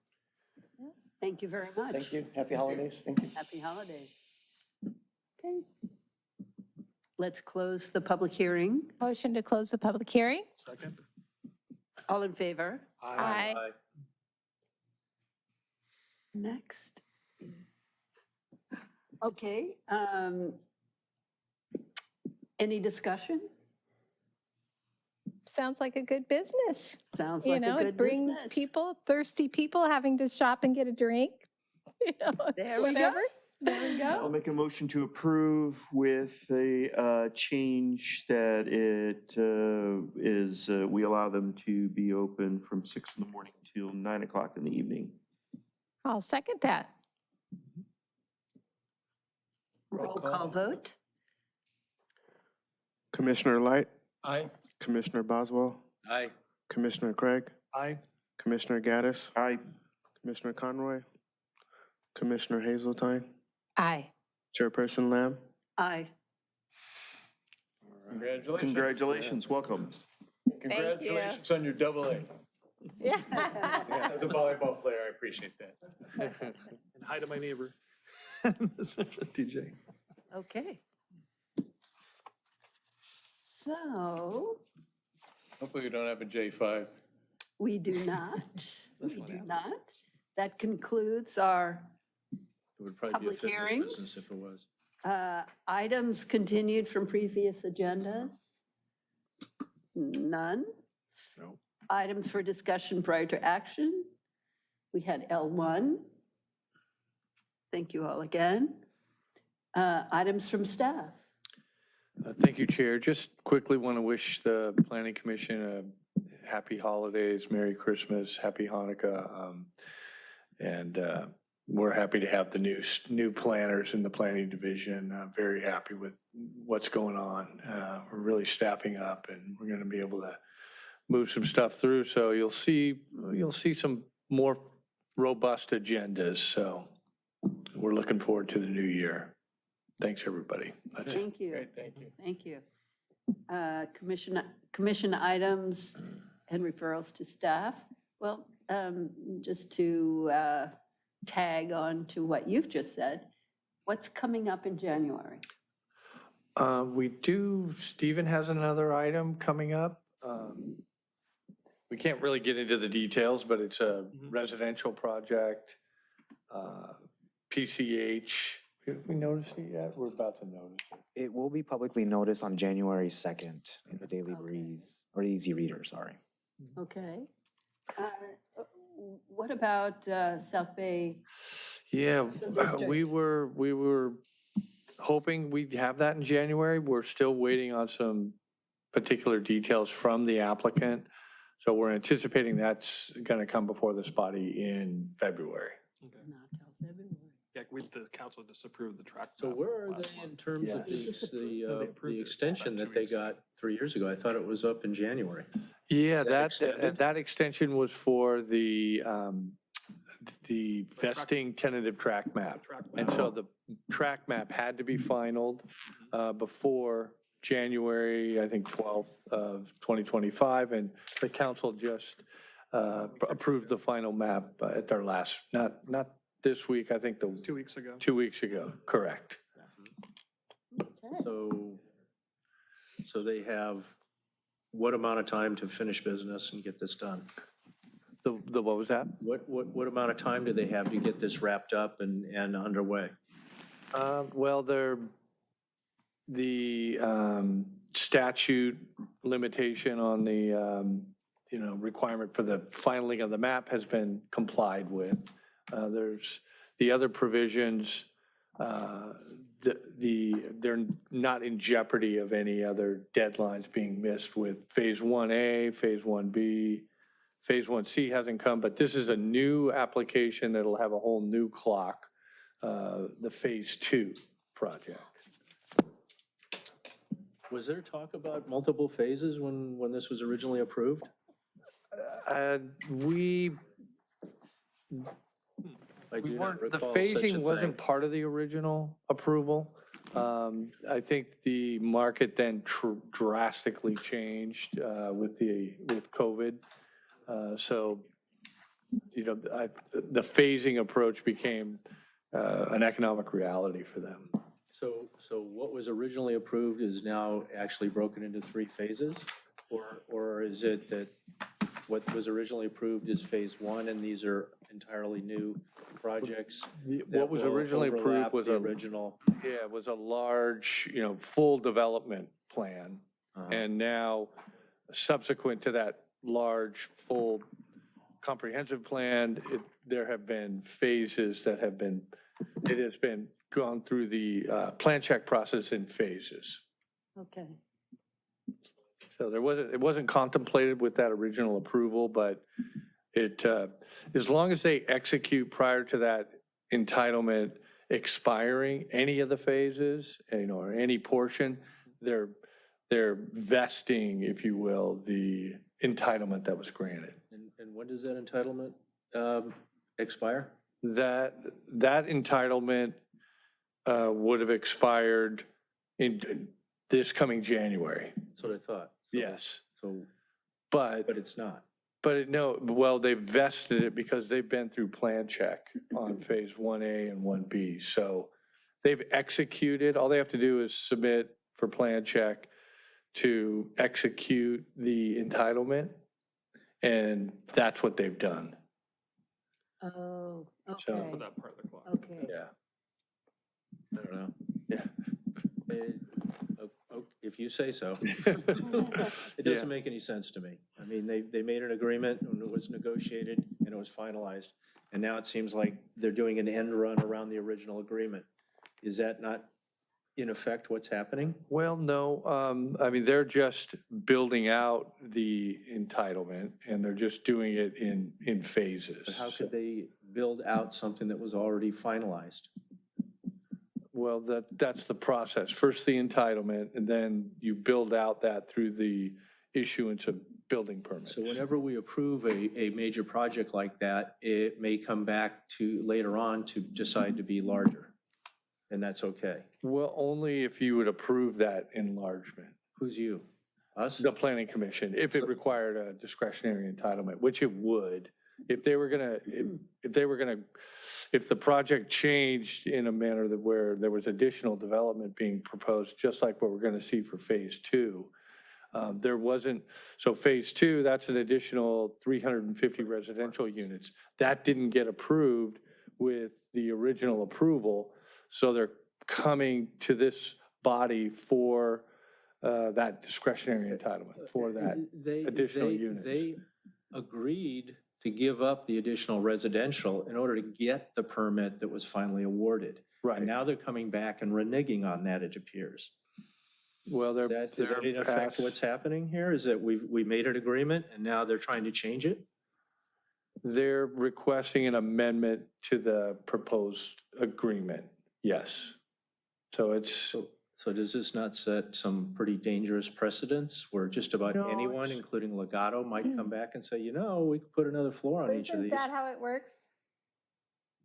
Thank you very much. Thank you. Happy holidays. Thank you. Happy holidays. Okay. Let's close the public hearing. Motion to close the public hearing? Second? All in favor? Aye. Next. Okay. Any discussion? Sounds like a good business. Sounds You like know, a good it brings business. people, thirsty people having to shop and get a drink, you know, There we go. whatever. There we I'll go. make a motion to approve with a change that it is, we allow them to be open from 6 in the morning till 9 o'clock in the evening. I'll second that. Roll call vote. Commissioner Light, Aye. Commissioner Boswell, Aye. Commissioner Craig, Aye. Commissioner Gaddis, Aye. Commissioner Conroy, Commissioner Hazeltine, Aye. Chairperson Lamb. Aye. Congratulations. Congratulations, welcome. Congratulations on your double A. Yeah. As a volleyball player, I appreciate that. And hi to my neighbor, DJ. Okay. So Hopefully we don't have a J5. we do not. We do not. That concludes our It would probably be a Public fitness hearings? business if it was. items continued from previous agendas. None. No. Items for discussion prior to action. We had L1. Thank you all again. Items from staff. Thank you, Chair. Just quickly want to wish the Planning Commission a happy holidays, Merry Christmas, Happy Hanukkah. And we're happy to have the new planners in the Planning Division. Very happy with what's going on. We're really staffing up and we're going to be able to move some stuff through. So you'll see some more robust agendas. So we're looking forward to the new year. Thanks, everybody. That's it. Thank you. Great, thank you. Thank you. Commission items and referrals to staff. Well, just to tag on to what you've just said, what's coming up in January? Stephen has another item coming up. We can't really get into the details, but it's a residential project, PCH. Have we noticed it yet? We're about to notice it. It will be publicly noticed on January 2nd in the Daily Breeze, or Easy Reader, sorry. Okay. What about South Bay? Yeah, District. we were hoping we'd have that in January. We're still waiting on some particular details from the applicant. So we're anticipating that's going to come before this body in February. Not till February. Yeah, the council disapproved the track. So map were last they month. in terms of Yes. No, they the approved it extension about that 2 they weeks ago. got 3 years ago? I thought it was up in January. Yeah, that that extended? that extension was for the vesting tentative track map. And so the track map had to be finalized before January, I think, 12th of 2025. And the council just approved the final map at their last, not this week, I think 2 weeks ago. 2 weeks ago, correct. So they have what amount of time to finish business and get this done? The what was that? What amount of time do they have to get this wrapped up and underway? Well, the statute limitation on the, requirement for the filing of the map has been complied with. There's the other provisions, they're not in jeopardy of any other deadlines being missed with Phase 1A, Phase 1B. Phase 1C hasn't come, but this is a new application that'll have a whole new clock, the Phase 2 project. Was there talk about multiple phases when this was originally approved? I do not The recall such a phasing wasn't thing. part of the original approval. I think the market then drastically changed with COVID. So, the phasing approach became an economic reality for them. So what was originally approved is now actually broken into 3 phases? Or is it that what was originally approved is Phase 1 and these are entirely new projects? What was originally approved was the original. Yeah, it was a large, full development plan. And now, subsequent to that large, full comprehensive plan, there have been phases that have been, it has been gone through the plan check process in phases. Okay. So it wasn't contemplated with that original approval, but it, as long as they execute prior to that entitlement expiring, any of the phases, or any portion, they're vesting, if you will, the entitlement that was granted. And when does that entitlement expire? That entitlement would have expired in this coming January. That's what I thought. Yes. So, but it's not. Well, they vested it because they've been through plan check on phase 1A and 1B. So they've executed, all they have to do is submit for plan check to execute the entitlement. And that's what they've done. Oh, So- okay. For that part of the clock. Okay. Yeah. I don't know. Yeah. If you say so. It doesn't make any sense to me. I mean, they made an agreement and it was negotiated and it was finalized. And now it seems like they're doing an end run around the original agreement. Is that not in effect what's happening? Well, no, I mean, they're just building out the entitlement and they're just doing it in phases. But how could they build out something that was already finalized? Well, that's the process. First the entitlement, and then you build out that through the issuance of building permits. So whenever we approve a major project like that, it may come back to later on to decide to be larger. And that's okay. Well, only if you would approve that enlargement. Who's you? Us? The planning commission, if it required a discretionary entitlement, which it would. If the project changed in a manner that where there was additional development being proposed, just like what we're going to see for phase 2, there wasn't, so phase 2, that's an additional 350 residential units. That didn't get approved with the original approval, so they're coming to this body for that discretionary entitlement, for that additional units. They agreed to give up the additional residential in order to get the permit that was finally awarded. Right. And now they're coming back and reneging on that, it appears. Well, Is that in effect what's happening here? Is that we made an agreement and now they're trying to change it? They're requesting an amendment to the proposed agreement, yes. So it's, So does this not set some pretty dangerous precedents where just about No, anyone, it's- including Legato, might come back and say, we could put another floor on each of Isn't these? that how it works?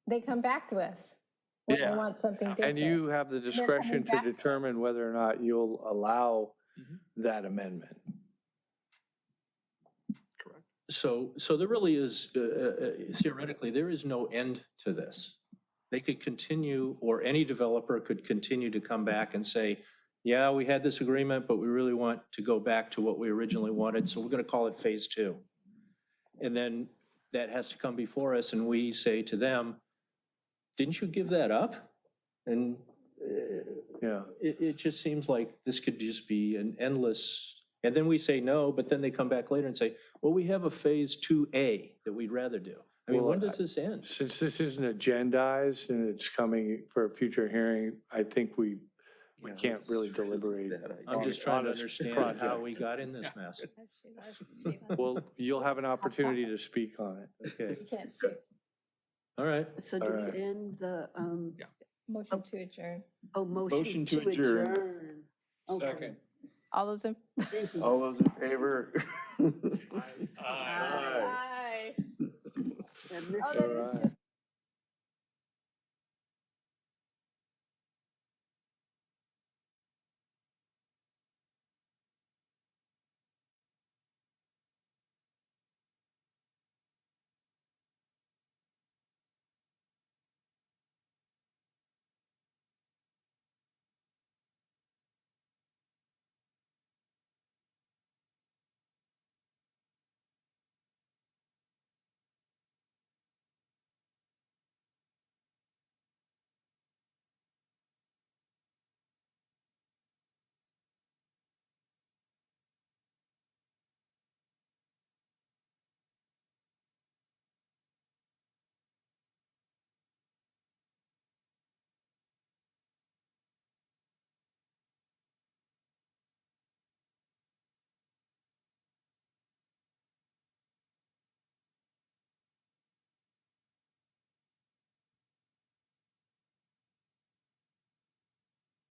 They come back to us when they Yeah. want something different. and you have the discretion to back to us. determine whether or not you'll allow that amendment. So there really is, theoretically, there is no end to this. They could continue, or any developer could continue to come back and say, yeah, we had this agreement, but we really want to go back to what we originally wanted, so we're going to call it phase 2. And then that has to come before us, and we say to them, didn't you give that up? And Yeah. it just seems like this could just be an endless, and then we say no, but then they come back later and say, well, we have a phase 2A that we'd rather do. I mean, Well, when does this end? Since this isn't agendized and it's coming for a future hearing, I think we can't really deliberate. I'm just on- trying on to a understand how project. we got in this mess. Well, you'll have an opportunity to speak on it. Okay, You can't see. all right. So do All we right. end the, Motion to adjourn. motion to adjourn? Okay. Second. All those in? Thank you. All those in favor? Aye. And this Oh, that is just